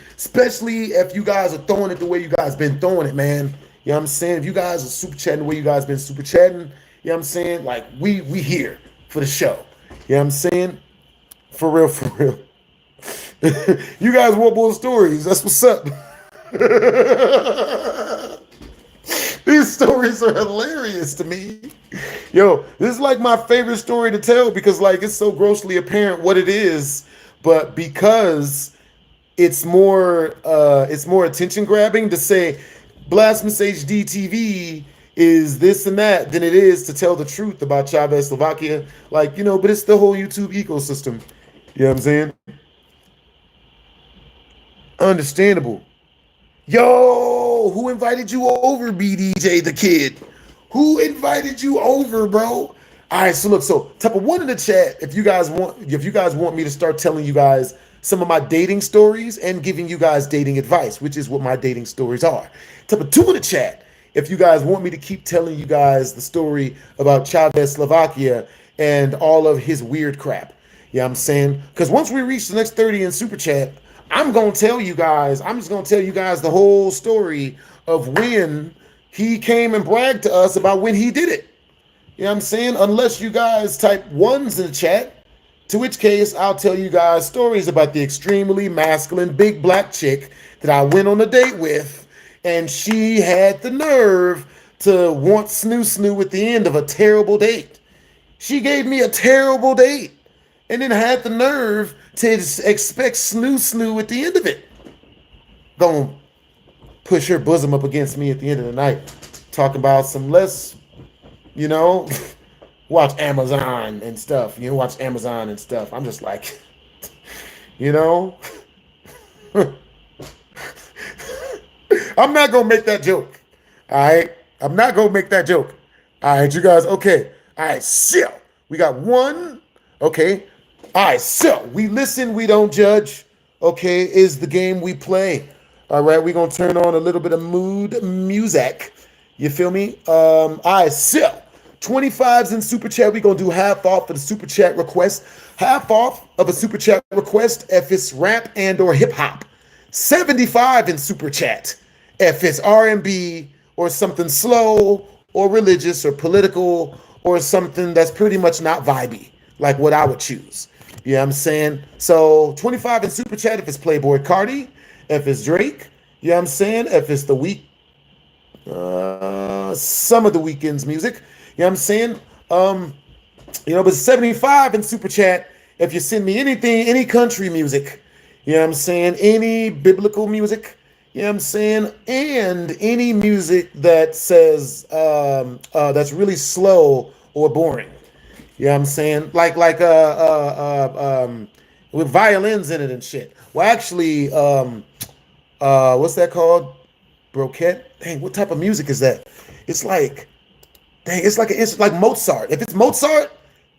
Speaker 1: if you guys are throwing it the way you guys been throwing it, man. You know what I'm saying? If you guys are super chatting the way you guys been super chatting, you know what I'm saying? Like, we here for the show. You know what I'm saying? For real. You guys want more stories. That's what's up. These stories are hilarious to me. Yo, this is like my favorite story to tell because like it's so grossly apparent what it is, but because it's more attention grabbing to say BlastphamousHD TV is this and that than it is to tell the truth about Chavez, Slovakia. Like, you know, but it's the whole YouTube ecosystem. You know what I'm saying? Understandable. Yo, who invited you over, BDJ the Kid? Who invited you over, bro? All right, so look, so type of one in the chat if you guys want me to start telling you guys some of my dating stories and giving you guys dating advice, which is what my dating stories are. Type of two in the chat if you guys want me to keep telling you guys the story about Chavez, Slovakia, and all of his weird crap. You know what I'm saying? Because once we reach the next 30 in super chat, I'm just gonna tell you guys the whole story of when he came and bragged to us about when he did it. You know what I'm saying? Unless you guys type ones in the chat, to which case I'll tell you guys stories about the extremely masculine big black chick that I went on a date with, and she had the nerve to want snoo at the end of a terrible date. She gave me a terrible date and then had the nerve to expect snoo at the end of it. Gonna push her bosom up against me at the end of the night, talking about some less, you know, watch Amazon and stuff. I'm just like, you know, I'm not gonna make that joke. All right, I'm not gonna make that joke. All right, you guys, okay. All right, so we got one. Okay. All right, so we listen, we don't judge. Okay, is the game we play. All right, we're gonna turn on a little bit of mood music. You feel me? All right, so 25s in super chat. We're gonna do half off of the super chat request. Half off of a super chat request if it's rap and or hip hop. 75 in super chat if it's R&B or something slow or religious or political or something that's pretty much not vibey, like what I would choose. You know what I'm saying? So 25 in super chat if it's Playboy Cardi, if it's Drake, you know what I'm saying? If it's the week, some of the weekend's music, you know what I'm saying? But 75 in super chat if you send me anything, any country music, you know what I'm saying? Any biblical music, you know what I'm saying? And any music that says that's really slow or boring. You know what I'm saying? Like with violins in it and shit. Well, actually, what's that called? Broquette? Dang, what type of music is that? It's like like Mozart. If it's Mozart,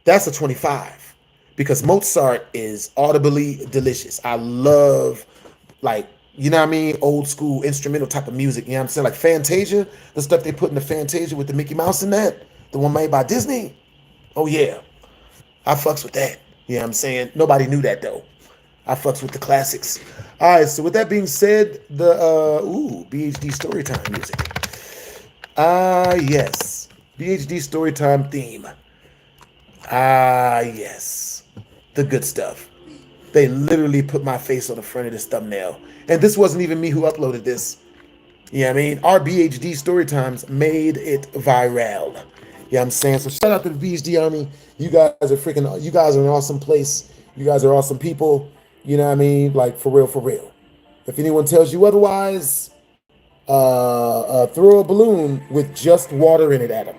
Speaker 1: that's a 25. Because Mozart is audibly delicious. I love, like, you know what I mean? Old school instrumental type of music. You know what I'm saying? Like Fantasia, the stuff they put in the Fantasia with the Mickey Mouse in that, the one made by Disney. Oh yeah, I fucks with that. You know what I'm saying? Nobody knew that though. I fucks with the classics. All right, so with that being said, the BHD Storytime music. Yes. BHD Storytime theme. Yes. The good stuff. They literally put my face on the front of this thumbnail. And this wasn't even me who uploaded this. You know what I mean? Our BHD Storytimes made it viral. You know what I'm saying? So shout out to the BHD Army. You guys are an awesome place. You guys are awesome people. You know what I mean? Like, for real, for real. If anyone tells you otherwise, throw a balloon with just water in it at them.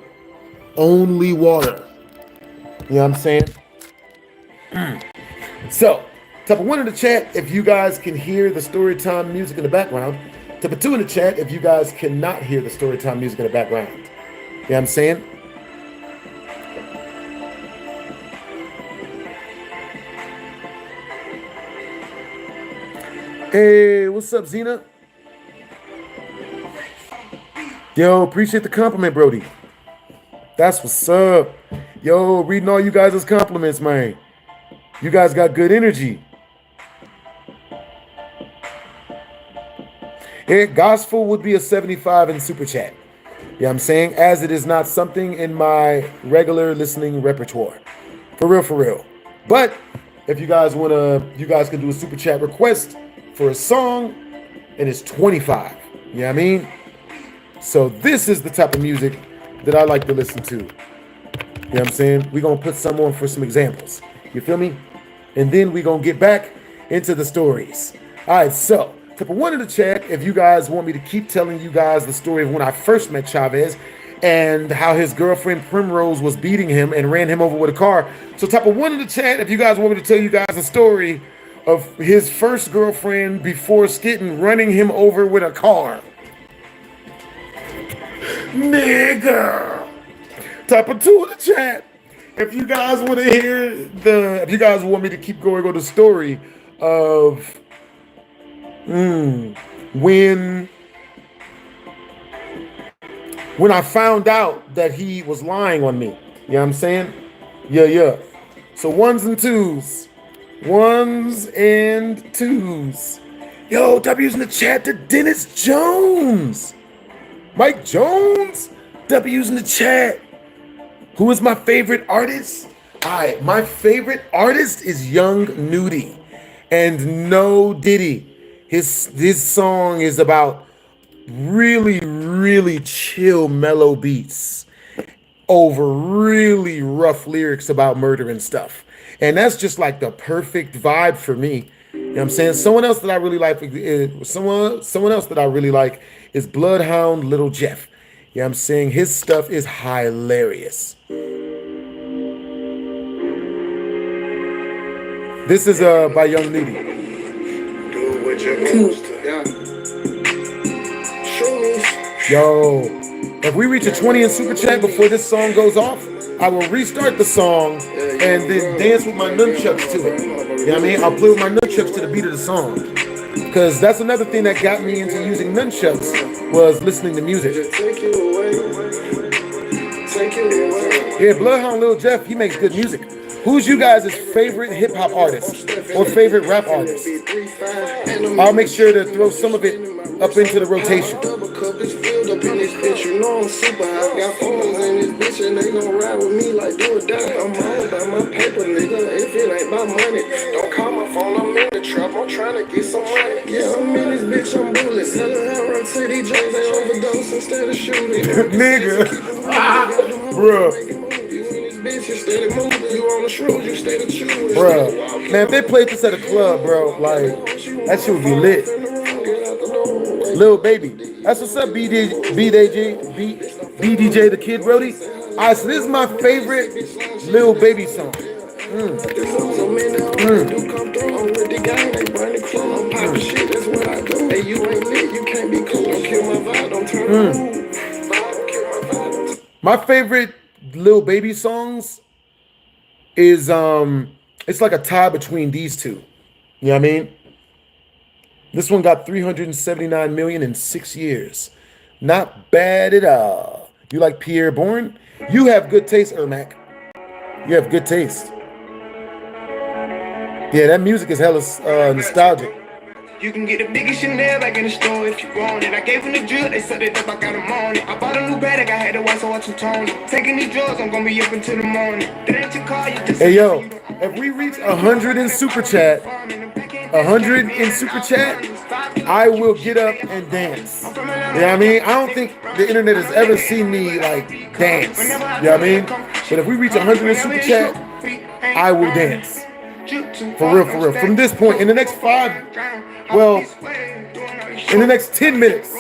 Speaker 1: Only water. You know what I'm saying? So, type of one in the chat if you guys can hear the Storytime music in the background. Type of two in the chat if you guys cannot hear the Storytime music in the background. You know what I'm saying? Hey, what's up, Zena? Yo, appreciate the compliment, Brody. That's what's up. Yo, reading all you guys' compliments, man. You guys got good energy. Hey, gospel would be a 75 in super chat. You know what I'm saying? As it is not something in my regular listening repertoire. For real, for real. But if you guys want to, you guys can do a super chat request for a song, and it's 25. You know what I mean? So this is the type of music that I like to listen to. You know what I'm saying? We're going to put some on for some examples. You feel me? And then we're going to get back into the stories. All right, so type of 1 in the chat if you guys want me to keep telling you guys the story of when I first met Chavez and how his girlfriend Primrose was beating him and ran him over with a car. So type of 1 in the chat if you guys want me to tell you guys the story of his first girlfriend before Skitten running him over with a car. Nigga. Type of 2 in the chat if you guys want to hear if you guys want me to keep going on the story of when I found out that he was lying on me. You know what I'm saying? Yeah. So 1s and 2s. 1s and 2s. Yo, W's in the chat to Dennis Jones. Mike Jones. W's in the chat. Who is my favorite artist? All right, my favorite artist is Young Nudie and No Diddy. His song is about really, really chill, mellow beats over really rough lyrics about murder and stuff. And that's just like the perfect vibe for me. You know what I'm saying? Someone else that I really like is Bloodhound Little Jeff. You know what I'm saying? His stuff is hilarious. This is by Young Nudie. Yo, if we reach a 20 in super chat before this song goes off, I will restart the song and then dance with my nunchucks to it. You know what I mean? I'll play with my nunchucks to the beat of the song. Because that's another thing that got me into using nunchucks was listening to music. Yeah, Bloodhound Lil Jeff, he makes good music. Who's you guys' favorite hip-hop artist or favorite rap artist? I'll make sure to throw some of it up into the rotation. Nigga. Bruh. Bro, man, if they played this at a club, bro, like that shit would be lit. Lil Baby, that's what's up, BDJ the Kid Brody. All right, so this is my favorite Lil Baby song. My favorite Lil Baby songs is it's like a tie between these two. You know what I mean? This one got 379 million in 6 years. Not bad at all. You like Pierre Bourne? You have good taste, Ermac. You have good taste. Yeah, that music is hella nostalgic.
Speaker 3: You can get the biggest Chanel back in the store if you want it. I gave them the drill, they set it up, I got them on it. I bought a new bag, I had to watch, so watch them tone it. Taking these drugs, I'm gonna be up until the morning. That ain't your car, you just
Speaker 1: hey yo, if we reach 100 in super chat, 100 in super chat, I will get up and dance. You know what I mean? I don't think the internet has ever seen me like dance. You know what I mean? But if we reach 100 in super chat, I will dance. For real, for real. From this point, in the next 10 minutes.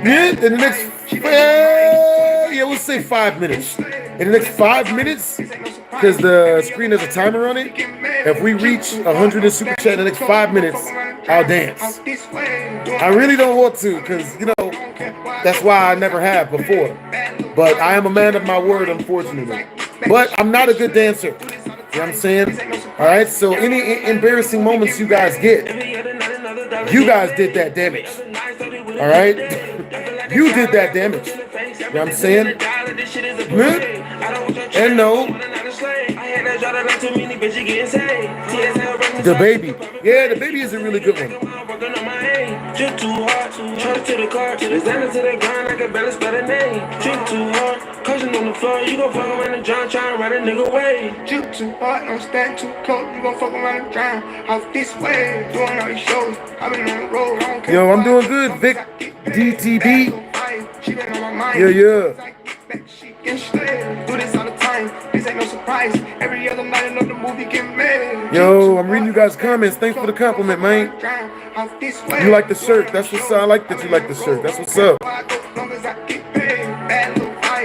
Speaker 1: Yeah, in the next, we'll say 5 minutes. In the next 5 minutes, because the screen has a timer on it, if we reach 100 in super chat in the next 5 minutes, I'll dance. I really don't want to, because, you know, that's why I never have before. But I am a man of my word, unfortunately. But I'm not a good dancer. You know what I'm saying? All right, so any embarrassing moments you guys get, you guys did that damage. All right? You did that damage. You know what I'm saying? And no. The Baby. Yeah, The Baby is a really good one.
Speaker 3: Drip too hard, charge to the car, to the center to the grind like a balance by the name. Drip too hard, cushion on the floor, you gon' fuck around and drown, trying to ride a nigga away. Drip too hard, don't stand too close, you gon' fuck around and drown. Off this way, doing all these shows, I've been on the road, I don't care.
Speaker 1: Yo, I'm doing good, Vic DTB. Yeah.
Speaker 3: Do this all the time. This ain't no surprise. Every other night another movie get made.
Speaker 1: Yo, I'm reading you guys' comments. Thanks for the compliment, man. You like the shirt. That's what's up. I like that you like the shirt. That's what's up.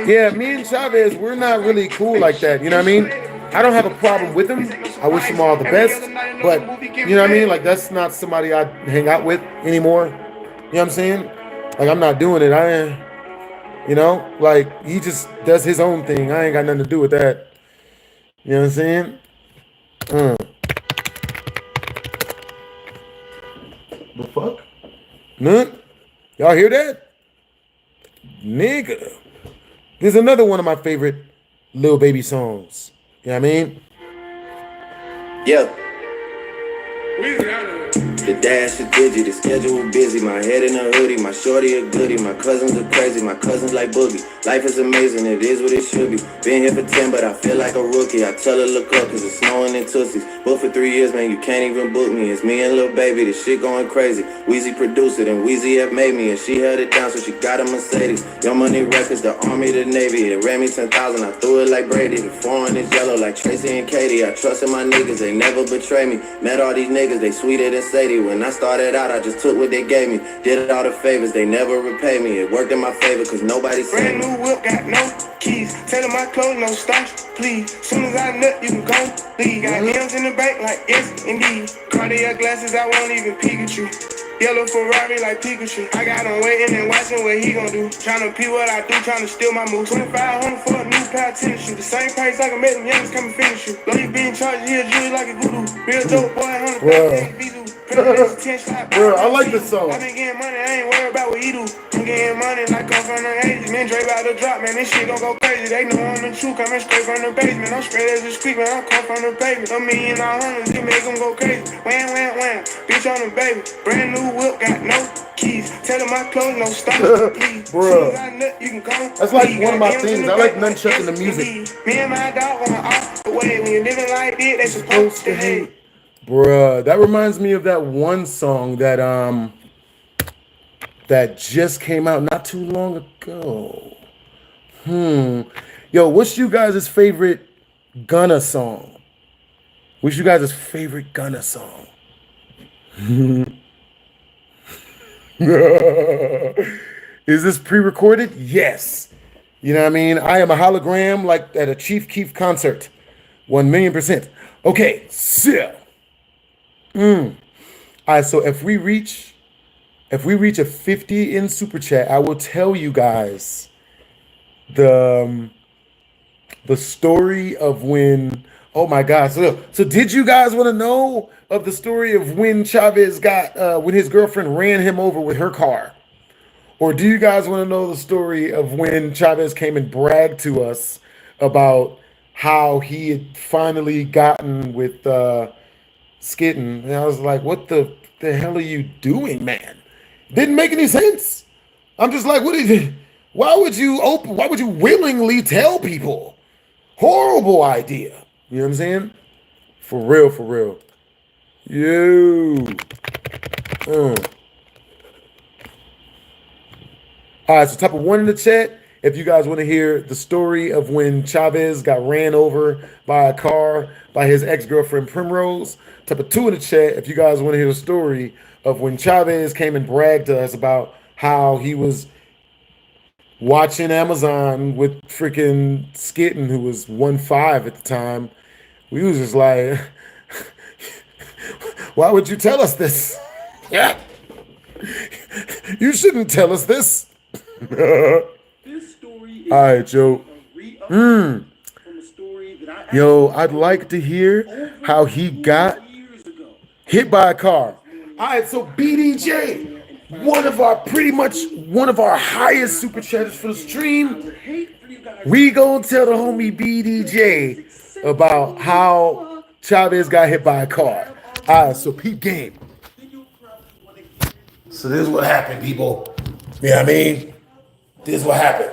Speaker 1: Yeah, me and Chavez, we're not really cool like that. You know what I mean? I don't have a problem with him. I wish him all the best. But, you know what I mean? Like, that's not somebody I hang out with anymore. You know what I'm saying? Like, I'm not doing it. You know? Like, he just does his own thing. I ain't got nothing to do with that. You know what I'm saying? The fuck? None? Y'all hear that? Nigga. There's another one of my favorite Lil Baby songs. You know what I mean?
Speaker 4: Yeah. The dash is digi, the schedule busy. My head in a hoodie, my shorty a goodie. My cousins are crazy, my cousins like boogie. Life is amazing, it is what it should be. Been here for 10, but I feel like a rookie. I tell her look up, cause it's snowing in Tootsies. Booked for 3 years, man, you can't even book me. It's me and Lil Baby, this shit going crazy. Weezy produced it, and Weezy F made me. And she held it down, so she got a Mercedes. Young Money Records, the Army, the Navy. It ran me 10,000, I threw it like Brady. The foreign is yellow like Tracy and Katie. I trusted my niggas, they never betray me. Met all these niggas, they sweeter than Sadie. When I started out, I just took what they gave me. Did all the favors, they never repay me. It worked in my favor, cause nobody said
Speaker 3: Brand new whip, got no keys. Tell my clothes, no starch, please. Soon as I nut, you can go leave. Got M's in the bank, like yes, indeed. Cartier glasses, I won't even Pikachu. Yellow Ferrari like Pikachu. I got him waiting and watching what he gon' do. Tryna pee what I do, tryna steal my moves. 2,500 for a new pair of tennis shoes. The same price I can make them youngins come and finish you. Though you being charged here, Julie like a voodoo. Real dope boy, 100 Vizu.
Speaker 1: Bro, I like this song.
Speaker 3: I been getting money, I ain't worried about what he do. I'm getting money like I'm from the 80s. Man, Dre about to drop, man, this shit gon' go crazy. They know I'm the truth, coming straight from the basement. I'm straight as a street, man, I come from the pavement. A million all hundreds, it make them go crazy. Wham, wham, wham, bitch on the baby. Brand new whip, got no keys. Tell them my clothes, no stop, please.
Speaker 1: Bro,
Speaker 3: you can come.
Speaker 1: that's like one of my things. I like nunchucking the music.
Speaker 3: Me and my dog on off the way. When you're living like this, they supposed to hate.
Speaker 1: Bruh, that reminds me of that one song that that just came out not too long ago. Yo, what's you guys' favorite Gunna song? What's you guys' favorite Gunna song? Is this pre-recorded? Yes. You know what I mean? I am a hologram like at a Chief Keef concert. 1,000,000%. Okay, so. All right, so if we reach a 50 in super chat, I will tell you guys the story of when. Oh my God! So did you guys want to know of the story of when Chavez got when his girlfriend ran him over with her car, or do you guys want to know the story of when Chavez came and bragged to us about how he had finally gotten with Skitten? And I was like, what the hell are you doing, man? Didn't make any sense. I'm just like, why would you willingly tell people? Horrible idea. You know what I'm saying? For real. Yo. All right, so type of 1 in the chat if you guys want to hear the story of when Chavez got ran over by a car by his ex-girlfriend Primrose. Type of 2 in the chat if you guys want to hear the story of when Chavez came and bragged to us about how he was watching Amazon with freaking Skitten, who was 1.5 at the time. We was just like, why would you tell us this? Yeah. You shouldn't tell us this.
Speaker 5: This story is
Speaker 1: all right, Joe.
Speaker 5: From a story that
Speaker 1: Yo, I'd like to hear how he got hit by a car. All right, so BDJ, one of our highest super chatters for the stream. We gonna tell the homie BDJ about how Chavez got hit by a car. All right, so peep game. So this is what happened, people. You know what I mean? This is what happened.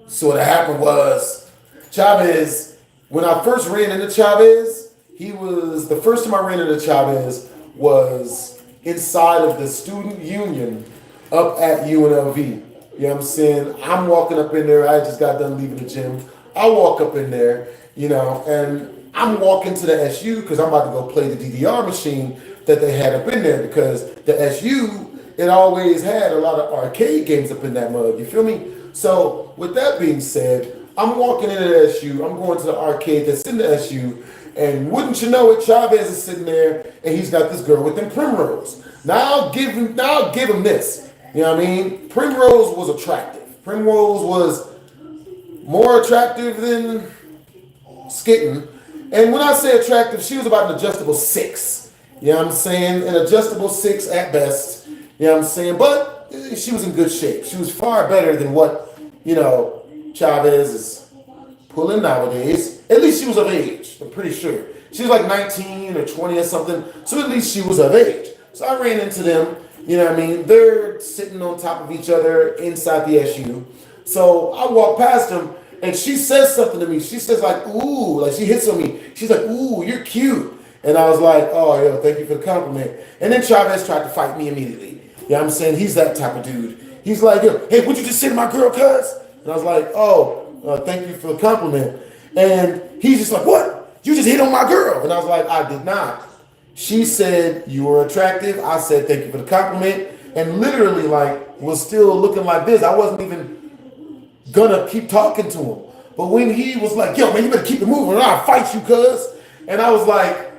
Speaker 1: So what happened was, Chavez, when I first ran into Chavez, the first time I ran into Chavez was inside of the student union up at UNLV. You know what I'm saying? I'm walking up in there. I just got done leaving the gym. I walk up in there, you know, and I'm walking to the SU because I'm about to go play the DDR machine that they had up in there, because the SU, it always had a lot of arcade games up in that mug. You feel me? So with that being said, I'm walking into the SU. I'm going to the arcade that's in the SU. And wouldn't you know it, Chavez is sitting there, and he's got this girl with him, Primrose. Now I'll give him this. You know what I mean? Primrose was attractive. Primrose was more attractive than Skitten. And when I say attractive, she was about an adjustable 6. You know what I'm saying? An adjustable 6 at best. You know what I'm saying? But she was in good shape. She was far better than what, you know, Chavezz is pulling nowadays. At least she was of age, I'm pretty sure. She was like 19 or 20 or something. So at least she was of age. So I ran into them. You know what I mean? They're sitting on top of each other inside the SU. So I walk past them, and she says something to me. She says like, ooh, like she hits on me. She's like, ooh, you're cute. And I was like, oh, yo, thank you for the compliment. And then Chavez tried to fight me immediately. You know what I'm saying? He's that type of dude. He's like, yo, hey, would you just say to my girl, cuz? And I was like, oh, thank you for the compliment. And he's just like, what? You just hit on my girl. And I was like, I did not. She said, you were attractive. I said, thank you for the compliment. And literally, like, was still looking like this. I wasn't even gonna keep talking to him. But when he was like, yo, man, you better keep it moving or I'll fight you, cuz. And I was like,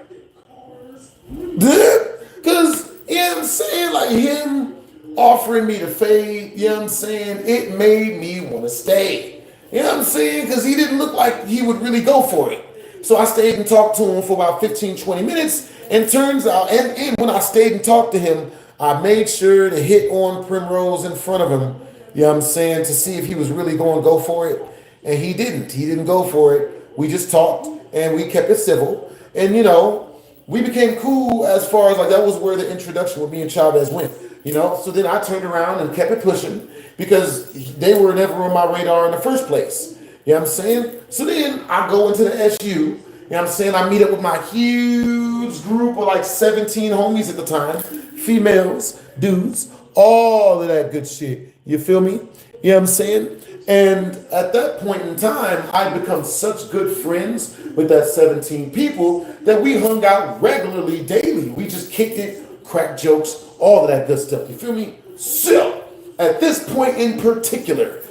Speaker 1: because, you know what I'm saying? Like, him offering me to fade, you know what I'm saying? It made me want to stay. You know what I'm saying? Because he didn't look like he would really go for it. So I stayed and talked to him for about 15, 20 minutes. And turns out, and when I stayed and talked to him, I made sure to hit on Primrose in front of him, you know what I'm saying, to see if he was really going to go for it. And he didn't. He didn't go for it. We just talked and we kept it civil. And, you know, we became cool as far as like that was where the introduction with me and Chavez went. You know, so then I turned around and kept it pushing because they were never on my radar in the first place. You know what I'm saying? So then I go into the SU. You know what I'm saying? I meet up with my huge group of like 17 homies at the time. Females, dudes, all of that good shit. You feel me? You know what I'm saying? And at that point in time, I'd become such good friends with that 17 people that we hung out regularly, daily. We just kicked it, cracked jokes, all of that good stuff. You feel me? So, at this point in particular,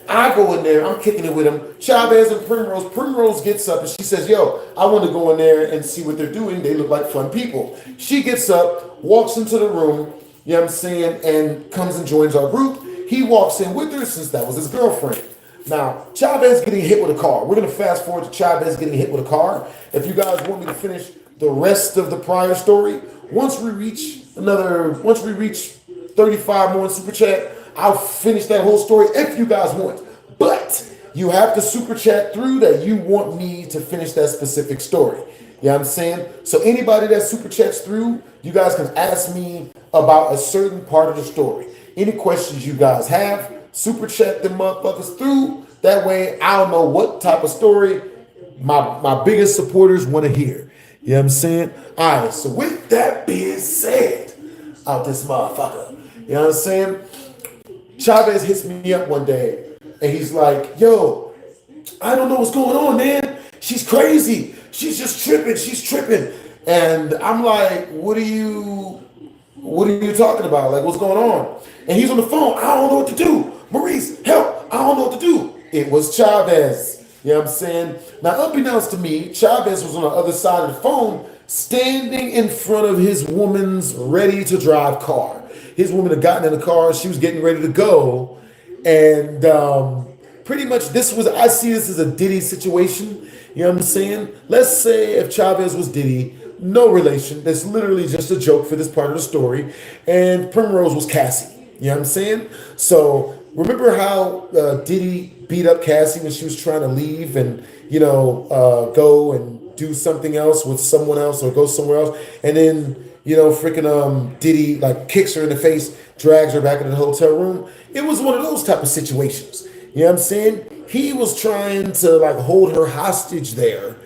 Speaker 1: I go in there, I'm kicking it with him. Chavez and Primrose. Primrose gets up and she says, yo, I want to go in there and see what they're doing. They look like fun people. She gets up, walks into the room, you know what I'm saying, and comes and joins our group. He walks in with her since that was his girlfriend. Now, Chavez getting hit with a car. We're going to fast forward to Chavez getting hit with a car. If you guys want me to finish the rest of the prior story, once we reach 35 more in Super Chat, I'll finish that whole story if you guys want. But you have to Super Chat through that you want me to finish that specific story. You know what I'm saying? So anybody that Super Chats through, you guys can ask me about a certain part of the story. Any questions you guys have, Super Chat them motherfuckers through. That way I'll know what type of story my biggest supporters want to hear. You know what I'm saying? All right, so with that being said, out this motherfucker, you know what I'm saying? Chavez hits me up one day and he's like, yo, I don't know what's going on, man. She's crazy. She's just tripping. She's tripping. And I'm like, what are you talking about? Like, what's going on? And he's on the phone. I don't know what to do. Maurice, help. I don't know what to do. It was Chavez. You know what I'm saying? Now, unbeknownst to me, Chavez was on the other side of the phone, standing in front of his woman's ready-to-drive car. His woman had gotten in the car. She was getting ready to go. And pretty much I see this as a Diddy situation. You know what I'm saying? Let's say if Chavez was Diddy, no relation. That's literally just a joke for this part of the story. And Primrose was Cassie. You know what I'm saying? So remember how Diddy beat up Cassie when she was trying to leave and, you know, go and do something else with someone else or go somewhere else. And then, you know, freaking Diddy like kicks her in the face, drags her back into the hotel room. It was one of those type of situations. You know what I'm saying? He was trying to like hold her hostage there.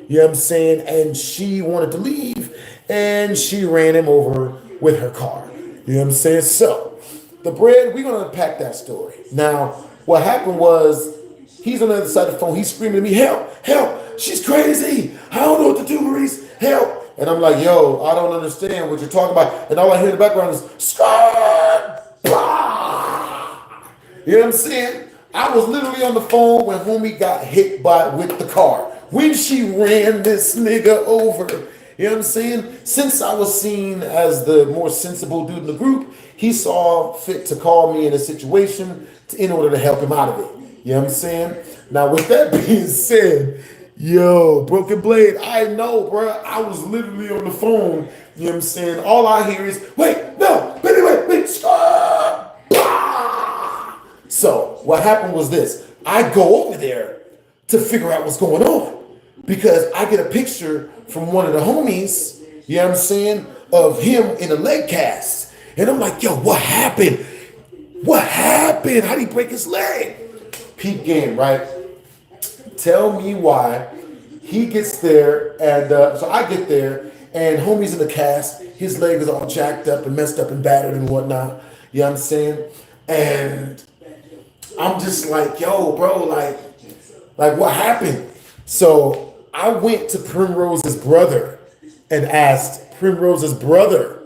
Speaker 1: You know what I'm saying? And she wanted to leave and she ran him over with her car. You know what I'm saying? So the bread, we're gonna unpack that story. Now, what happened was he's on the other side of the phone, he's screaming at me, help, help, she's crazy. I don't know what to do, Maurice, help. And I'm like, yo, I don't understand what you're talking about. And all I hear in the background is, Scott! You know what I'm saying? I was literally on the phone when homie got hit with the car. When she ran this nigga over. You know what I'm saying? Since I was seen as the more sensible dude in the group, he saw fit to call me in a situation in order to help him out of it. You know what I'm saying? Now, with that being said, yo, Broken Blade, I know, bro. I was literally on the phone. You know what I'm saying? All I hear is, wait, no, wait, stop. So what happened was this. I go over there to figure out what's going on because I get a picture from one of the homies, you know what I'm saying, of him in a leg cast. And I'm like, yo, what happened? What happened? How'd he break his leg? Peep game, right? Tell me why. He gets there, and so I get there, and homie's in the cast. His leg is all jacked up and messed up and battered and whatnot. You know what I'm saying? And I'm just like, yo, bro, like what happened? So I went to Primrose's brother and asked Primrose's brother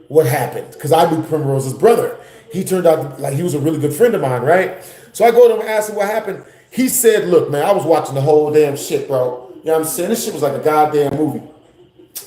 Speaker 1: what happened, because I knew Primrose's brother. He turned out like he was a really good friend of mine, right? So I go to him and ask him what happened. He said, look, man, I was watching the whole damn shit, bro. You know what I'm saying? This shit was like a goddamn movie.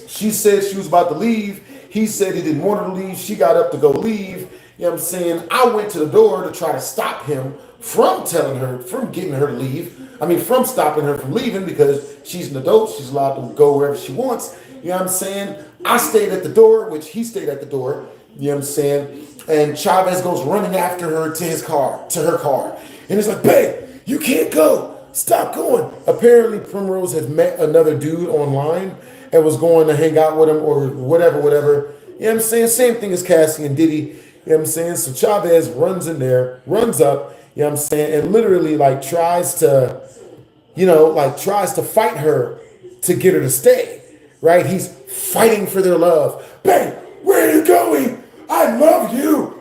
Speaker 1: She said she was about to leave. He said he didn't want her to leave. She got up to go leave. You know what I'm saying? I went to the door to try to stop him from getting her to leave. I mean, from stopping her from leaving, because she's an adult. She's allowed to go wherever she wants. You know what I'm saying? I stayed at the door, which he stayed at the door. You know what I'm saying? And Chavez goes running after her to her car. And he's like, babe, you can't go. Stop going. Apparently, Primrose had met another dude online and was going to hang out with him or whatever. You know what I'm saying? Same thing as Cassie and Diddy. You know what I'm saying? So Chavez runs in there, runs up, you know what I'm saying, and literally like tries to fight her to get her to stay, right? He's fighting for their love. Babe, where are you going? I love you.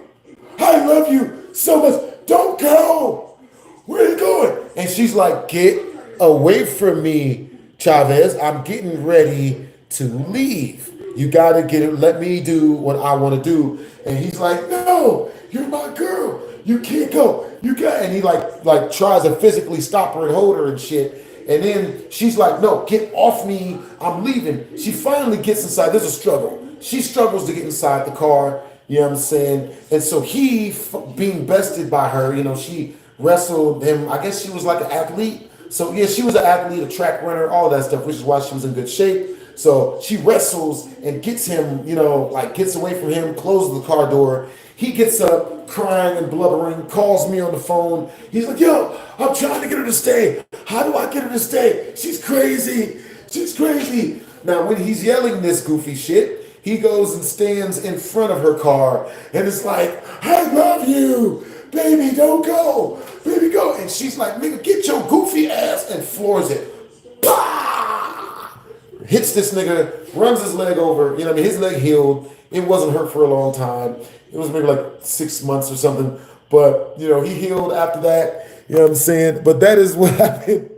Speaker 1: I love you so much. Don't go. Where are you going? And she's like, get away from me, Chavez. I'm getting ready to leave. You gotta let me do what I want to do. And he's like, no, you're my girl. You can't go. And he like tries to physically stop her and hold her and shit. And then she's like, no, get off me. I'm leaving. She finally gets inside. There's a struggle. She struggles to get inside the car. You know what I'm saying? And so he, being bested by her, you know, she wrestled him. I guess she was like an athlete. So yeah, she was an athlete, a track runner, all that stuff, which is why she was in good shape. So she wrestles and gets him, you know, like gets away from him, closes the car door. He gets up crying and blubbering, calls me on the phone. He's like, yo, I'm trying to get her to stay. How do I get her to stay? She's crazy. She's crazy. Now, when he's yelling this goofy shit, he goes and stands in front of her car and is like, I love you. Baby, don't go. Baby, go. And she's like, nigga, get your goofy ass, and floors it. Bah! Hits this nigga, runs his leg over. You know what I mean? His leg healed. It wasn't hurt for a long time. It was maybe like 6 months or something. But, you know, he healed after that. You know what I'm saying? But that is what happened.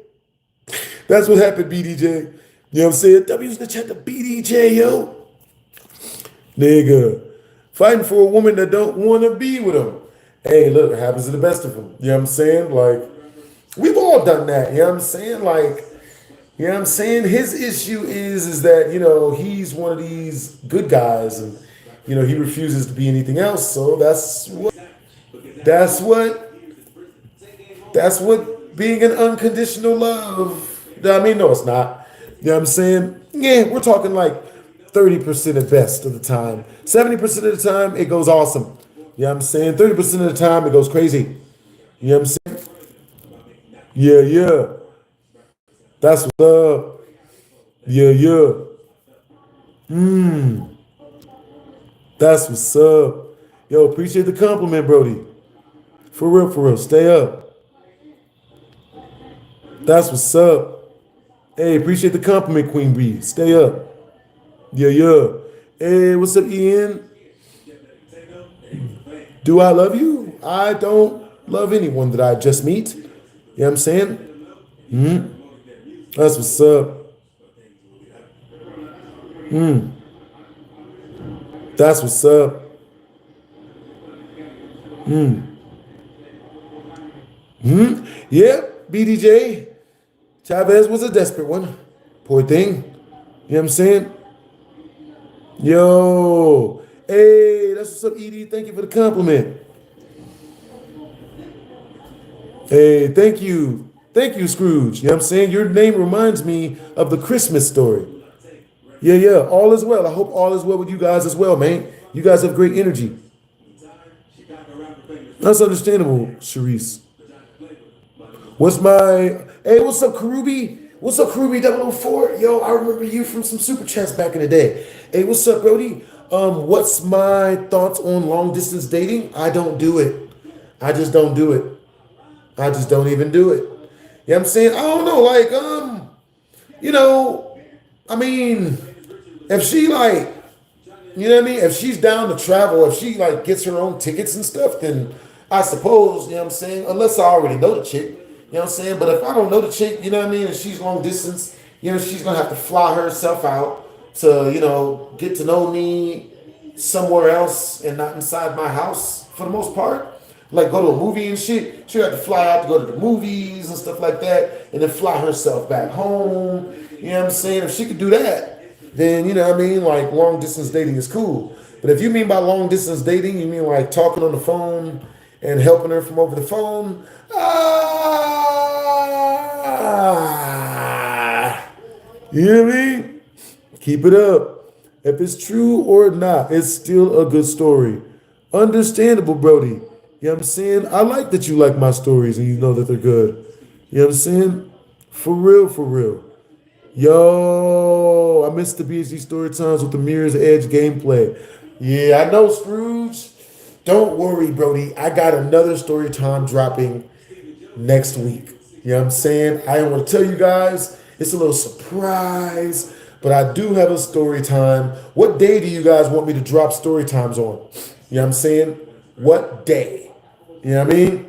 Speaker 1: That's what happened, BDJ. You know what I'm saying? W's in the chat to BDJ, yo. Nigga. Fighting for a woman that don't want to be with him. Hey, look, it happens to the best of them. You know what I'm saying? Like, we've all done that. You know what I'm saying? Like, you know what I'm saying? His issue is that, you know, he's one of these good guys and, you know, he refuses to be anything else. So that's what being an unconditional love. I mean, no, it's not. You know what I'm saying? Yeah, we're talking like 30% at best of the time. 70% of the time, it goes awesome. You know what I'm saying? 30% of the time, it goes crazy. You know what I'm saying? Yeah. That's what's up. Yeah. That's what's up. Yo, appreciate the compliment, Brody. For real. Stay up. That's what's up. Hey, appreciate the compliment, Queen Bee. Stay up. Yeah. Hey, what's up, Ian? Do I love you? I don't love anyone that I just meet. You know what I'm saying? That's what's up. That's what's up. Yep, BDJ. Chavez was a desperate one. Poor thing. You know what I'm saying? Yo. Hey, that's what's up, Edie. Thank you for the compliment. Hey, thank you. Thank you, Scrooge. You know what I'm saying? Your name reminds me of the Christmas story. Yeah. All is well. I hope all is well with you guys as well, man. You guys have great energy. That's understandable, Sharice. What's up, Karubi? What's up, Karubi 004? Yo, I remember you from some super chats back in the day. Hey, what's up, Brody? What's my thoughts on long distance dating? I don't do it. I just don't do it. I just don't even do it. You know what I'm saying? I don't know, like, I mean, if she like, you know what I mean? If she's down to travel, if she like gets her own tickets and stuff, then I suppose, you know what I'm saying? Unless I already know the chick, you know what I'm saying? But if I don't know the chick, you know what I mean? And she's long distance, she's going to have to fly herself out to, get to know me somewhere else and not inside my house for the most part. Like go to a movie and shit. She'll have to fly out to go to the movies and stuff like that and then fly herself back home. You know what I'm saying? If she could do that, then, you know what I mean? Like long distance dating is cool. But if you mean by long distance dating, you mean like talking on the phone and helping her from over the phone, you know what I mean? Keep it up. If it's true or not, it's still a good story. Understandable, Brody. You know what I'm saying? I like that you like my stories and you know that they're good. You know what I'm saying? For real, for real. Yo, I missed the BHD story times with the Mirror's Edge gameplay. Yeah, I know, Scrooge. Don't worry, Brody. I got another story time dropping next week. You know what I'm saying? I want to tell you guys, it's a little surprise, but I do have a story time. What day do you guys want me to drop story times on? You know what I'm saying? What day? You know what I mean?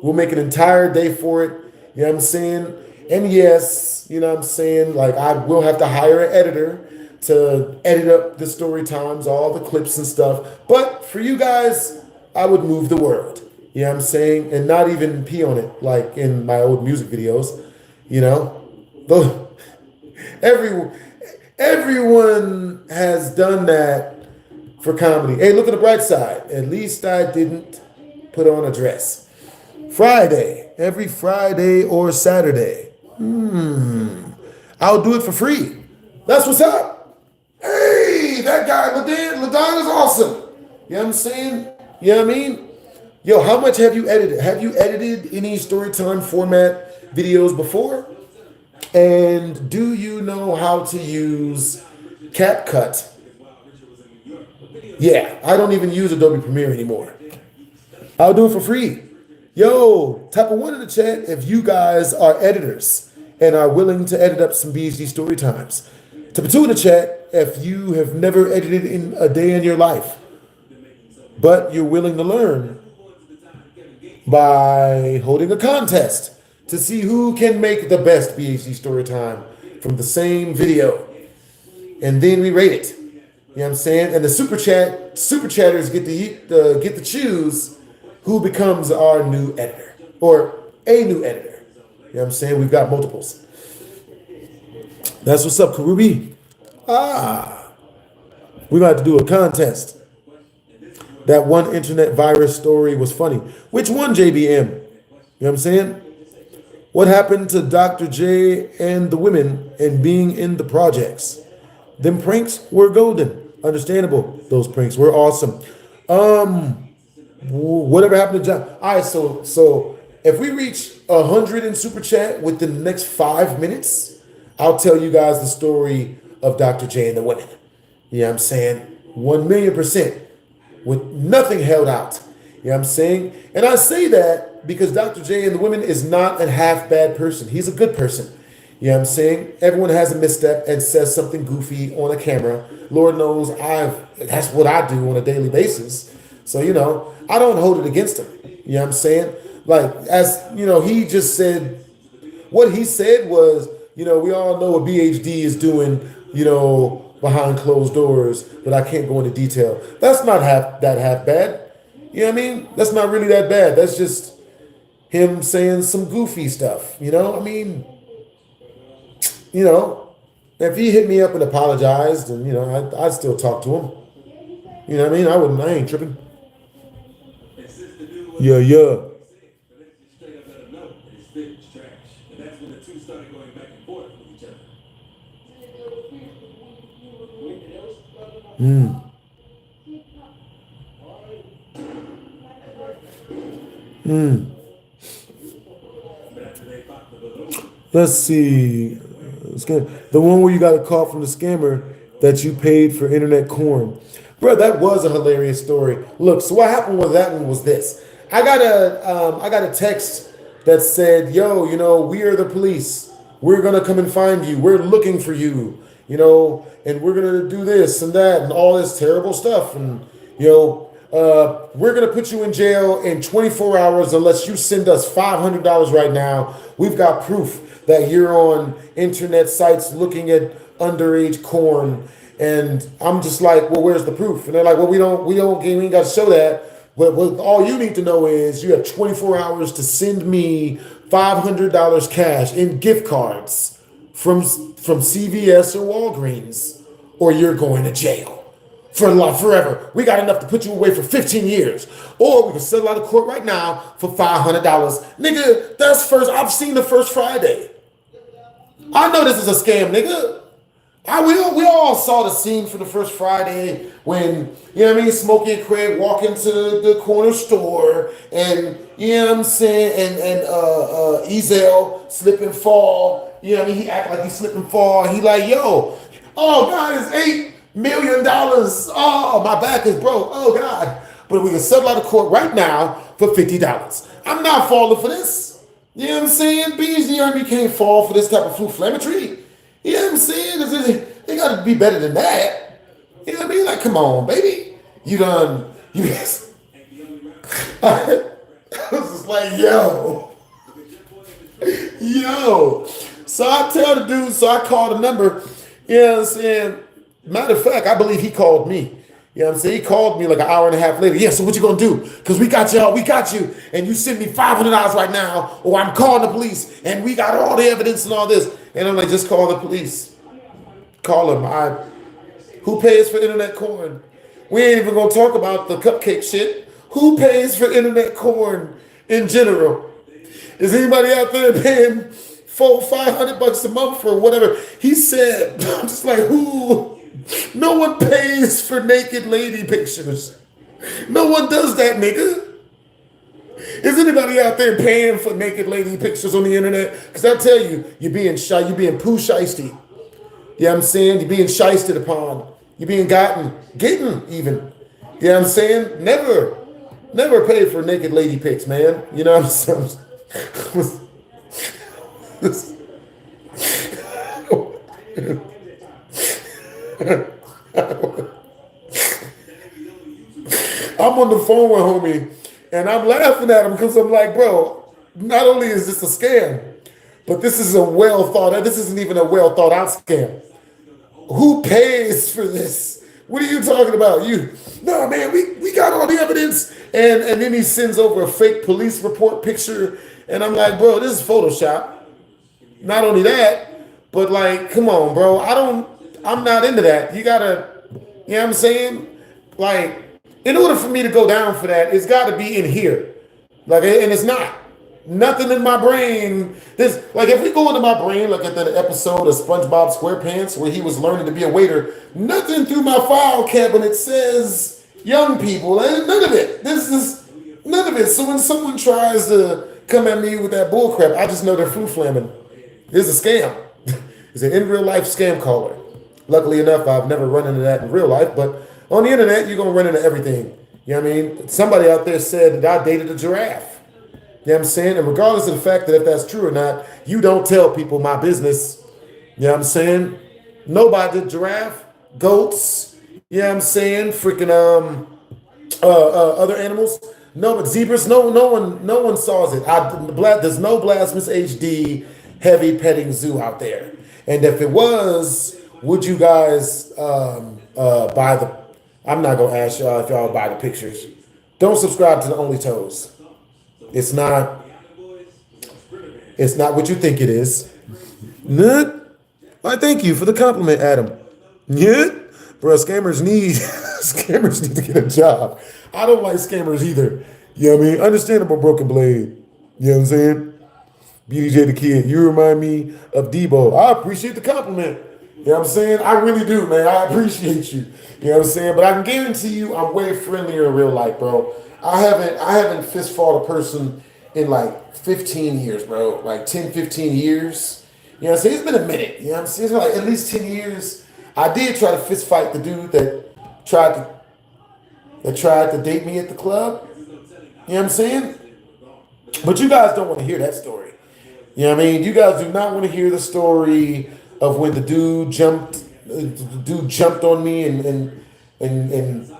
Speaker 1: We'll make an entire day for it. You know what I'm saying? And yes, you know what I'm saying? Like I will have to hire an editor to edit up the story times, all the clips and stuff. But for you guys, I would move the world. You know what I'm saying? And not even pee on it like in my old music videos. Everyone has done that for comedy. Hey, look at the bright side. At least I didn't put on a dress. Friday, every Friday or Saturday. I'll do it for free. That's what's up. Hey, that guy, Ladon is awesome. You know what I'm saying? You know what I mean? Yo, how much have you edited? Have you edited any storytime format videos before? And do you know how to use CapCut? Yeah, I don't even use Adobe Premiere anymore. I'll do it for free. Yo, type a 1 in the chat if you guys are editors and are willing to edit up some BHD story times. Type a 2 in the chat if you have never edited in a day in your life, but you're willing to learn by holding a contest to see who can make the best BHD story time from the same video. And then we rate it. You know what I'm saying? And the super chatters get to choose who becomes our new editor or a new editor. You know what I'm saying? We've got multiples. That's what's up, Karubi. We're about to do a contest. That one internet virus story was funny. Which one, JBM? You know what I'm saying? What happened to Dr. J and the women and being in the projects? Them pranks were golden. Understandable. Those pranks were awesome. Whatever happened to John? All right, so if we reach 100 in super chat within the next 5 minutes, I'll tell you guys the story of Dr. J and the women. You know what I'm saying? 1,000,000% with nothing held out. You know what I'm saying? And I say that because Dr. J and the women is not a half bad person. He's a good person. You know what I'm saying? Everyone has a misstep and says something goofy on a camera. Lord knows that's what I do on a daily basis. So, I don't hold it against him. You know what I'm saying? Like, as, he just said, what he said was, we all know what BHD is doing, behind closed doors, but I can't go into detail. That's not half bad. You know what I mean? That's not really that bad. That's just him saying some goofy stuff, I mean, if he hit me up and apologized, and I'd still talk to him. You know what I mean? I ain't tripping. Yeah. Let's see. The one where you got a call from the scammer that you paid for internet corn. Bro, that was a hilarious story. Look, so what happened with that one was this. I got a text that said, yo, we are the police. We're going to come and find you. We're looking for you, and we're going to do this and that and all this terrible stuff. And, we're going to put you in jail in 24 hours unless you send us $500 right now. We've got proof that you're on internet sites looking at underage corn. And I'm just like, well, where's the proof? And they're like, well, we ain't got to show that. But all you need to know is you have 24 hours to send me $500 cash in gift cards from CVS or Walgreens, or you're going to jail for life, forever. We got enough to put you away for 15 years. Or we can settle out of court right now for $500. Nigga, I've seen the first Friday. I know this is a scam, nigga. We all saw the scene for the first Friday when, Smokey and Craig walk into the corner store and, and Ezel slip and fall. He act like he slip and fall. He like, yo, oh God, it's $8 million. Oh, my back is broke. Oh God. But we can settle out of court right now for $50. I'm not falling for this. You know what I'm saying? BHD Army can't fall for this type of flufflametry. You know what I'm saying? They got to be better than that. You know what I mean? Like, come on, baby. You I was just like, yo. So I tell the dude, so I call the number. You know what I'm saying? Matter of fact, I believe he called me. You know what I'm saying? He called me like an hour and a half later. Yeah, so what you gonna do? Because we got you, and you send me $500 right now, or I'm calling the police, and we got all the evidence and all this. And I'm like, just call the police. Call them. Who pays for internet corn? We ain't even gonna talk about the cupcake shit. Who pays for internet corn in general? Is anybody out there paying $500 a month for whatever? He said, I'm just like, who? No one pays for naked lady pictures. No one does that, nigga. Is anybody out there paying for naked lady pictures on the internet? Because I tell you, you're being shy, you're being poo shiesty. You know what I'm saying? You're being shysted upon. You're being getting even. You know what I'm saying? Never pay for naked lady pics, man. You know what I'm saying? I'm on the phone with homie, and I'm laughing at him because I'm like, bro, not only is this a scam, but this is this isn't even a well thought out scam. Who pays for this? What are you talking about? No, man, we got all the evidence. And then he sends over a fake police report picture. And I'm like, bro, this is Photoshop. Not only that, but like, come on, bro. I'm not into that. You gotta, you know what I'm saying? Like, in order for me to go down for that, it's gotta be in here. Like, and it's not. Nothing in my brain. Like, if we go into my brain, like at the episode of SpongeBob SquarePants where he was learning to be a waiter, nothing through my file cabinet says young people. And none of it. None of it. So when someone tries to come at me with that bullcrap, I just know they're flu-flamming. It's a scam. It's an in real life scam caller. Luckily enough, I've never run into that in real life, but on the internet, you're going to run into everything. You know what I mean? Somebody out there said that I dated a giraffe. You know what I'm saying? And regardless of the fact that if that's true or not, you don't tell people my business. You know what I'm saying? Nobody did giraffe, goats, you know what I'm saying? Freaking, Other animals? No, but zebras. No one saws it. There's no Blasphemous HD heavy petting zoo out there. And if it was, would you guys buy the? I'm not gonna ask y'all if y'all buy the pictures. Don't subscribe to the Only Toes. It's not. It's not what you think it is. I thank you for the compliment, Adam. Yeah, bro. Scammers need to get a job. I don't like scammers either. You know what I mean? Understandable, Broken Blade. You know what I'm saying? BDJ the Kid, you remind me of Debo. I appreciate the compliment. You know what I'm saying? I really do, man. I appreciate you. You know what I'm saying? But I can guarantee you I'm way friendlier in real life, bro. I haven't fist fought a person in like 15 years, bro. Like 10, 15 years. You know what I'm saying? It's been a minute. You know what I'm saying? It's been like at least 10 years. I did try to fist fight the dude that tried to date me at the club. You know what I'm saying? But you guys don't want to hear that story. You know what I mean? You guys do not want to hear the story of when the dude jumped on me and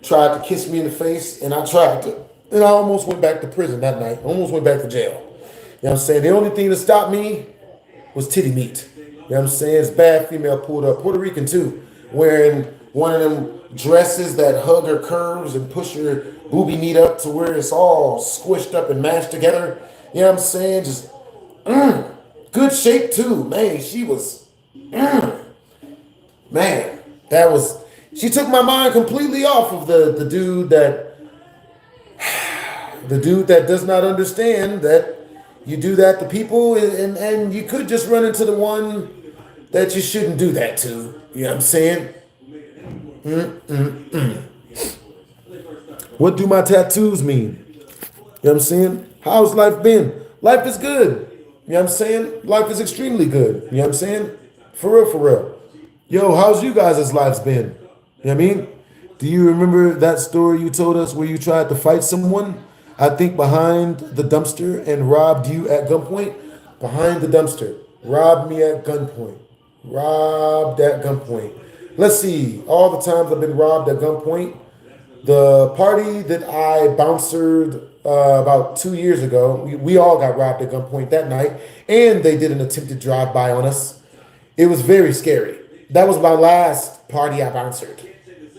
Speaker 1: tried to kiss me in the face, and I almost went back to prison that night. Almost went back to jail. You know what I'm saying? The only thing that stopped me was titty meat. You know what I'm saying? It's bad female pulled up. Puerto Rican too. Wearing one of them dresses that hug her curves and push her booby meat up to where it's all squished up and mashed together. You know what I'm saying? Just good shape too. Man, she was man, she took my mind completely off of the dude that does not understand that you do that to people, and you could just run into the one that you shouldn't do that to. You know what I'm saying? What do my tattoos mean? You know what I'm saying? How's life been? Life is good. You know what I'm saying? Life is extremely good. You know what I'm saying? For real, for real. Yo, how's you guys' lives been? You know what I mean? Do you remember that story you told us where you tried to fight someone? I think behind the dumpster and robbed you at gunpoint? Behind the dumpster. Robbed me at gunpoint. Robbed at gunpoint. Let's see. All the times I've been robbed at gunpoint. The party that I bouncered about 2 years ago, we all got robbed at gunpoint that night, and they did an attempted drive-by on us. It was very scary. That was my last party I bounced.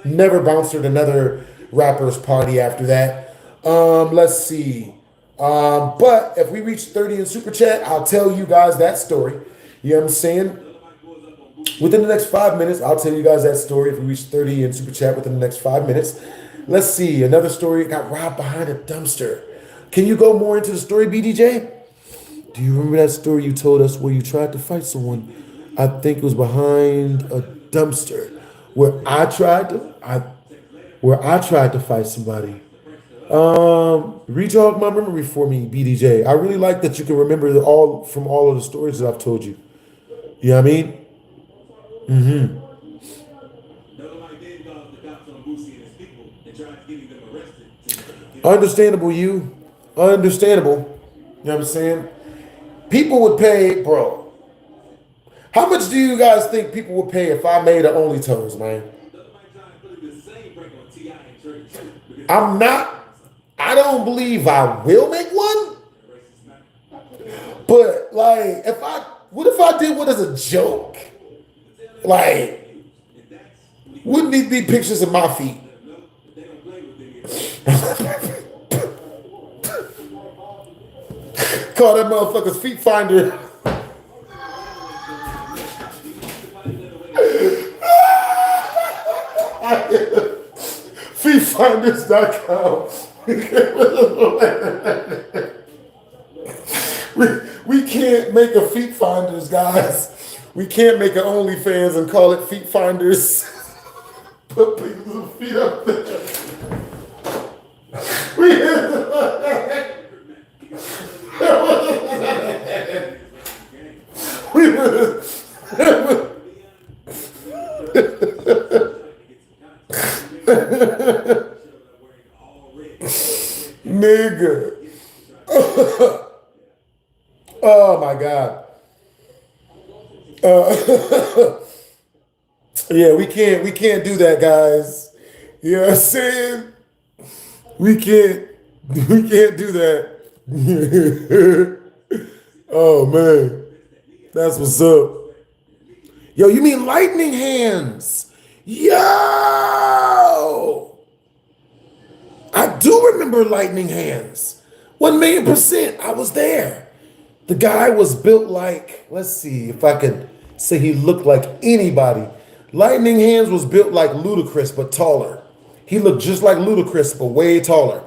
Speaker 1: Never bounced another rapper's party after that. Let's see. But if we reach 30 in Super Chat, I'll tell you guys that story. You know what I'm saying? Within the next 5 minutes, I'll tell you guys that story if we reach 30 in Super Chat within the next 5 minutes. Let's see. Another story, got robbed behind a dumpster. Can you go more into the story, BDJ? Do you remember that story you told us where you tried to fight someone? I think it was behind a dumpster where I tried to fight somebody. Rejog my memory for me, BDJ. I really like that you can remember all of the stories that I've told you. You know what I mean? Mm-hmm. Understandable, you. Understandable. You know what I'm saying? People would pay, bro. How much do you guys think people would pay if I made an Only Toes, man? I don't believe I will make one. But like, what if I did one as a joke? Like, wouldn't these be pictures of my feet? Call that motherfucker's feet finder. Feetfinders.com. we can't make a feet finders, guys. We can't make an OnlyFans and call it feet finders. Put people's feet up there. Nigga. Oh my God. Yeah, we can't do that, guys. You know what I'm saying? We can't do that. Oh man, that's what's up. Yo, you mean lightning hands? Yo, I do remember lightning hands. 1,000,000%. I was there. The guy was built like, let's see if I could say he looked like anybody. Lightning Hands was built like Ludacris, but taller. He looked just like Ludacris, but way taller.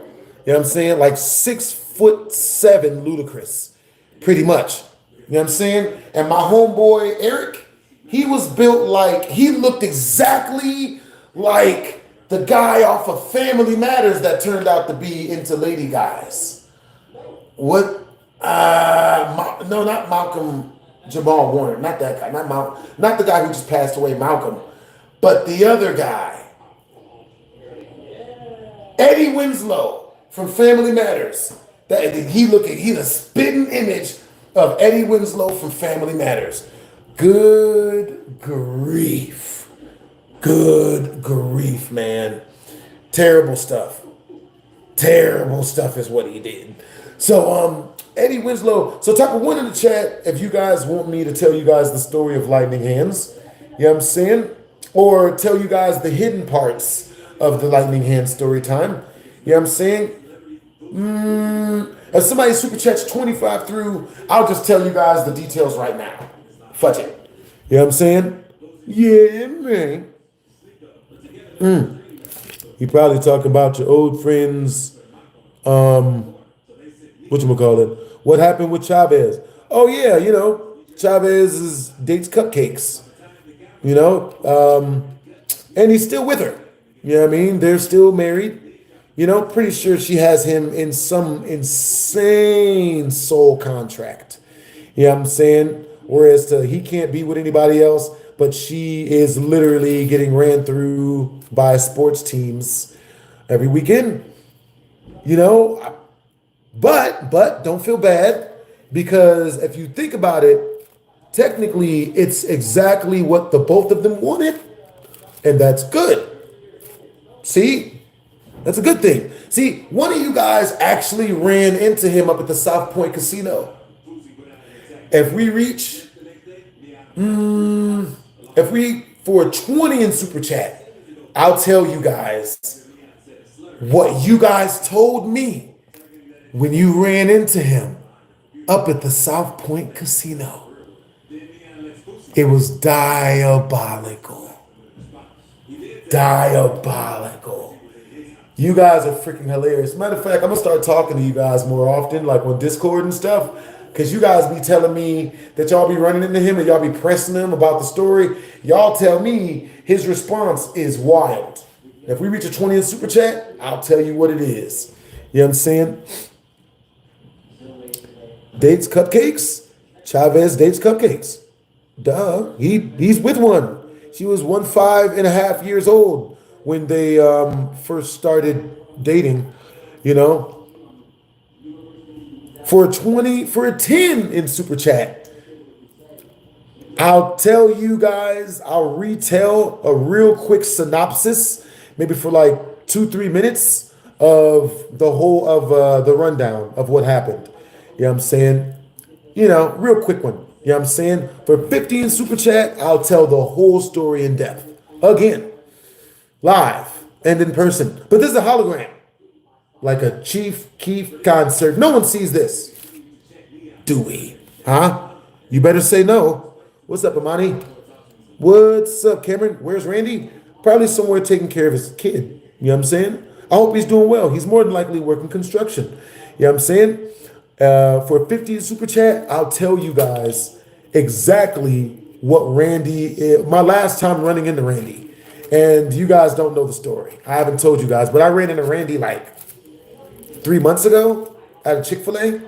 Speaker 1: You know what I'm saying? Like 6'7" Ludacris, pretty much. You know what I'm saying? And my homeboy Eric, he was built like, he looked exactly like the guy off of Family Matters that turned out to be into lady guys. What? No, not Malcolm Jamal Warner, not that guy, not the guy who just passed away, Malcolm, but the other guy, Eddie Winslow from Family Matters. He's a spitting image of Eddie Winslow from Family Matters. Good grief, man. Terrible stuff is what he did. So, Eddie Winslow, so type of one in the chat if you guys want me to tell you guys the story of Lightning Hands, you know what I'm saying? Or tell you guys the hidden parts of the Lightning Hands story time, you know what I'm saying? If somebody super chats 25 through, I'll just tell you guys the details right now. Fudge it. You know what I'm saying? Yeah, man. You probably talk about your old friends, whatchamacallit? What happened with Chavez? Oh yeah, you know, Chavez dates cupcakes. You know, and he's still with her. You know what I mean? They're still married. You know, pretty sure she has him in some insane soul contract. You know what I'm saying? Whereas he can't be with anybody else, but she is literally getting ran through by sports teams every weekend. You know, but don't feel bad, because if you think about it, technically it's exactly what the both of them wanted, and that's good. See, that's a good thing. See, one of you guys actually ran into him up at the South Point Casino. If we reach, for 20 in Super Chat, I'll tell you guys what you guys told me when you ran into him up at the South Point Casino. It was diabolical. Diabolical. You guys are freaking hilarious. Matter of fact, I'm going to start talking to you guys more often, like on Discord and stuff, because you guys be telling me that y'all be running into him and y'all be pressing him about the story. Y'all tell me his response is wild. If we reach a 20 in Super Chat, I'll tell you what it is. You know what I'm saying? Dates cupcakes? Chavez dates cupcakes. Duh. He's with one. She was 15.5 years old when they first started dating, you know. For a 10 in Super Chat, I'll tell you guys, I'll retell a real quick synopsis, maybe for like 2-3 minutes of the whole of the rundown of what happened. You know what I'm saying? You know, real quick one. You know what I'm saying? For 50 in Super Chat, I'll tell the whole story in depth. Again, live and in person. But this is a hologram. Like a Chief Keef concert. No one sees this. Do we? Huh? You better say no. What's up, Amani? What's up, Cameron? Where's Randy? Probably somewhere taking care of his kid. You know what I'm saying? I hope he's doing well. He's more than likely working construction. You know what I'm saying? For 50 Super Chat, I'll tell you guys exactly what Randy is. My last time running into Randy. And you guys don't know the story. I haven't told you guys, but I ran into Randy like 3 months ago at a Chick-fil-A.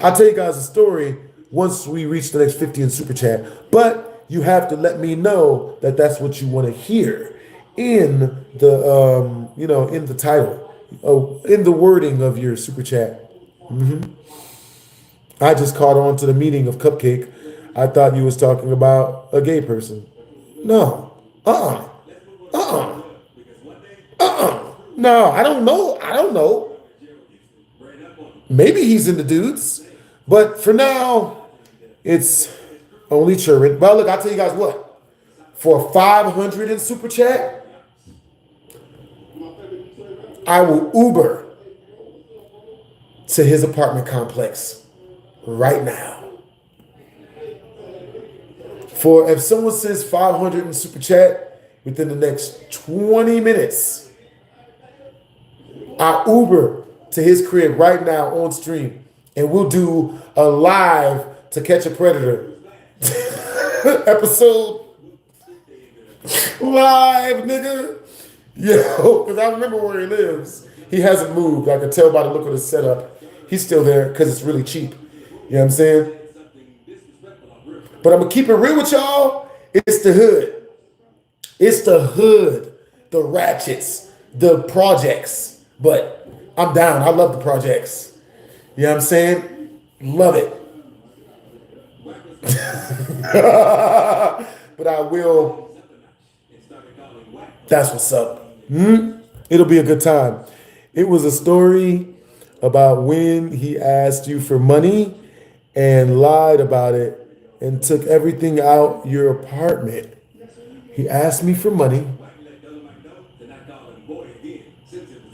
Speaker 1: I'll tell you guys the story once we reach the next 50 in Super Chat. But you have to let me know that that's what you want to hear in the, in the title, in the wording of your Super Chat. I just caught on to the meaning of cupcake. I thought you was talking about a gay person. No. No, I don't know. I don't know. Maybe he's in the dudes. But for now, it's only children. But look, I'll tell you guys what. For 500 in Super Chat, I will Uber to his apartment complex right now. For if someone says 500 in Super Chat within the next 20 minutes, I Uber to his crib right now on stream, and we'll do a live To Catch a Predator episode live, nigga. Yo, because I remember where he lives. He hasn't moved. I can tell by the look of the setup. He's still there because it's really cheap. You know what I'm saying? But I'm going to keep it real with y'all. It's the hood. It's the hood. The ratchets. The projects. But I'm down. I love the projects. You know what I'm saying? Love it. But I will. That's what's up. It'll be a good time. It was a story about when he asked you for money and lied about it and took everything out your apartment. He asked me for money.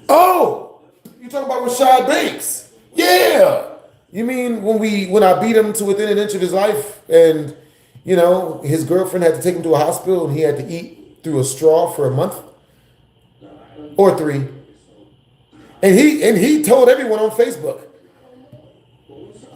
Speaker 1: Oh, you talking about Rashad Banks? Yeah. You mean when I beat him to within an inch of his life, and you know his girlfriend had to take him to a hospital and he had to eat through a straw for a month or 3, and he told everyone on Facebook.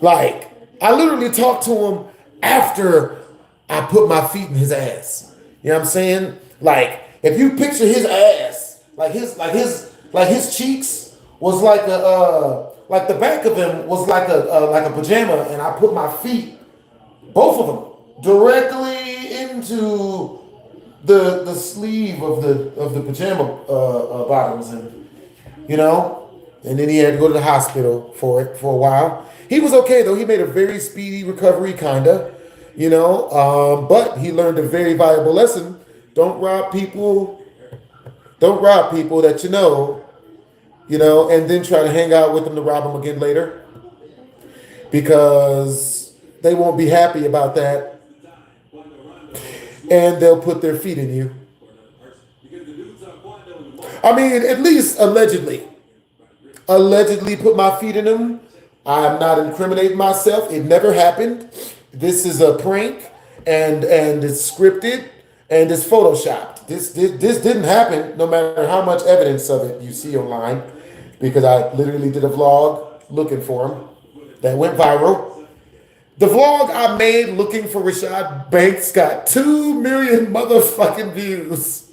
Speaker 1: Like, I literally talked to him after I put my feet in his ass. You know what I'm saying? Like, if you picture his ass, like his cheeks was like like the back of him was like a pajama, and I put my feet, both of them, directly into the sleeve of the pajama bottoms, and you know, and then he had to go to the hospital for it for a while. He was okay though. He made a very speedy recovery, kinda, you know. But he learned a very valuable lesson: don't rob people. Don't rob people that you know, and then try to hang out with them to rob them again later, because they won't be happy about that, and they'll put their feet in you. I mean, at least allegedly. Allegedly put my feet in them. I'm not incriminating myself. It never happened. This is a prank, and it's scripted, and it's photoshopped. This didn't happen, no matter how much evidence of it you see online, because I literally did a vlog looking for him that went viral. The vlog I made looking for Rashad Banks got 2 million motherfucking views.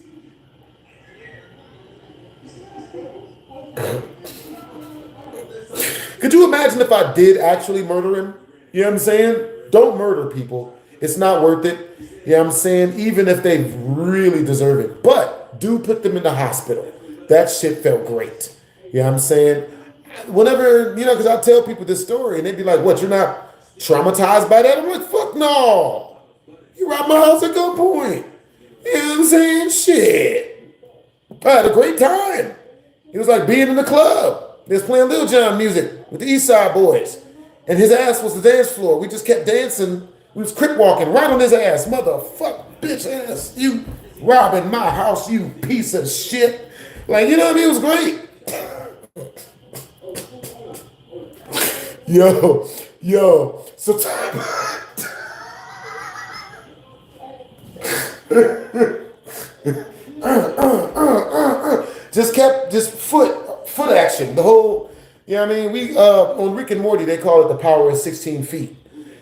Speaker 1: Could you imagine if I did actually murder him? You know what I'm saying? Don't murder people. It's not worth it. You know what I'm saying? Even if they really deserve it. But do put them in the hospital. That shit felt great. You know what I'm saying? Whenever, you know, because I tell people this story and they'd be like, what, you're not traumatized by that? I'm like, fuck no. You robbed my house at gunpoint. You know what I'm saying? Shit. I had a great time. It was like being in the club. They was playing Lil Jon music with the East Side Boys. And his ass was the dance floor. We just kept dancing. We was crip walking right on his ass. Motherfucker, bitch ass. You robbing my house, you piece of shit. Like, you know what I mean? It was great. Yo. So just foot action. The whole, you know what I mean? We on Rick and Morty, they call it the power of 16 feet.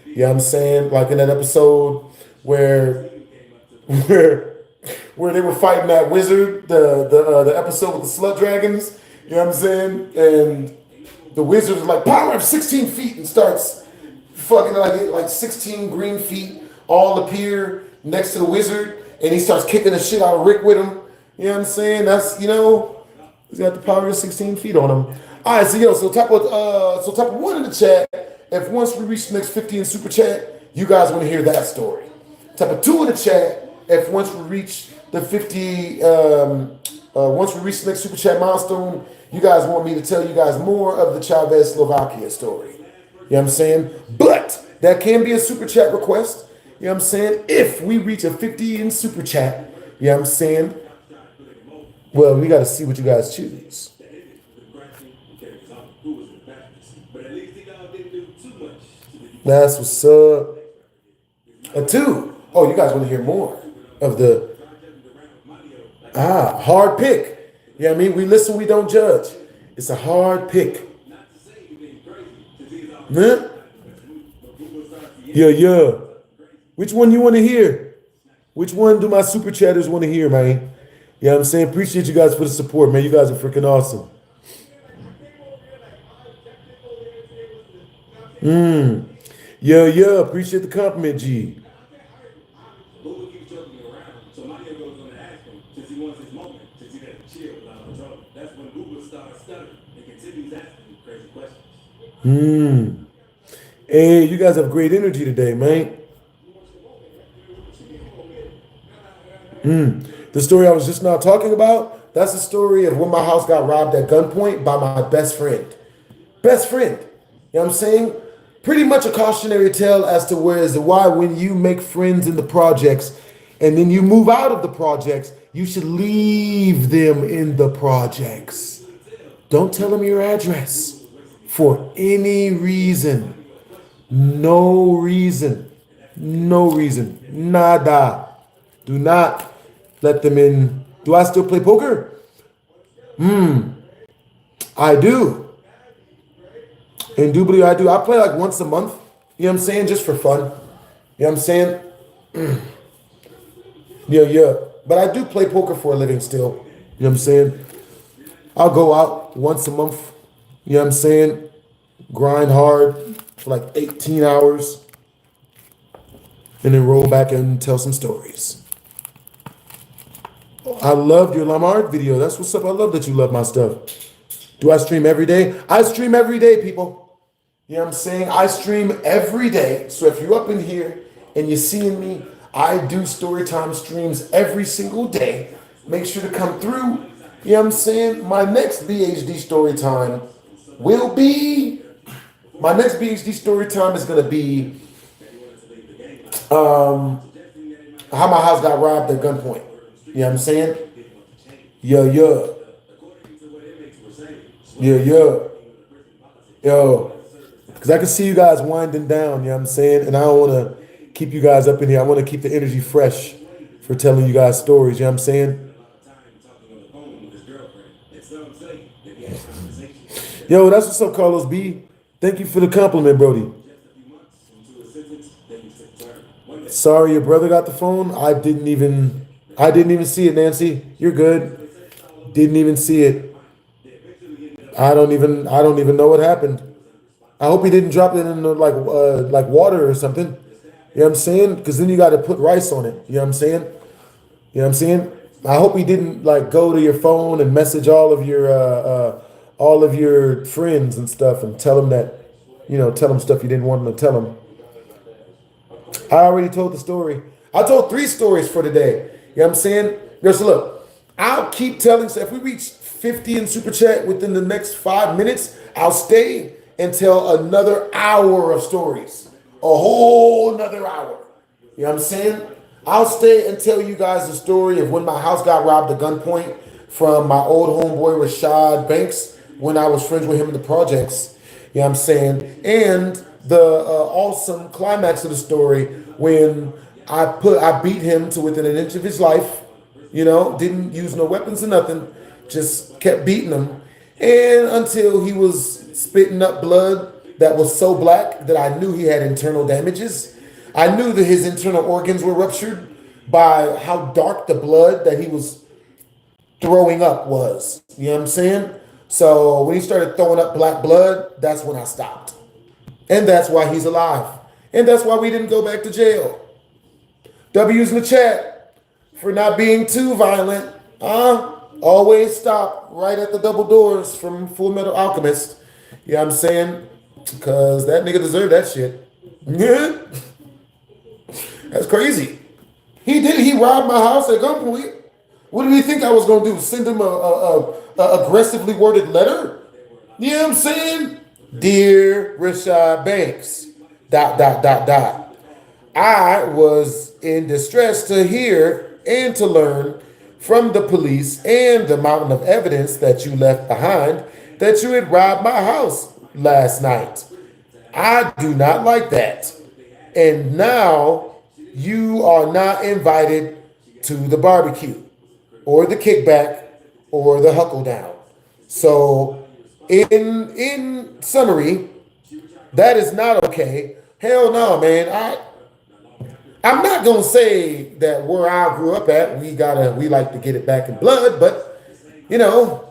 Speaker 1: You know what I'm saying? Like in that episode where they were fighting that wizard, the episode with the slut dragons. You know what I'm saying? And the wizard was like, power of 16 feet, and starts fucking like 16 green feet all appear next to the wizard, and he starts kicking the shit out of Rick with him. You know what I'm saying? That's, you know, he's got the power of 16 feet on him. All right, so type of 1 in the chat. If once we reach the next 50 in super chat, you guys want to hear that story. Type of 2 in the chat. If once we reach the 50 Once we reach the next super chat milestone, you guys want me to tell you guys more of the Chavezz Slovakia story. You know what I'm saying? But that can be a super chat request. You know what I'm saying? If we reach a 50 in super chat, you know what I'm saying? Well, we got to see what you guys choose. That's what's up. A 2. Oh, you guys want to hear more of the hard pick. You know what I mean? We listen, we don't judge. It's a hard pick. Huh? Yeah. Which one you want to hear? Which one do my super chatters want to hear, man? You know what I'm saying? Appreciate you guys for the support, man. You guys are freaking awesome. Yeah. Appreciate the compliment, G. Hey, you guys have great energy today, man. The story I was just now talking about, that's the story of when my house got robbed at gunpoint by my best friend. Best friend. You know what I'm saying? Pretty much a cautionary tale as to why when you make friends in the projects and then you move out of the projects, you should leave them in the projects. Don't tell them your address for any reason. No reason. Nada. Do not let them in. Do I still play poker? I do. Indubitably, I do. I play like once a month. You know what I'm saying? Just for fun. You know what I'm saying? Yeah. But I do play poker for a living still. You know what I'm saying? I'll go out once a month. You know what I'm saying? Grind hard for like 18 hours. And then roll back and tell some stories. I loved your Lamar video. That's what's up. I love that you love my stuff. Do I stream every day? I stream every day, people. You know what I'm saying? I stream every day. So if you're up in here and you're seeing me, I do storytime streams every single day. Make sure to come through. You know what I'm saying? My next BHD storytime will be, my next BHD storytime is going to be how my house got robbed at gunpoint. You know what I'm saying? Yeah. Yo, because I can see you guys winding down, you know what I'm saying? And I don't want to keep you guys up in here. I want to keep the energy fresh for telling you guys stories, you know what I'm saying? Yo, that's what's up, Carlos B. Thank you for the compliment, Brody. Sorry, your brother got the phone. I didn't even see it, Nancy. You're good. Didn't even see it. I don't even know what happened. I hope he didn't drop it in like water or something. You know what I'm saying? Because then you got to put rice on it. You know what I'm saying? You know what I'm saying? I hope he didn't like go to your phone and message all of your friends and stuff and tell them that, you know, tell them stuff you didn't want them to tell them. I already told the story. I told 3 stories for today. You know what I'm saying? Just look, I'll keep telling. So if we reach 50 in super chat within the next 5 minutes, I'll stay and tell another hour of stories. A whole another hour. You know what I'm saying? I'll stay and tell you guys the story of when my house got robbed at gunpoint from my old homeboy Rashad Banks when I was friends with him in the projects. You know what I'm saying? And the awesome climax of the story when I beat him to within an inch of his life. You know, didn't use no weapons or nothing. Just kept beating him. And until he was spitting up blood that was so black that I knew he had internal damages. I knew that his internal organs were ruptured by how dark the blood that he was throwing up was. You know what I'm saying? So when he started throwing up black blood, that's when I stopped. And that's why he's alive. And that's why we didn't go back to jail. W's in the chat for not being too violent. Always stop right at the double doors from Full Metal Alchemist. You know what I'm saying? Because that nigga deserved that shit. That's crazy. He robbed my house at gunpoint. What did he think I was going to do? Send him a aggressively worded letter? You know what I'm saying? Dear Rashad Banks, ... I was in distress to hear and to learn from the police and the mountain of evidence that you left behind that you had robbed my house last night. I do not like that. And now you are not invited to the barbecue or the kickback or the huckle down. So in summary, that is not okay. Hell no, man. I'm not gonna say that where I grew up at, we like to get it back in blood, but you know,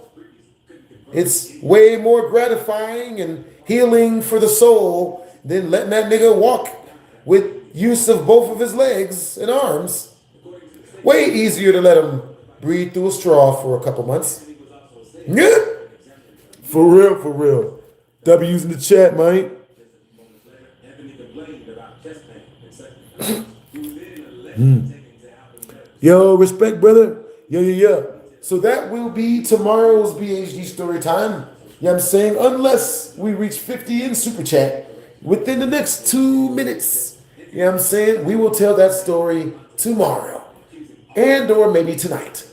Speaker 1: it's way more gratifying and healing for the soul than letting that nigga walk with use of both of his legs and arms. Way easier to let him breathe through a straw for a couple months. Yeah. For real, for real. W's in the chat, man. Yo, respect, brother. Yo. So that will be tomorrow's BHD story time. You know what I'm saying? Unless we reach 50 in Super Chat within the next 2 minutes. You know what I'm saying? We will tell that story tomorrow. And or maybe tonight.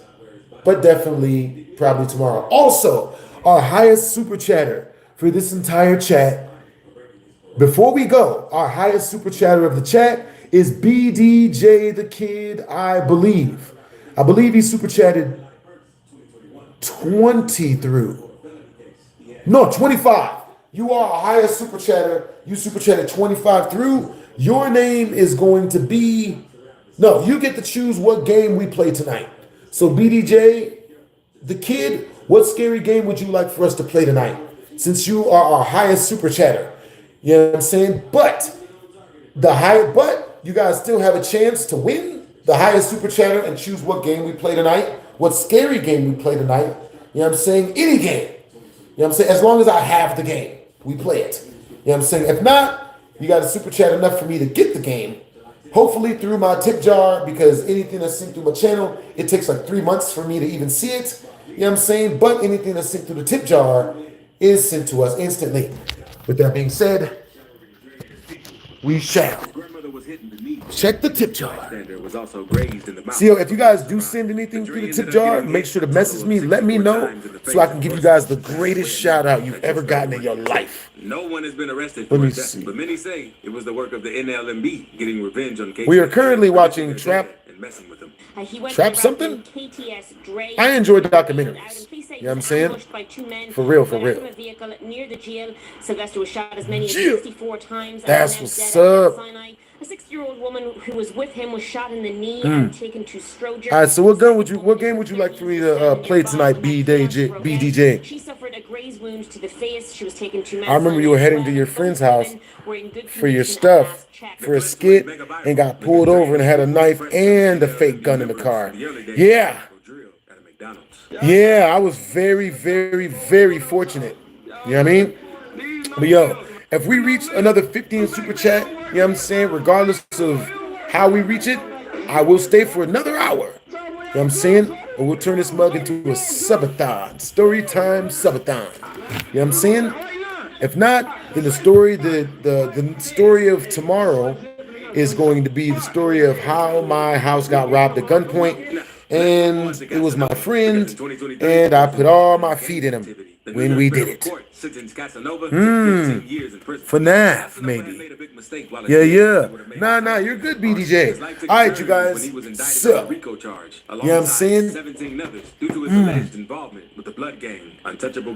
Speaker 1: But definitely probably tomorrow. Also, our highest Super Chatter for this entire chat. Before we go, our highest Super Chatter of the chat is BDJ the Kid, I believe. I believe he Super Chatted 20 through. No, 25. You are our highest Super Chatter. You Super Chatted 25 through. Your name is going to be... No, you get to choose what game we play tonight. So BDJ the Kid, what scary game would you like for us to play tonight? Since you are our highest Super Chatter. You know what I'm saying? But you guys still have a chance to win the highest Super Chatter and choose what game we play tonight, what scary game we play tonight. You know what I'm saying? Any game. You know what I'm saying? As long as I have the game, we play it. You know what I'm saying? If not, you got to Super Chat enough for me to get the game. Hopefully through my tip jar, because anything that's synced through my channel, it takes like 3 months for me to even see it. You know what I'm saying? But anything that's synced through the tip jar is sent to us instantly. With that being said, we shall check the tip jar. So if you guys do send anything through the tip jar, make sure to message me, let me know, so I can give you guys the greatest shout out you've ever gotten in your life.
Speaker 6: No one has been arrested for that, but many say it was the work of the NLMB getting revenge on cases.
Speaker 1: We are currently watching Trap something? I enjoy documentaries. You know what I'm saying? For real.
Speaker 2: Sylvester was shot as many as 64 times.
Speaker 1: That's what's up.
Speaker 2: A 60-year-old woman who was with him was shot in the knee and taken to Stroger.
Speaker 1: All right, so what game would you like for me to play tonight, BDJ?
Speaker 2: She suffered a graze wound to the face. She was taken to
Speaker 1: I remember you were heading to your friend's house for your stuff for a skit and got pulled over and had a knife and a fake gun in the car. Yeah, I was very, very, very fortunate. You know what I mean? But yo, if we reach another 15 Super Chat, you know what I'm saying, regardless of how we reach it, I will stay for another hour. You know what I'm saying? Or we'll turn this mug into a subathon. Story time subathon. You know what I'm saying? If not, then the story of tomorrow is going to be the story of how my house got robbed at gunpoint. And it was my friend, and I put all my feet in him when we did it. FNAF, maybe. Yeah. Nah, you're good, BDJ. All right, you guys. So, you know what I'm saying?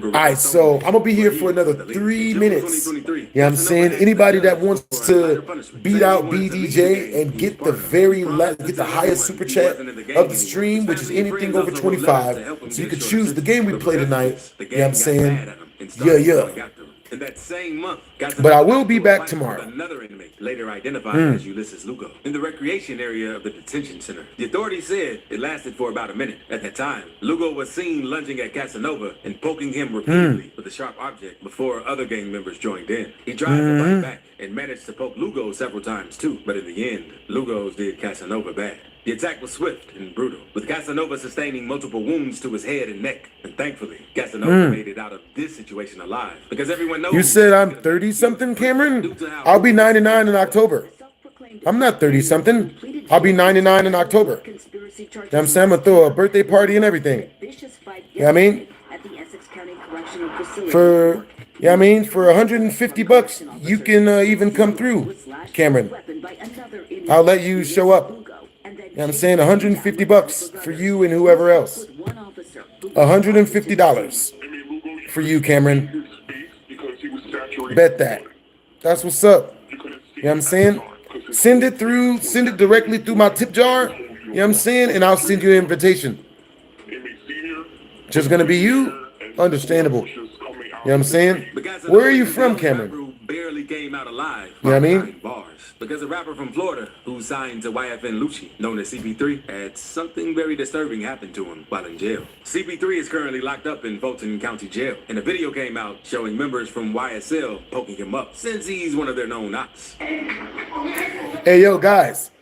Speaker 1: All right, so I'm going to be here for another 3 minutes. You know what I'm saying? Anybody that wants to beat out BDJ and get the highest Super Chat of the stream, which is anything over 25, so you can choose the game we play tonight. You know what I'm saying? Yeah.
Speaker 6: In that same month,
Speaker 1: but I will be back tomorrow.
Speaker 6: Another inmate, later identified as Ulysses Lugo, in the recreation area of the detention center. The authorities said it lasted for about a minute. At that time, Lugo was seen lunging at Casanova and poking him repeatedly with a sharp object before other gang members joined in. He tried to fight back and managed to poke Lugo several times too, but in the end, Lugo's did Casanova bad. The attack was swift and brutal, with Casanova sustaining multiple wounds to his head and neck. And thankfully, Casanova made it out of this situation alive, because everyone knows...
Speaker 1: You said I'm 30-something, Cameron? I'll be 99 in October. I'm not 30-something. I'll be 99 in October. You know what I'm saying? I'm going to throw a birthday party and everything. You know what I mean? For, you know what I mean? For $150, you can even come through, Cameron. I'll let you show up. You know what I'm saying? $150 for you and whoever else. $150 for you, Cameron. Bet that. That's what's up. You know what I'm saying? Send it directly through my tip jar. You know what I'm saying? And I'll send you an invitation. Just gonna be you? Understandable. You know what I'm saying? Where are you from, Cameron?
Speaker 6: Barely came out alive.
Speaker 1: You know what I mean?
Speaker 6: Bars. Because a rapper from Florida who signed to YFN Lucci, known as CP3, had something very disturbing happen to him while in jail. CP3 is currently locked up in Fulton County Jail, and a video came out showing members from YSL poking him up, since he's one of their known ops.
Speaker 1: Hey, yo, guys.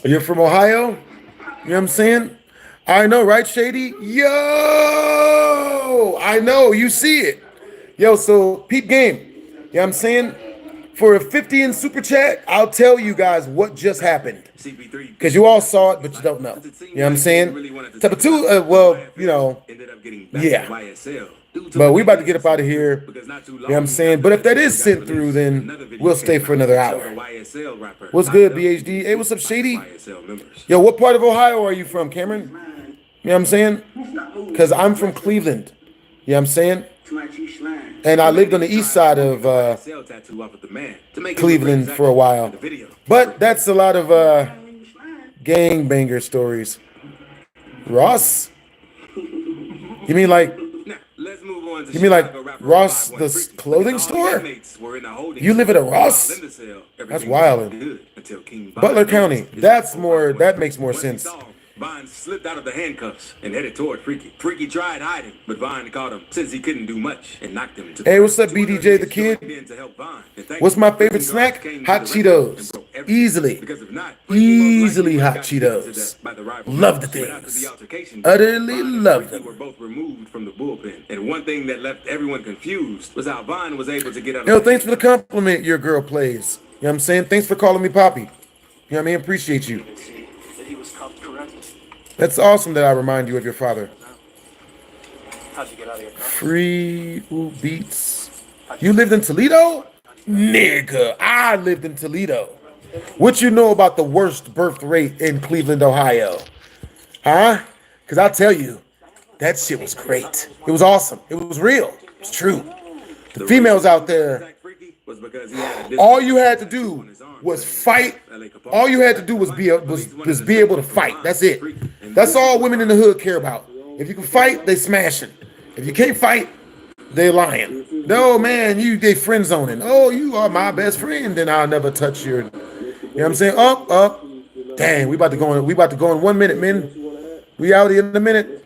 Speaker 1: You're from Ohio? You know what I'm saying? I know, right, Shady? Yo! I know, you see it. Yo, so peep game. You know what I'm saying? For a 50 in super chat, I'll tell you guys what just happened. Because you all saw it, but you don't know. You know what I'm saying? Type 2, well, you know, yeah. But we about to get up out of here. You know what I'm saying? But if that is sent through, then we'll stay for another hour. What's good, BHD? Hey, what's up, Shady? Yo, what part of Ohio are you from, Cameron? You know what I'm saying? Because I'm from Cleveland. You know what I'm saying? And I lived on the east side of Cleveland for a while. But that's a lot of gangbanger stories. Ross? You mean like Ross, the clothing store? You live at a Ross? That's wild. Butler County. That makes more sense.
Speaker 6: Vine slipped out of the handcuffs and headed toward Freaky. Freaky tried hiding, but Vine caught him since he couldn't do much and knocked him to...
Speaker 1: Hey, what's up, BDJ the Kid? What's my favorite snack? Hot Cheetos. Easily hot Cheetos. Love the things. Utterly love them.
Speaker 6: Were both removed from the bullpen. And one thing that left everyone confused was how Vine was able to get out.
Speaker 1: Yo, thanks for the compliment your girl plays. You know what I'm saying? Thanks for calling me Poppy. You know what I mean? Appreciate you. That's awesome that I remind you of your father.
Speaker 7: How'd you get out of here?
Speaker 1: Free beats. You lived in Toledo? Nigga, I lived in Toledo. What you know about the worst birth rate in Cleveland, Ohio? Huh? Because I'll tell you, that shit was great. It was awesome. It was real. It's true. The females out there, all you had to do was fight. All you had to do was be able to fight. That's it. That's all women in the hood care about. If you can fight, they smashing. If you can't fight, they lying. No, man, they friend zoning. Oh, you are my best friend, then I'll never touch your. You know what I'm saying? Up. Dang, we about to go in 1 minute, man. We out here in a minute.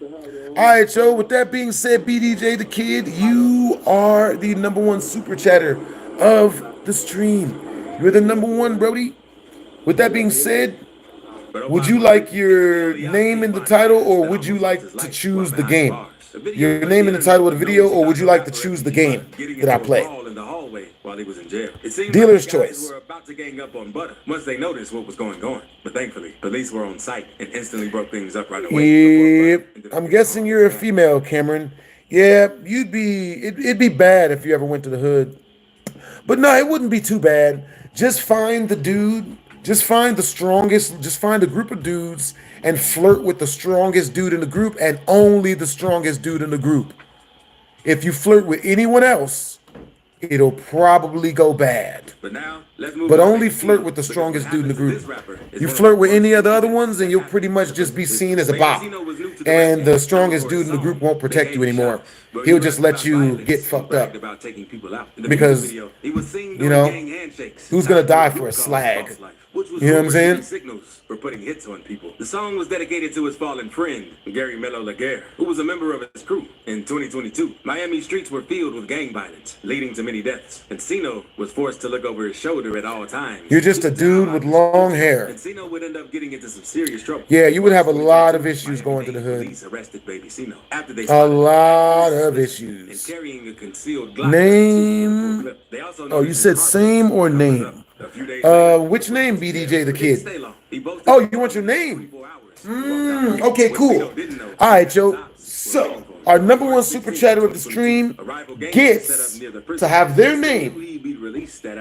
Speaker 1: All right, yo. With that being said, BDJ the Kid, you are the #1 super chatter of the stream. You're the #1, Brody. With that being said, would you like your name in the title, or would you like to choose the game? Your name in the title of the video, or would you like to choose the game that I play? Dealer's choice.
Speaker 6: Were about to gang up on Butter once they noticed what was going on, but thankfully, police were on site and instantly broke things up right away.
Speaker 1: Yep. I'm guessing you're a female, Cameron. Yeah, it'd be bad if you ever went to the hood. But no, it wouldn't be too bad. Just find the dude. Just find the strongest. Just find a group of dudes and flirt with the strongest dude in the group, and only the strongest dude in the group. If you flirt with anyone else, it'll probably go bad. But only flirt with the strongest dude in the group. You flirt with any of the other ones, and you'll pretty much just be seen as a bop. And the strongest dude in the group won't protect you anymore. He'll just let you get fucked up. Because, you know, who's going to die for a slag?
Speaker 6: which was
Speaker 1: You know what I'm
Speaker 6: rumored to be
Speaker 1: saying?
Speaker 6: signals for putting hits on people. The song was dedicated to his fallen friend, Gary Mello Laguerre, who was a member of his crew. In 2022, Miami streets were filled with gang violence, leading to many deaths. Encino was forced to look over his shoulder at all times.
Speaker 1: You're just a dude with long hair.
Speaker 6: Encino would end up getting into some serious trouble.
Speaker 1: Yeah, you would have a lot of issues going to the hood.
Speaker 6: Police arrested Baby Cino after they
Speaker 1: A lot of
Speaker 6: and
Speaker 1: issues.
Speaker 6: carrying a concealed Glock.
Speaker 1: Name.
Speaker 6: They also
Speaker 1: Oh, you said same or name? Which name, BDJ the Kid? Oh, you want your name? Okay, cool. All right, Joe. So, our number one super chatter of the stream gets to have their name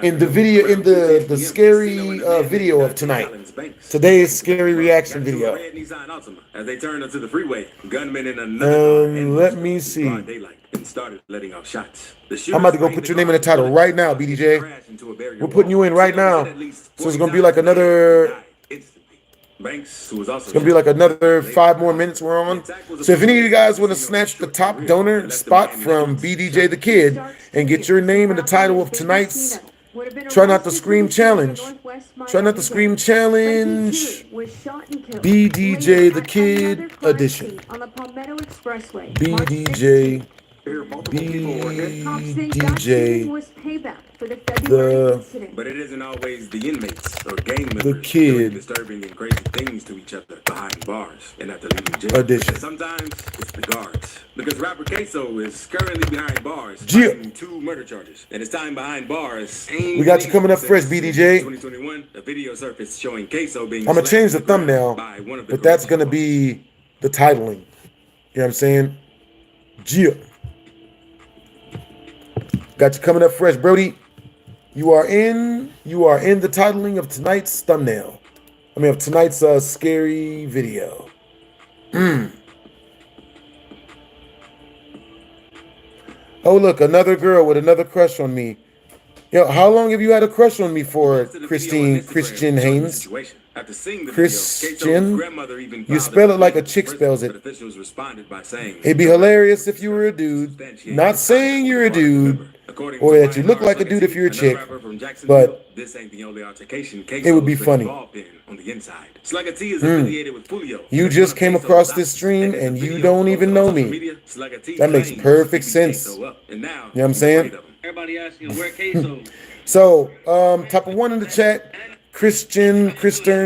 Speaker 1: in the video, in the scary video of tonight. Today's scary reaction video.
Speaker 6: As they turned onto the freeway, gunmen in another
Speaker 1: Let me see.
Speaker 6: and started letting off shots.
Speaker 1: I'm about to go put your name in the title right now, BDJ. We're putting you in right now. So it's gonna be like another.
Speaker 6: Banks, who was also
Speaker 1: It's gonna be like another 5 more minutes we're on. So if any of you guys want to snatch the top donor spot from BDJ the Kid and get your name in the title of tonight's Try Not to Scream challenge, Try Not to Scream challenge, BDJ the Kid edition. BDJ.
Speaker 6: But it isn't always the inmates or gang members
Speaker 1: the kid
Speaker 6: doing disturbing and crazy things to each other behind bars and after leaving jail.
Speaker 1: Edition.
Speaker 6: Sometimes it's the guards. Because rapper Queso is currently behind bars
Speaker 1: Yeah.
Speaker 6: fighting 2 murder charges. And his time behind bars.
Speaker 1: We got you coming up fresh, BDJ.
Speaker 6: 2021, a video surfaced showing Queso being
Speaker 1: I'm gonna change the
Speaker 6: slashed to ground
Speaker 1: thumbnail,
Speaker 6: by one of the
Speaker 1: but that's
Speaker 6: correctional
Speaker 1: gonna be the titling. You know what I'm saying? Yeah. Got you coming up fresh, Brody. You are in the titling of tonight's thumbnail. I mean, of tonight's scary video. Oh, look, another girl with another crush on me. Yo, how long have you had a crush on me for, Christian Haynes?
Speaker 6: After seeing the
Speaker 1: Christian?
Speaker 6: video, grandmother even
Speaker 1: You
Speaker 6: filed
Speaker 1: spell
Speaker 6: a
Speaker 1: it like a
Speaker 6: petition
Speaker 1: chick
Speaker 6: for
Speaker 1: spells
Speaker 6: prison,
Speaker 1: it.
Speaker 6: but officials responded by saying,
Speaker 1: It'd be hilarious if you were a dude. Not saying you're a dude, or that you look like a dude if you're a chick, but
Speaker 6: this ain't the only altercation
Speaker 1: it would be funny.
Speaker 6: On the inside. Slugger T is affiliated with Fulio.
Speaker 1: You just came across this stream and you don't even know me. That makes perfect sense. You know what I'm saying?
Speaker 7: Everybody asking where Queso.
Speaker 1: So, type of 1 in the chat, Christian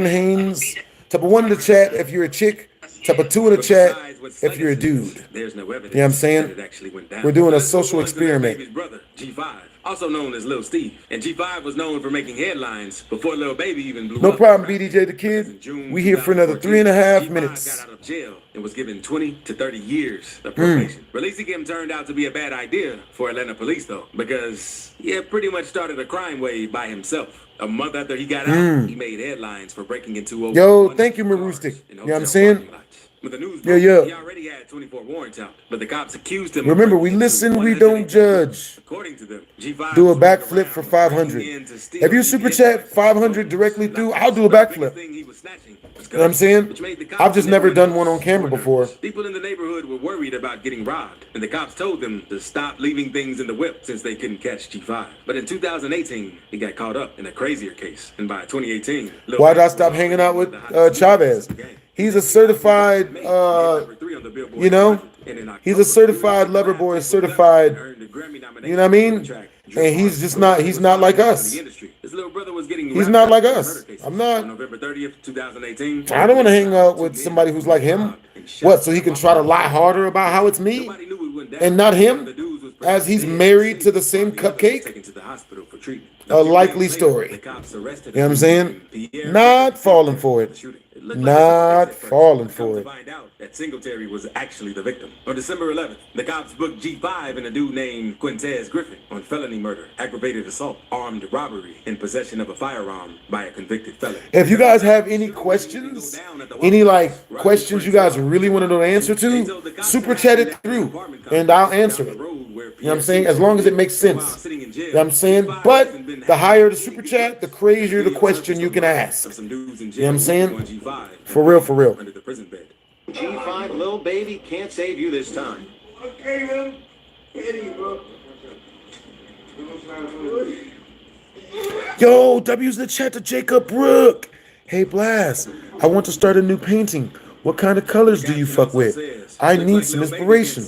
Speaker 1: Haynes. Type of 1 in the chat if you're a chick. Type of 2 in the chat if you're a dude.
Speaker 6: There's no evidence.
Speaker 1: You know what I'm saying?
Speaker 6: That it actually went down.
Speaker 1: We're doing a
Speaker 6: Let's
Speaker 1: social
Speaker 6: move on to that
Speaker 1: experiment.
Speaker 6: baby's brother, G5, also known as Lil Steve. And G5 was known for making headlines before Lil Baby even blew
Speaker 1: No
Speaker 6: up.
Speaker 1: problem, BDJ the Kid. We here for another 3.5 minutes.
Speaker 6: G5 got out of jail and was given 20 to 30 years of probation. Releasing him turned out to be a bad idea for Atlanta police, though, because he had pretty much started a crime wave by himself. A month after he got out, he made headlines for breaking into over
Speaker 1: Yo,
Speaker 6: 100
Speaker 1: thank you,
Speaker 6: cars
Speaker 1: Marustic.
Speaker 6: in
Speaker 1: You know what I'm
Speaker 6: hotel
Speaker 1: saying?
Speaker 6: parking lots. With the news
Speaker 1: Yeah,
Speaker 6: broke,
Speaker 1: yeah.
Speaker 6: he already had 24 warrants out, but the cops accused him.
Speaker 1: Remember,
Speaker 6: of
Speaker 1: we
Speaker 6: breaking
Speaker 1: listen,
Speaker 6: into
Speaker 1: we
Speaker 6: 100
Speaker 1: don't judge.
Speaker 6: According to them, G5
Speaker 1: Do a
Speaker 6: was running
Speaker 1: backflip
Speaker 6: around
Speaker 1: for 500.
Speaker 6: breaking in to steal
Speaker 1: If you super
Speaker 6: GPS
Speaker 1: chat 500 directly through, I'll do a
Speaker 6: The biggest
Speaker 1: backflip.
Speaker 6: thing he was snatching was
Speaker 1: You know what I'm saying?
Speaker 6: which made the cops
Speaker 1: I've just
Speaker 6: in the
Speaker 1: never done
Speaker 6: neighborhood
Speaker 1: one on camera
Speaker 6: more
Speaker 1: before.
Speaker 6: nervous. People in the neighborhood were worried about getting robbed, and the cops told them to stop leaving things in the whip since they couldn't catch G5. But in 2018, he got caught up in a crazier case, and by 2018, Lil
Speaker 1: Why did I
Speaker 6: Baby
Speaker 1: stop
Speaker 6: was
Speaker 1: hanging out with
Speaker 6: one of the hottest
Speaker 1: Chavez?
Speaker 6: YouTubers in the game.
Speaker 1: He's a certified,
Speaker 6: Number 3 on the Billboard
Speaker 1: you know,
Speaker 6: 200, and in
Speaker 1: he's a
Speaker 6: October,
Speaker 1: certified lover boy, certified,
Speaker 6: earned a Grammy nomination
Speaker 1: you know what I mean?
Speaker 6: for the track.
Speaker 1: And he's just not, he's not like us.
Speaker 6: His little brother was getting
Speaker 1: He's
Speaker 6: wrapped
Speaker 1: not
Speaker 6: up
Speaker 1: like
Speaker 6: in
Speaker 1: us.
Speaker 6: murder cases.
Speaker 1: I'm not.
Speaker 6: On November 30th, 2018,
Speaker 1: I don't want to hang out with somebody who's like him. What, so he can try to lie harder about how it's me
Speaker 6: Nobody knew it went down.
Speaker 1: and not
Speaker 6: One of
Speaker 1: him,
Speaker 6: the dudes was
Speaker 1: as he's
Speaker 6: pronounced
Speaker 1: married
Speaker 6: dead.
Speaker 1: to the same
Speaker 6: The other was
Speaker 1: cupcake?
Speaker 6: taken to the hospital for treatment.
Speaker 1: A
Speaker 6: few
Speaker 1: likely
Speaker 6: days later,
Speaker 1: story.
Speaker 6: the cops arrested
Speaker 1: You know what I'm
Speaker 6: a
Speaker 1: saying?
Speaker 6: dude named Pierre
Speaker 1: Not falling
Speaker 6: Singletary
Speaker 1: for
Speaker 6: the
Speaker 1: it.
Speaker 6: shooting. It looked like a
Speaker 1: Not
Speaker 6: surprise at first,
Speaker 1: falling
Speaker 6: but come
Speaker 1: for
Speaker 6: to
Speaker 1: it.
Speaker 6: find out that Singletary was actually the victim. On December 11th, the cops booked G5 and a dude named Quintez Griffin on felony murder, aggravated assault, armed robbery, and possession of a firearm by a convicted felon.
Speaker 1: If you guys have any questions, any like questions you guys really want to know the answer to, super chat it through and I'll answer it. You know what I'm saying? As long as it makes sense. You know what I'm saying? But the higher the super chat, the crazier the question you can ask. You know what I'm saying? For real, for real.
Speaker 6: Under the prison bed.
Speaker 4: G5, Lil Baby can't save you this time.
Speaker 3: Okay, man. Eddie, bro.
Speaker 1: Yo, W's in the chat to Jacob Brook. Hey, Blast. I want to start a new painting. What kind of colors do you fuck with? I need some inspiration.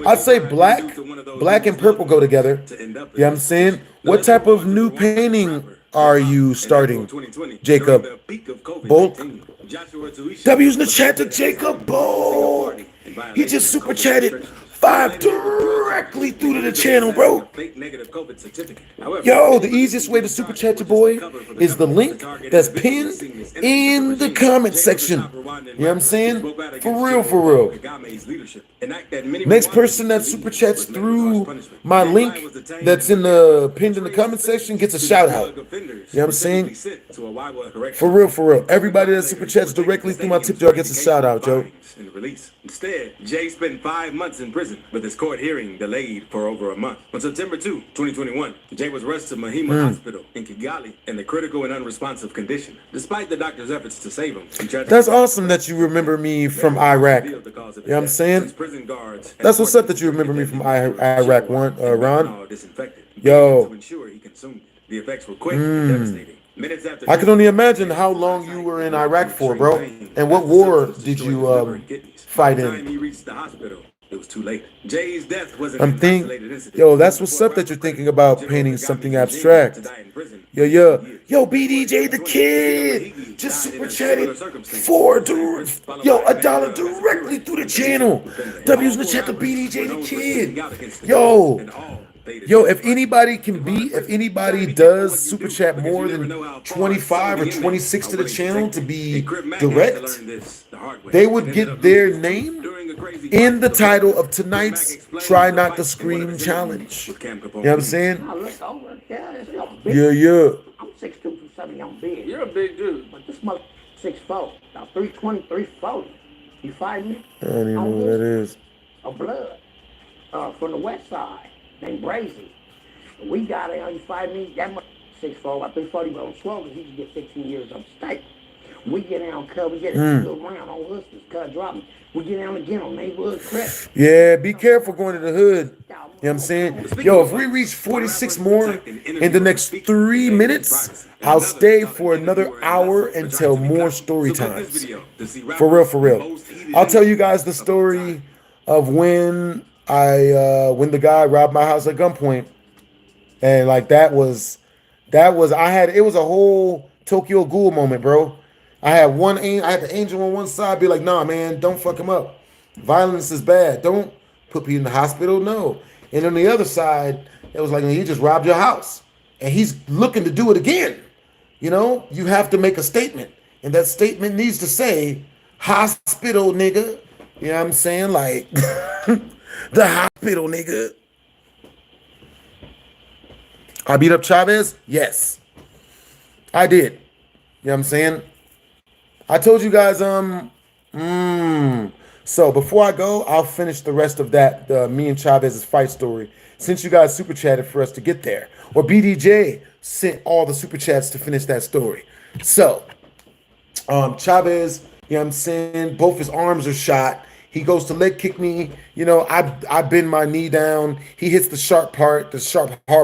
Speaker 1: I'd say black and purple go together. You know what I'm saying? What type of new painting are you starting, Jacob? Bulk? W's in the chat to Jacob Bulk. He just super chatted 5 directly through to the channel, bro. Yo, the easiest way to super chat your boy is the link that's pinned in the comment section. You know what I'm saying? For real, for real. Next person that super chats through my link that's in the pinned in the comment section gets a shout out. You know what I'm saying? For real, for real. Everybody that super chats directly through my tip jar gets a shout out, Joe.
Speaker 6: Instead, Jay spent 5 months in prison, with his court hearing delayed for over a month. On September 2, 2021, Jay was rushed to Mahima Hospital in Kigali in a critical and unresponsive condition. Despite the doctor's efforts to save him,
Speaker 1: that's awesome that you remember me from Iraq. You know what I'm saying? That's what's up that you remember me from Iraq, Ron. Yo.
Speaker 6: The effects were quick and devastating.
Speaker 1: I can only imagine how long you were in Iraq for, bro. And what war did you fight in?
Speaker 6: It was too late. Jay's death wasn't
Speaker 1: I'm thinking, yo, that's what's up that you're thinking about painting something abstract. Yo, BDJ the Kid just super chatted $1 directly through the channel. W's in the chat to BDJ the Kid. Yo, if anybody does super chat more than 25 or 26 to the channel to be direct, they would get their name in the title of tonight's Try Not to Scream challenge. You know what I'm saying? Yeah.
Speaker 8: I'm 6'2", 270, I'm big.
Speaker 7: You're a big dude.
Speaker 8: But this mother 6'4", about 320, 340. You fight me?
Speaker 1: I don't even know who that is.
Speaker 8: A blood from the west side named Brazy. We got it. You fight me? That much 6'4", about 340, but on swole because he can get 16 years upstate. We get down, cut. We get around on hustlers, cut, drop me. We get down again on neighborhood crap.
Speaker 1: Yeah, be careful going to the hood. You know what I'm saying? Yo, if we reach 46 more in the next 3 minutes, I'll stay for another hour and tell more story times. For real, for real. I'll tell you guys the story of when when the guy robbed my house at gunpoint. And like it was a whole Tokyo Ghoul moment, bro. I had the angel on one side be like, nah, man, don't fuck him up. Violence is bad. Don't put people in the hospital, no. And on the other side, it was like, he just robbed your house. And he's looking to do it again. You know, you have to make a statement. And that statement needs to say, hospital, nigga. You know what I'm saying? Like, the hospital, nigga. I beat up Chavez? Yes. I did. You know what I'm saying? I told you guys, so before I go, I'll finish the rest of that, me and Chavez's fight story, since you guys super chatted for us to get there. Or BDJ sent all the super chats to finish that story. So, Chavez, you know what I'm saying, both his arms are shot. He goes to leg kick me. You know, I bend my knee down. He hits the sharp hard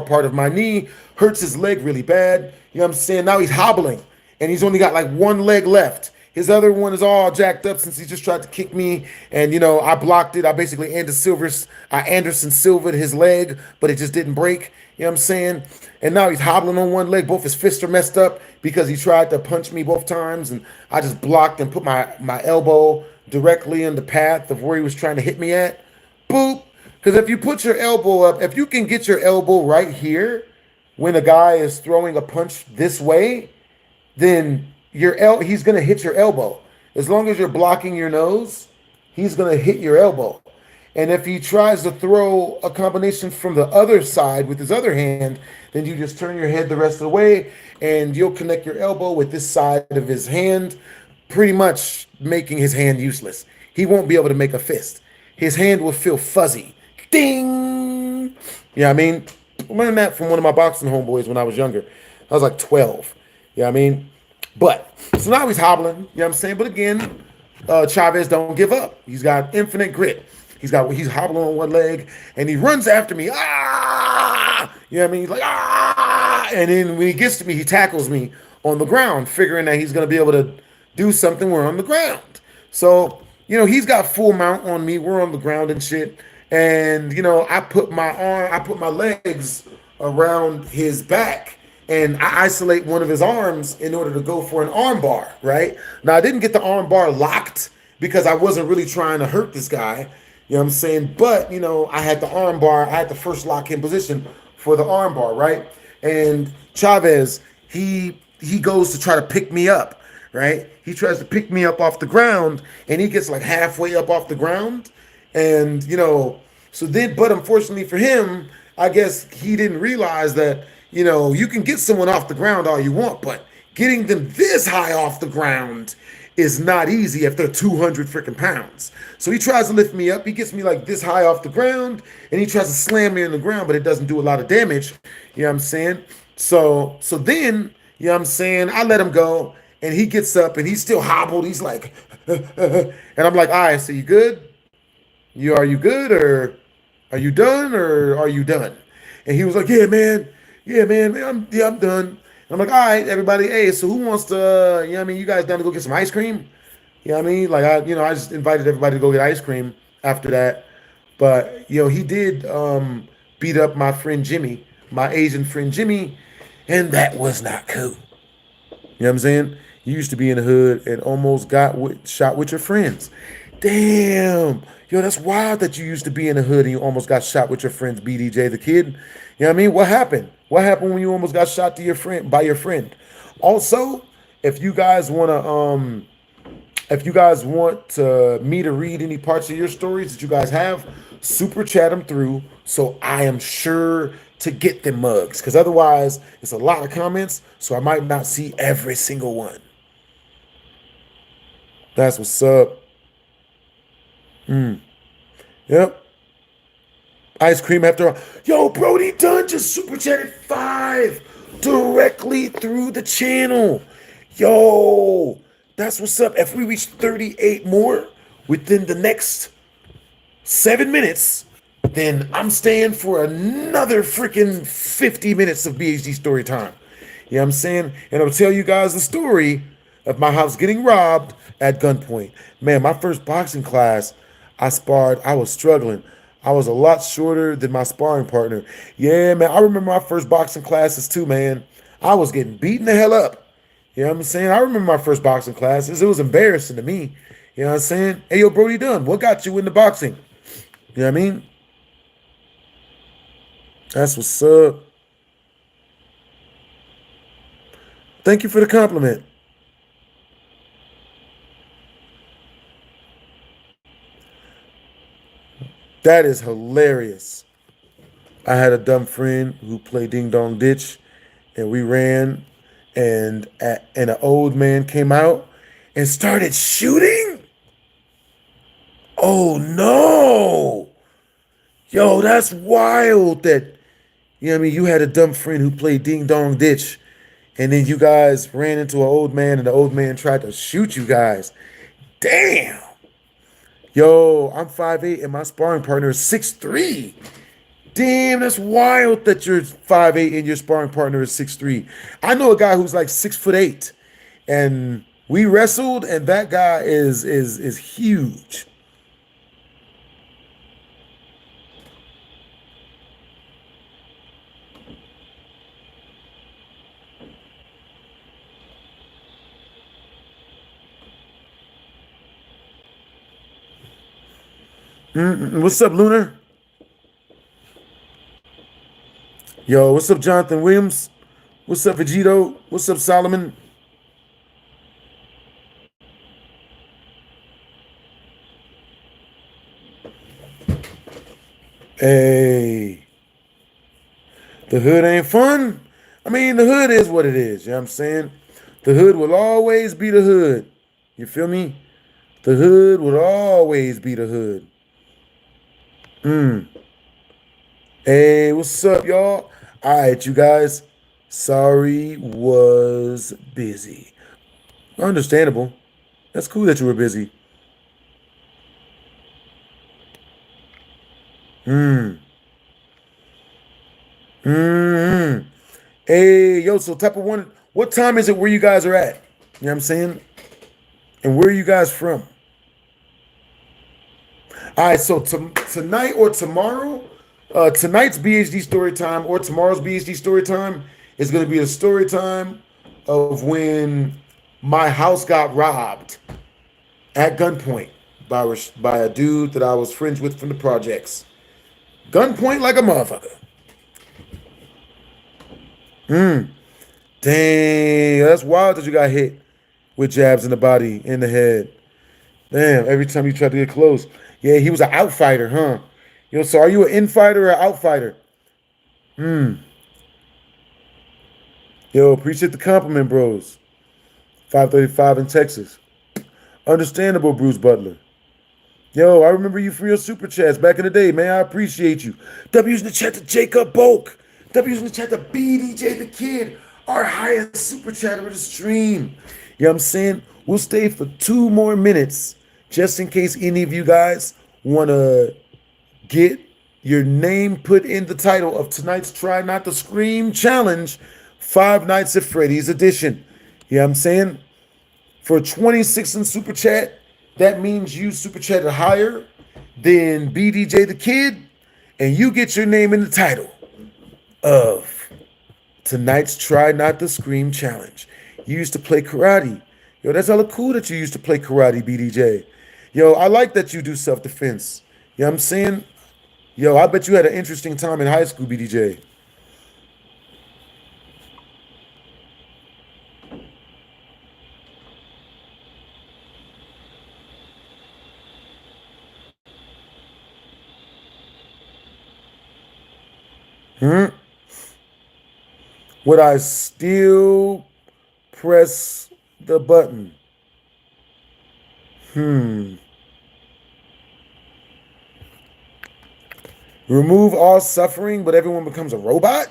Speaker 1: part of my knee, hurts his leg really bad. You know what I'm saying? Now he's hobbling, and he's only got like one leg left. His other one is all jacked up since he just tried to kick me. And, you know, I blocked it. I basically Anderson Silvered his leg, but it just didn't break. You know what I'm saying? And now he's hobbling on one leg. Both his fists are messed up because he tried to punch me both times. And I just blocked and put my elbow directly in the path of where he was trying to hit me at. Boop. Because if you put your elbow up, if you can get your elbow right here when a guy is throwing a punch this way, then he's going to hit your elbow. As long as you're blocking your nose, he's going to hit your elbow. And if he tries to throw a combination from the other side with his other hand, then you just turn your head the rest of the way and you'll connect your elbow with this side of his hand, pretty much making his hand useless. He won't be able to make a fist. His hand will feel fuzzy. Ding! You know what I mean? I learned that from one of my boxing homeboys when I was younger. I was like 12. You know what I mean? But, so now he's hobbling, you know what I'm saying? But again, Chavez don't give up. He's got infinite grit. He's hobbling on one leg, and he runs after me. Ah! You know what I mean? He's like, ah! And then when he gets to me, he tackles me on the ground, figuring that he's going to be able to do something. We're on the ground. So, he's got full mount on me. We're on the ground and shit. And, I put my legs around his back and I isolate one of his arms in order to go for an arm bar, right? Now, I didn't get the arm bar locked because I wasn't really trying to hurt this guy. You know what I'm saying? But, I had the arm bar. I had the first lock in position for the arm bar, right? And Chavezz, he goes to try to pick me up, right? He tries to pick me up off the ground, and he gets like halfway up off the ground. And, but unfortunately for him, I guess he didn't realize that, you can get someone off the ground all you want, but getting them this high off the ground is not easy if they're 200 freaking pounds. So he tries to lift me up. He gets me like this high off the ground, and he tries to slam me in the ground, but it doesn't do a lot of damage. You know what I'm saying? So then, I let him go, and he gets up, and he's still hobbled. He's like, and I'm like, all right, so you good? Are you good, or are you done, or are you done? And he was like, yeah, man, I'm done. I'm like, all right, everybody, hey, so who wants to, you guys down to go get some ice cream? You know what I mean? Like, I just invited everybody to go get ice cream after that. But, he did beat up my friend Jimmy, my Asian friend Jimmy, and that was not cool. You know what I'm saying? You used to be in the hood and almost got shot with your friends. Damn. Yo, that's wild that you used to be in the hood and you almost got shot with your friends, BDJ the Kid. You know what I mean? What happened? What happened when you almost got shot by your friend? Also, if you guys want me to read any parts of your stories that you guys have, super chat them through so I am sure to get them mugs. Because otherwise, it's a lot of comments, so I might not see every single one. That's what's up. Yep. Ice cream after all. Yo, Brody Dunn just super chatted 5 directly through the channel. Yo, that's what's up. If we reach 38 more within the next 7 minutes, then I'm staying for another freaking 50 minutes of BHD story time. You know what I'm saying? And I'll tell you guys the story of my house getting robbed at gunpoint. Man, my first boxing class, I sparred. I was struggling. I was a lot shorter than my sparring partner. Yeah, man, I remember my first boxing classes too, man. I was getting beaten the hell up. You know what I'm saying? I remember my first boxing classes. It was embarrassing to me. You know what I'm saying? Hey, yo, Brody Dunn, what got you into boxing? You know what I mean? That's what's up. Thank you for the compliment. That is hilarious. I had a dumb friend who played Ding Dong Ditch, and we ran, and an old man came out and started shooting. Oh no! Yo, that's wild. That you had a dumb friend who played Ding Dong Ditch, and then you guys ran into an old man, and the old man tried to shoot you guys. Damn. Yo, I'm 5'8", and my sparring partner is 6'3". Damn, that's wild that you're 5'8" and your sparring partner is 6'3". I know a guy who's like 6'8", and we wrestled, and that guy is huge. What's up, Lunar? Yo, what's up, Jonathan Williams? What's up, Vegito? What's up, Solomon? Hey. The hood ain't fun? I mean, the hood is what it is, you know what I'm saying? The hood will always be the hood. You feel me? The hood will always be the hood. Hey, what's up, y'all? All right, you guys. Sorry, was busy. Understandable. That's cool that you were busy. Hey, yo, so type of one, what time is it where you guys are at? You know what I'm saying? And where are you guys from? All right, so tonight or tomorrow, tonight's BHD story time or tomorrow's BHD story time is going to be a story time of when my house got robbed at gunpoint by a dude that I was friends with from the projects. Gunpoint like a motherfucker. Dang, that's wild that you got hit with jabs in the body, in the head. Damn, every time you tried to get close. Yeah, he was an outfighter, huh? Yo, so are you an infighter or an outfighter? Yo, appreciate the compliment, bros. 535 in Texas. Understandable, Bruce Butler. Yo, I remember you from your super chats back in the day, man. I appreciate you. W's in the chat to Jacob Bulk. W's in the chat to BDJ the Kid, our highest super chatter of the stream. You know what I'm saying? We'll stay for 2 more minutes just in case any of you guys want to get your name put in the title of tonight's Try Not to Scream Challenge, 5 Nights at Freddy's edition. You know what I'm saying? For 26 in super chat, that means you super chatted higher than BDJ the Kid, and you get your name in the title of tonight's Try Not to Scream Challenge. You used to play karate. Yo, that's hella cool that you used to play karate, BDJ. Yo, I like that you do self-defense. You know what I'm saying? Yo, I bet you had an interesting time in high school, BDJ. Would I still press the button? Remove all suffering, but everyone becomes a robot?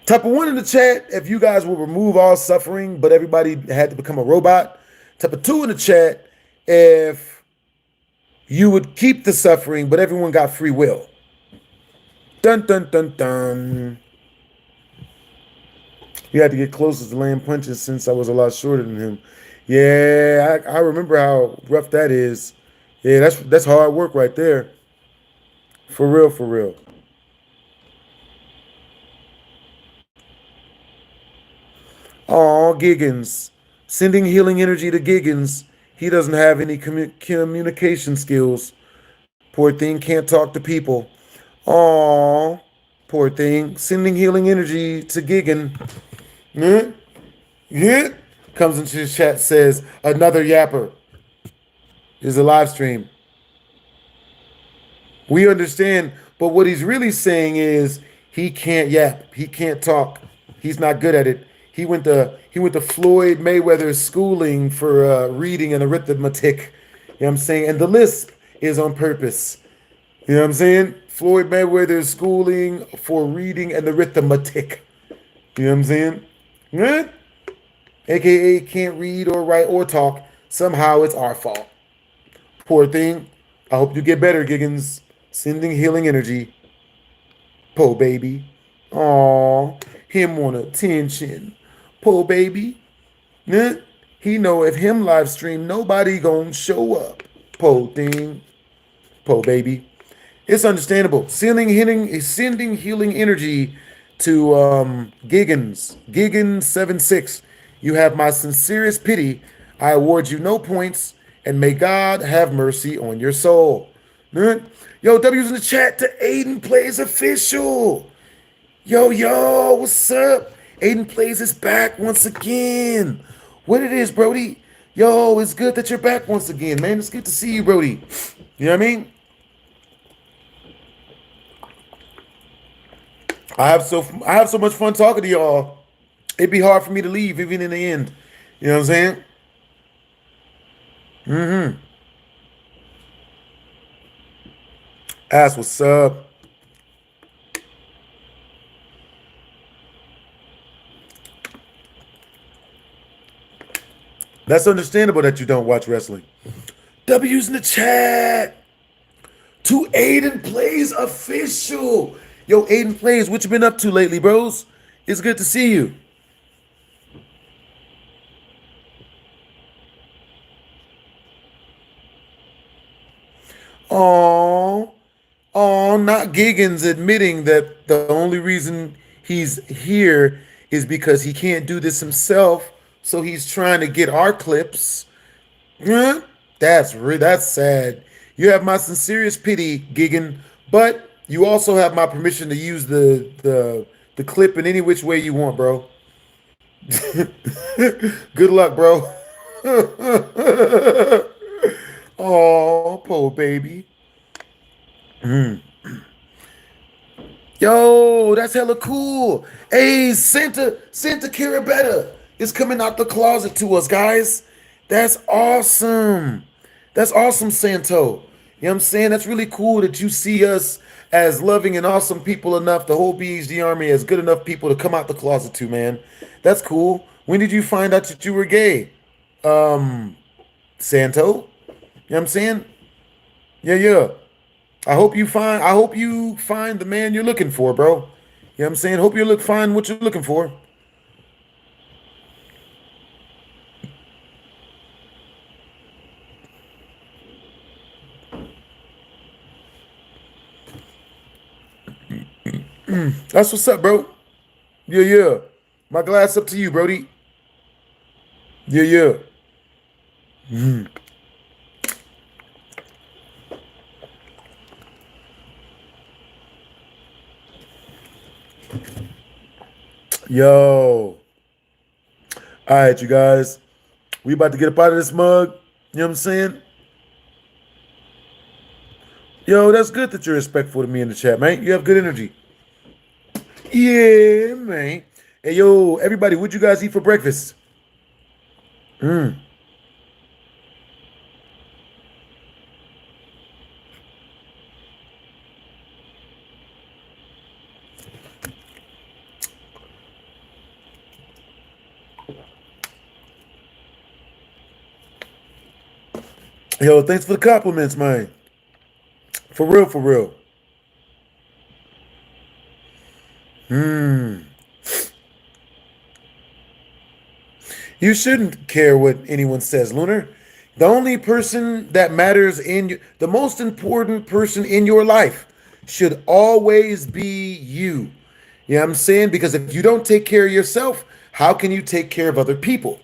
Speaker 1: Type of 1 in the chat if you guys will remove all suffering, but everybody had to become a robot. Type of 2 in the chat if you would keep the suffering, but everyone got free will. Dun, dun, dun, dun. You had to get closer to land punches since I was a lot shorter than him. Yeah, I remember how rough that is. Yeah, that's hard work right there. For real, for real. Aw, Giggins. Sending healing energy to Giggins. He doesn't have any communication skills. Poor thing, can't talk to people. Aw, poor thing. Sending healing energy to Giggin. Yeah. Comes into the chat, says, another yapper. Is a live stream. We understand, but what he's really saying is he can't yap. He can't talk. He's not good at it. He went to Floyd Mayweather's schooling for reading and arithmetic. You know what I'm saying? And the lisp is on purpose. You know what I'm saying? Floyd Mayweather's schooling for reading and arithmetic. You know what I'm saying? Yeah? AKA can't read or write or talk. Somehow it's our fault. Poor thing. I hope you get better, Giggins. Sending healing energy. Po baby. Aw, him want attention. Po baby. Yeah? He know if him live stream, nobody gonna show up. Po thing. Po baby. It's understandable. Sending healing energy to Giggins. Giggins76. You have my sincerest pity. I award you no points, and may God have mercy on your soul. Yo, W's in the chat to Aiden Plays Official. Yo, what's up? Aiden Plays is back once again. What it is, Brody? Yo, it's good that you're back once again, man. It's good to see you, Brody. You know what I mean? I have so much fun talking to y'all. It'd be hard for me to leave even in the end. You know what I'm saying? Ask what's up. That's understandable that you don't watch wrestling. W's in the chat. To Aiden Plays Official. Yo, Aiden Plays, what you been up to lately, bros? It's good to see you. Oh, not Giggins admitting that the only reason he's here is because he can't do this himself, so he's trying to get our clips. Huh? That's sad. You have my sincerest pity, Giggin, but you also have my permission to use the clip in any which way you want, bro. Good luck, bro. Oh, poor baby. Yo, that's hella cool. Hey, Santa Carabetta is coming out the closet to us, guys. That's awesome. That's awesome, Santo. You know what I'm saying? That's really cool that you see us as loving and awesome people enough, the whole BHD army as good enough people to come out the closet to, man. That's cool. When did you find out that you were gay? Santo? You know what I'm saying? Yeah. I hope you find the man you're looking for, bro. You know what I'm saying? Hope you find what you're looking for. That's what's up, bro. Yeah. My glass up to you, Brody. Yeah. Yo. All right, you guys. We about to get up out of this mug. You know what I'm saying? Yo, that's good that you're respectful to me in the chat, man. You have good energy. Yeah, man. Hey, yo, everybody, what'd you guys eat for breakfast? Yo, thanks for the compliments, man. For real. You shouldn't care what anyone says, Lunar. The only person that matters the most important person in your life should always be you. You know what I'm saying? Because if you don't take care of yourself, how can you take care of other people?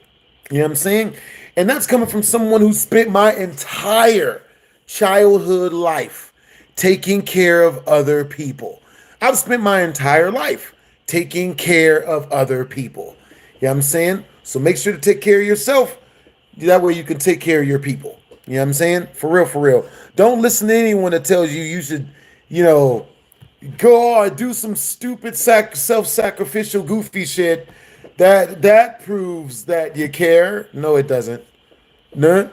Speaker 1: You know what I'm saying? And that's coming from someone who spent my entire childhood life taking care of other people. I've spent my entire life taking care of other people. You know what I'm saying? So make sure to take care of yourself. That way you can take care of your people. You know what I'm saying? For real. Don't listen to anyone that tells you should, go do some stupid self-sacrificial goofy shit. That proves that you care. No, it doesn't. No.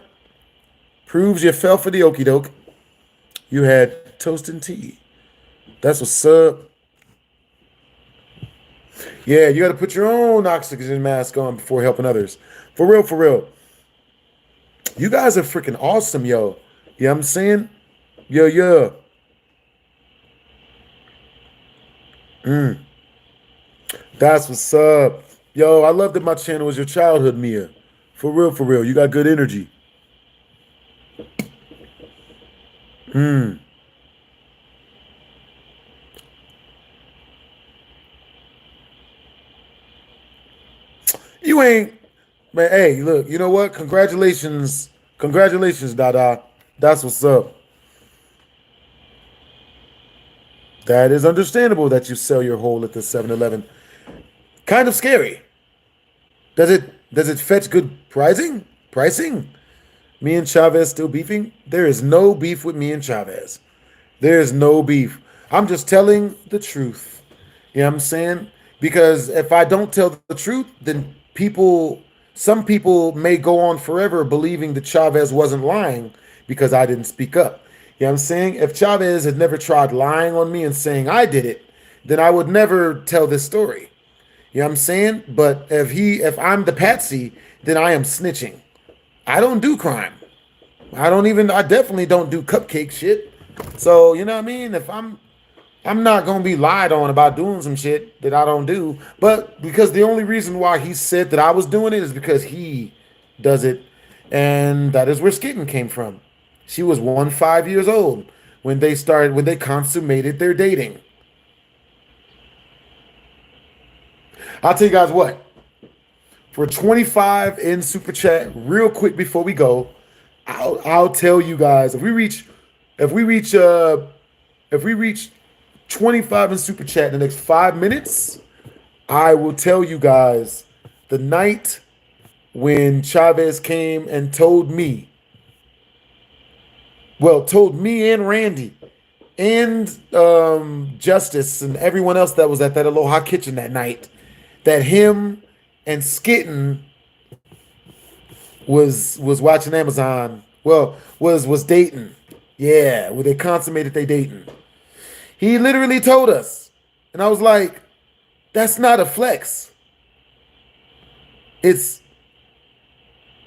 Speaker 1: Proves you fell for the okie doke. You had toast and tea. That's what's up. Yeah, you got to put your own oxygen mask on before helping others. For real. You guys are freaking awesome, yo. You know what I'm saying? Yeah. That's what's up. Yo, I love that my channel was your childhood, Mia. For real. You got good energy. You ain't, man. Hey, look, you know what? Congratulations, Dada. That's what's up. That is understandable that you sell your hole at the 7-Eleven. Kind of scary. Does it fetch good pricing? Me and Chavez still beefing? There is no beef with me and Chavez. There is no beef. I'm just telling the truth. You know what I'm saying? Because if I don't tell the truth, then some people may go on forever believing that Chavez wasn't lying because I didn't speak up. You know what I'm saying? If Chavez had never tried lying on me and saying I did it, then I would never tell this story. You know what I'm saying? But if I'm the patsy, then I am snitching. I don't do crime. I definitely don't do cupcake shit. So, you know what I mean? If I'm not gonna be lied on about doing some shit that I don't do. But because the only reason why he said that I was doing it is because he does it, and that is where Skitten came from. She was 15 years old when they consummated their dating. I'll tell you guys what. For 25 in super chat, real quick before we go, I'll tell you guys if we reach 25 in super chat in the next 5 minutes, I will tell you guys the night when Chavez came and told me and Randy and Justice and everyone else that was at that Aloha Kitchen that night that him and Skitten was watching Amazon. Well, was dating. Yeah, where they consummated they dating. He literally told us. And I was like, that's not a flex. It's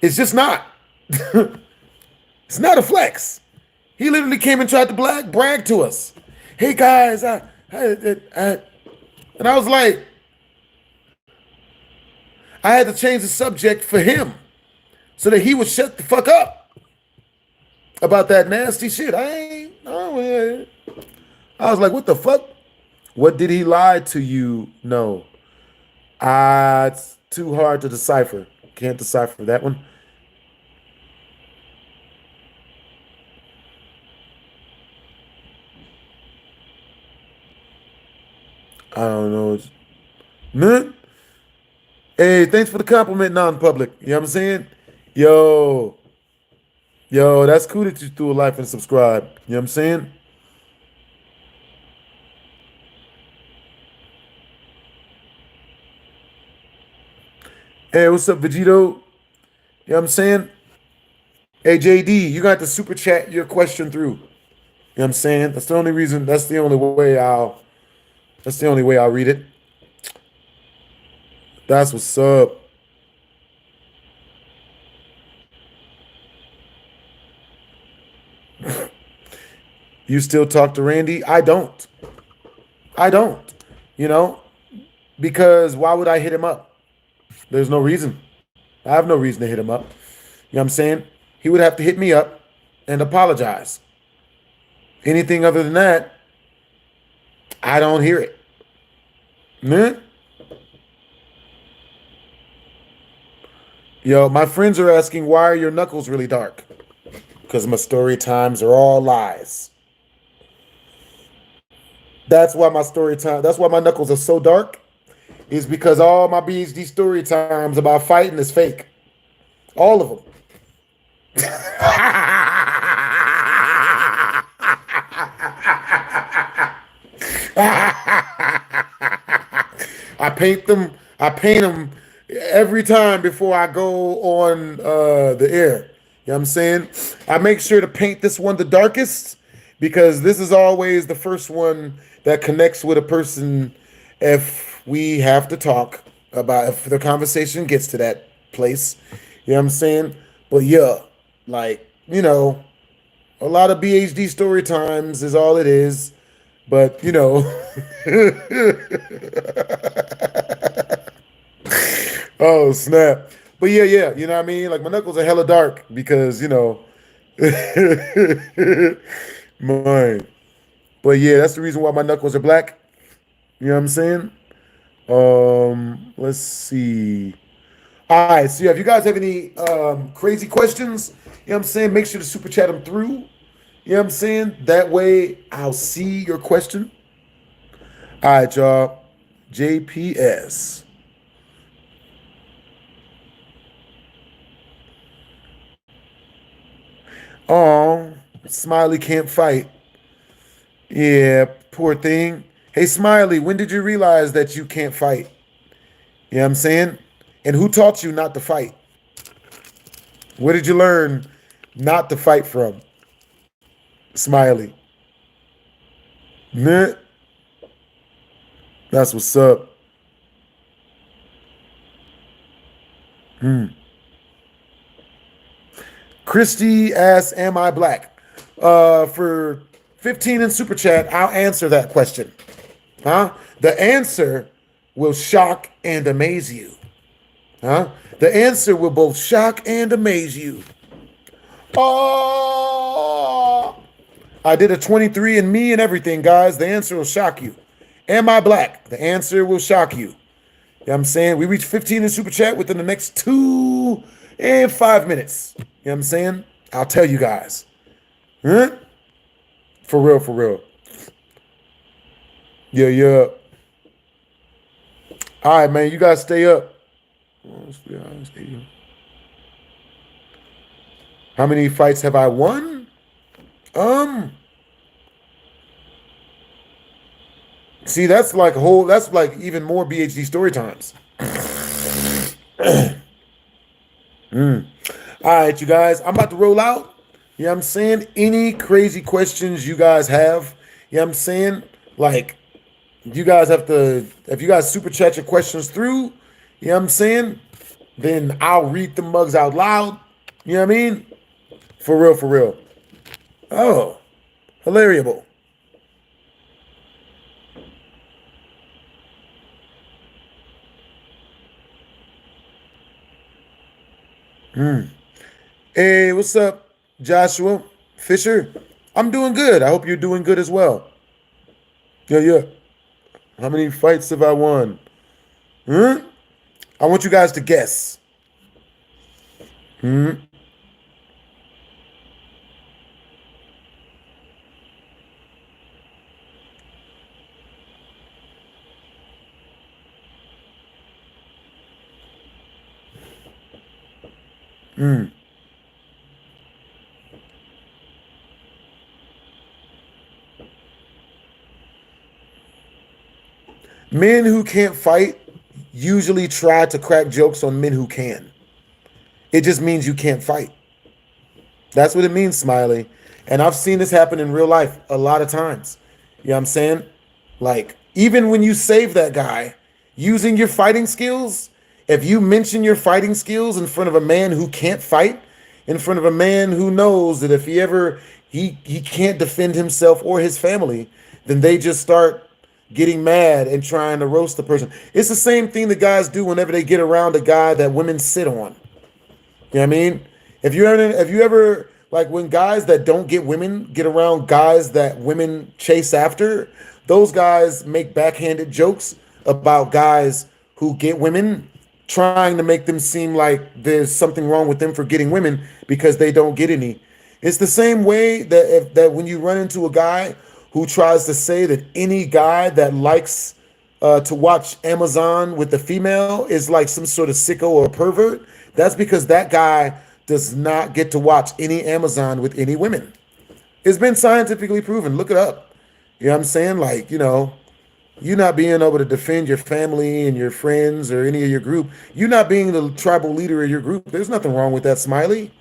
Speaker 1: just not. It's not a flex. He literally came and tried to brag to us. Hey guys, and I was like, I had to change the subject for him so that he would shut the fuck up about that nasty shit. I was like, what the fuck? What did he lie to you? No. It's too hard to decipher. Can't decipher that one. I don't know. Man. Hey, thanks for the compliment, non-public. You know what I'm saying? Yo, that's cool that you threw a like and subscribe. You know what I'm saying? Hey, what's up, Vegito? You know what I'm saying? Hey, JD, you got to super chat your question through. You know what I'm saying? That's the only way I'll read it. That's what's up. You still talk to Randy? I don't. You know, because why would I hit him up? There's no reason. I have no reason to hit him up. You know what I'm saying? He would have to hit me up and apologize. Anything other than that, I don't hear it. Man. Yo, my friends are asking, why are your knuckles really dark? Because my story times are all lies. That's why my knuckles are so dark, is because all my BHD story times about fighting is fake. All of them. I paint them every time before I go on the air. You know what I'm saying? I make sure to paint this one the darkest because this is always the first one that connects with a person if we have to talk about, if the conversation gets to that place. You know what I'm saying? But yeah, like, you know, a lot of BHD story times is all it is. But, you know, oh, snap. But yeah, you know what I mean? Like, my knuckles are hella dark because, you know, mine. But yeah, that's the reason why my knuckles are black. You know what I'm saying? Let's see. All right, so yeah, if you guys have any crazy questions, you know what I'm saying, make sure to super chat them through. You know what I'm saying? That way I'll see your question. All right, y'all. JPS. Oh, Smiley can't fight. Yeah, poor thing. Hey, Smiley, when did you realize that you can't fight? You know what I'm saying? And who taught you not to fight? Where did you learn not to fight from? Smiley. Nah. That's what's up. Christy asks, am I black? For 15 in Super Chat, I'll answer that question. Huh? The answer will shock and amaze you. Huh? The answer will both shock and amaze you. Oh! I did a 23 and me and everything, guys. The answer will shock you. Am I black? The answer will shock you. You know what I'm saying? We reach 15 in Super Chat within the next 2 and 5 minutes. You know what I'm saying? I'll tell you guys. Huh? For real, for real. Yeah, yeah. All right, man. You guys stay up. How many fights have I won? See, that's like even more BHD story times. All right, you guys, I'm about to roll out. You know what I'm saying? Any crazy questions you guys have, you know what I'm saying? Like, you guys have to, if you guys super chat your questions through, you know what I'm saying? Then I'll read the mugs out loud. You know what I mean? For real, for real. Oh, hilariable. Hey, what's up, Joshua Fisher? I'm doing good. I hope you're doing good as well. Yeah, yeah. How many fights have I won? I want you guys to guess. Men who can't fight usually try to crack jokes on men who can. It just means you can't fight. That's what it means, Smiley. And I've seen this happen in real life a lot of times. You know what I'm saying? Like, even when you save that guy using your fighting skills, if you mention your fighting skills in front of a man who can't fight, in front of a man who knows that if he can't defend himself or his family, then they just start getting mad and trying to roast the person. It's the same thing that guys do whenever they get around a guy that women sit on. You know what I mean? If you ever like when guys that don't get women get around guys that women chase after, those guys make backhanded jokes about guys who get women, trying to make them seem like there's something wrong with them for getting women because they don't get any. It's the same way that when you run into a guy who tries to say that any guy that likes to watch Amazon with the female is like some sort of sicko or pervert, that's because that guy does not get to watch any Amazon with any women. It's been scientifically proven. Look it up. You know what I'm saying? Like, you know, you not being able to defend your family and your friends or any of your group, you not being the tribal leader of your group, there's nothing wrong with that, Smiley.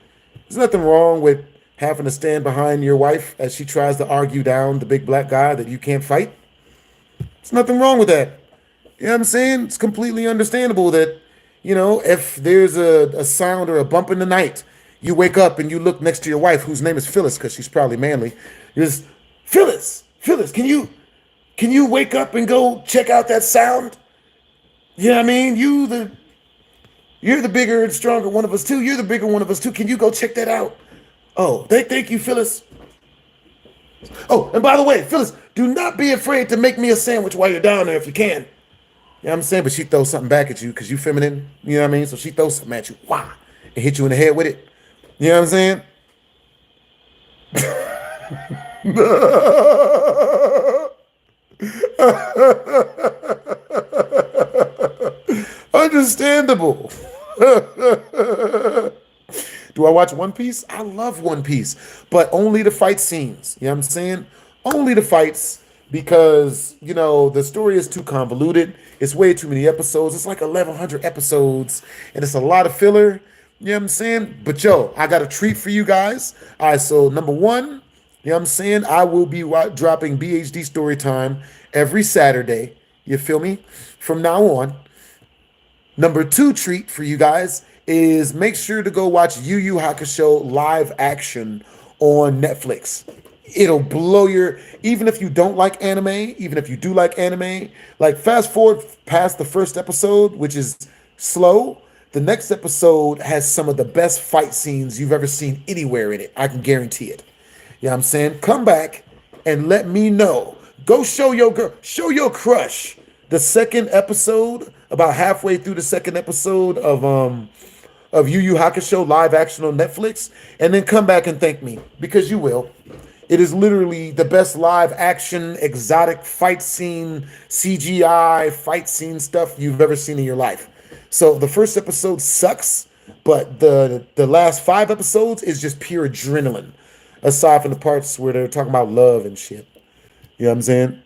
Speaker 1: There's nothing wrong with having to stand behind your wife as she tries to argue down the big black guy that you can't fight. There's nothing wrong with that. You know what I'm saying? It's completely understandable that, you know, if there's a sound or a bump in the night, you wake up and you look next to your wife, whose name is Phyllis, because she's probably manly. You're just, Phyllis, can you wake up and go check out that sound? You know what I mean? You're the bigger and stronger one of us too. You're the bigger one of us too. Can you go check that out? Oh, thank you, Phyllis. Oh, and by the way, Phyllis, do not be afraid to make me a sandwich while you're down there if you can. You know what I'm saying? But she throws something back at you because you feminine. You know what I mean? So she throws something at you. Wah! And hit you in the head with it. You know what I'm saying? Understandable. Do I watch One Piece? I love One Piece, but only the fight scenes. You know what I'm saying? Only the fights, because, you know, the story is too convoluted. It's way too many episodes. It's like 1,100 episodes, and it's a lot of filler. You know what I'm saying? But yo, I got a treat for you guys. All right, so number one, you know what I'm saying? I will be dropping BHD story time every Saturday. You feel me? From now on. Number two treat for you guys is make sure to go watch Yu Yu Hakusho live action on Netflix. It'll blow your, even if you don't like anime, even if you do like anime, like fast forward past the first episode, which is slow. The next episode has some of the best fight scenes you've ever seen anywhere in it. I can guarantee it. You know what I'm saying? Come back and let me know. Go show your girl, show your crush the second episode, about halfway through the second episode of Yu Yu Hakusho live action on Netflix, and then come back and thank me, because you will. It is literally the best live action, exotic fight scene, CGI fight scene stuff you've ever seen in your life. So the first episode sucks, but the last 5 episodes is just pure adrenaline, aside from the parts where they're talking about love and shit. You know what I'm saying?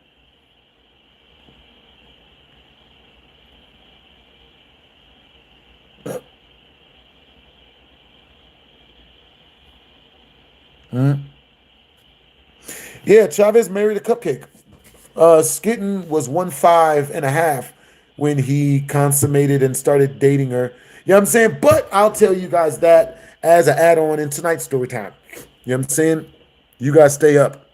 Speaker 1: Yeah, Chavez married a cupcake. Skitten was 1.5 when he consummated and started dating her. You know what I'm saying? But I'll tell you guys that as an add-on in tonight's story time. You know what I'm saying? You guys stay up.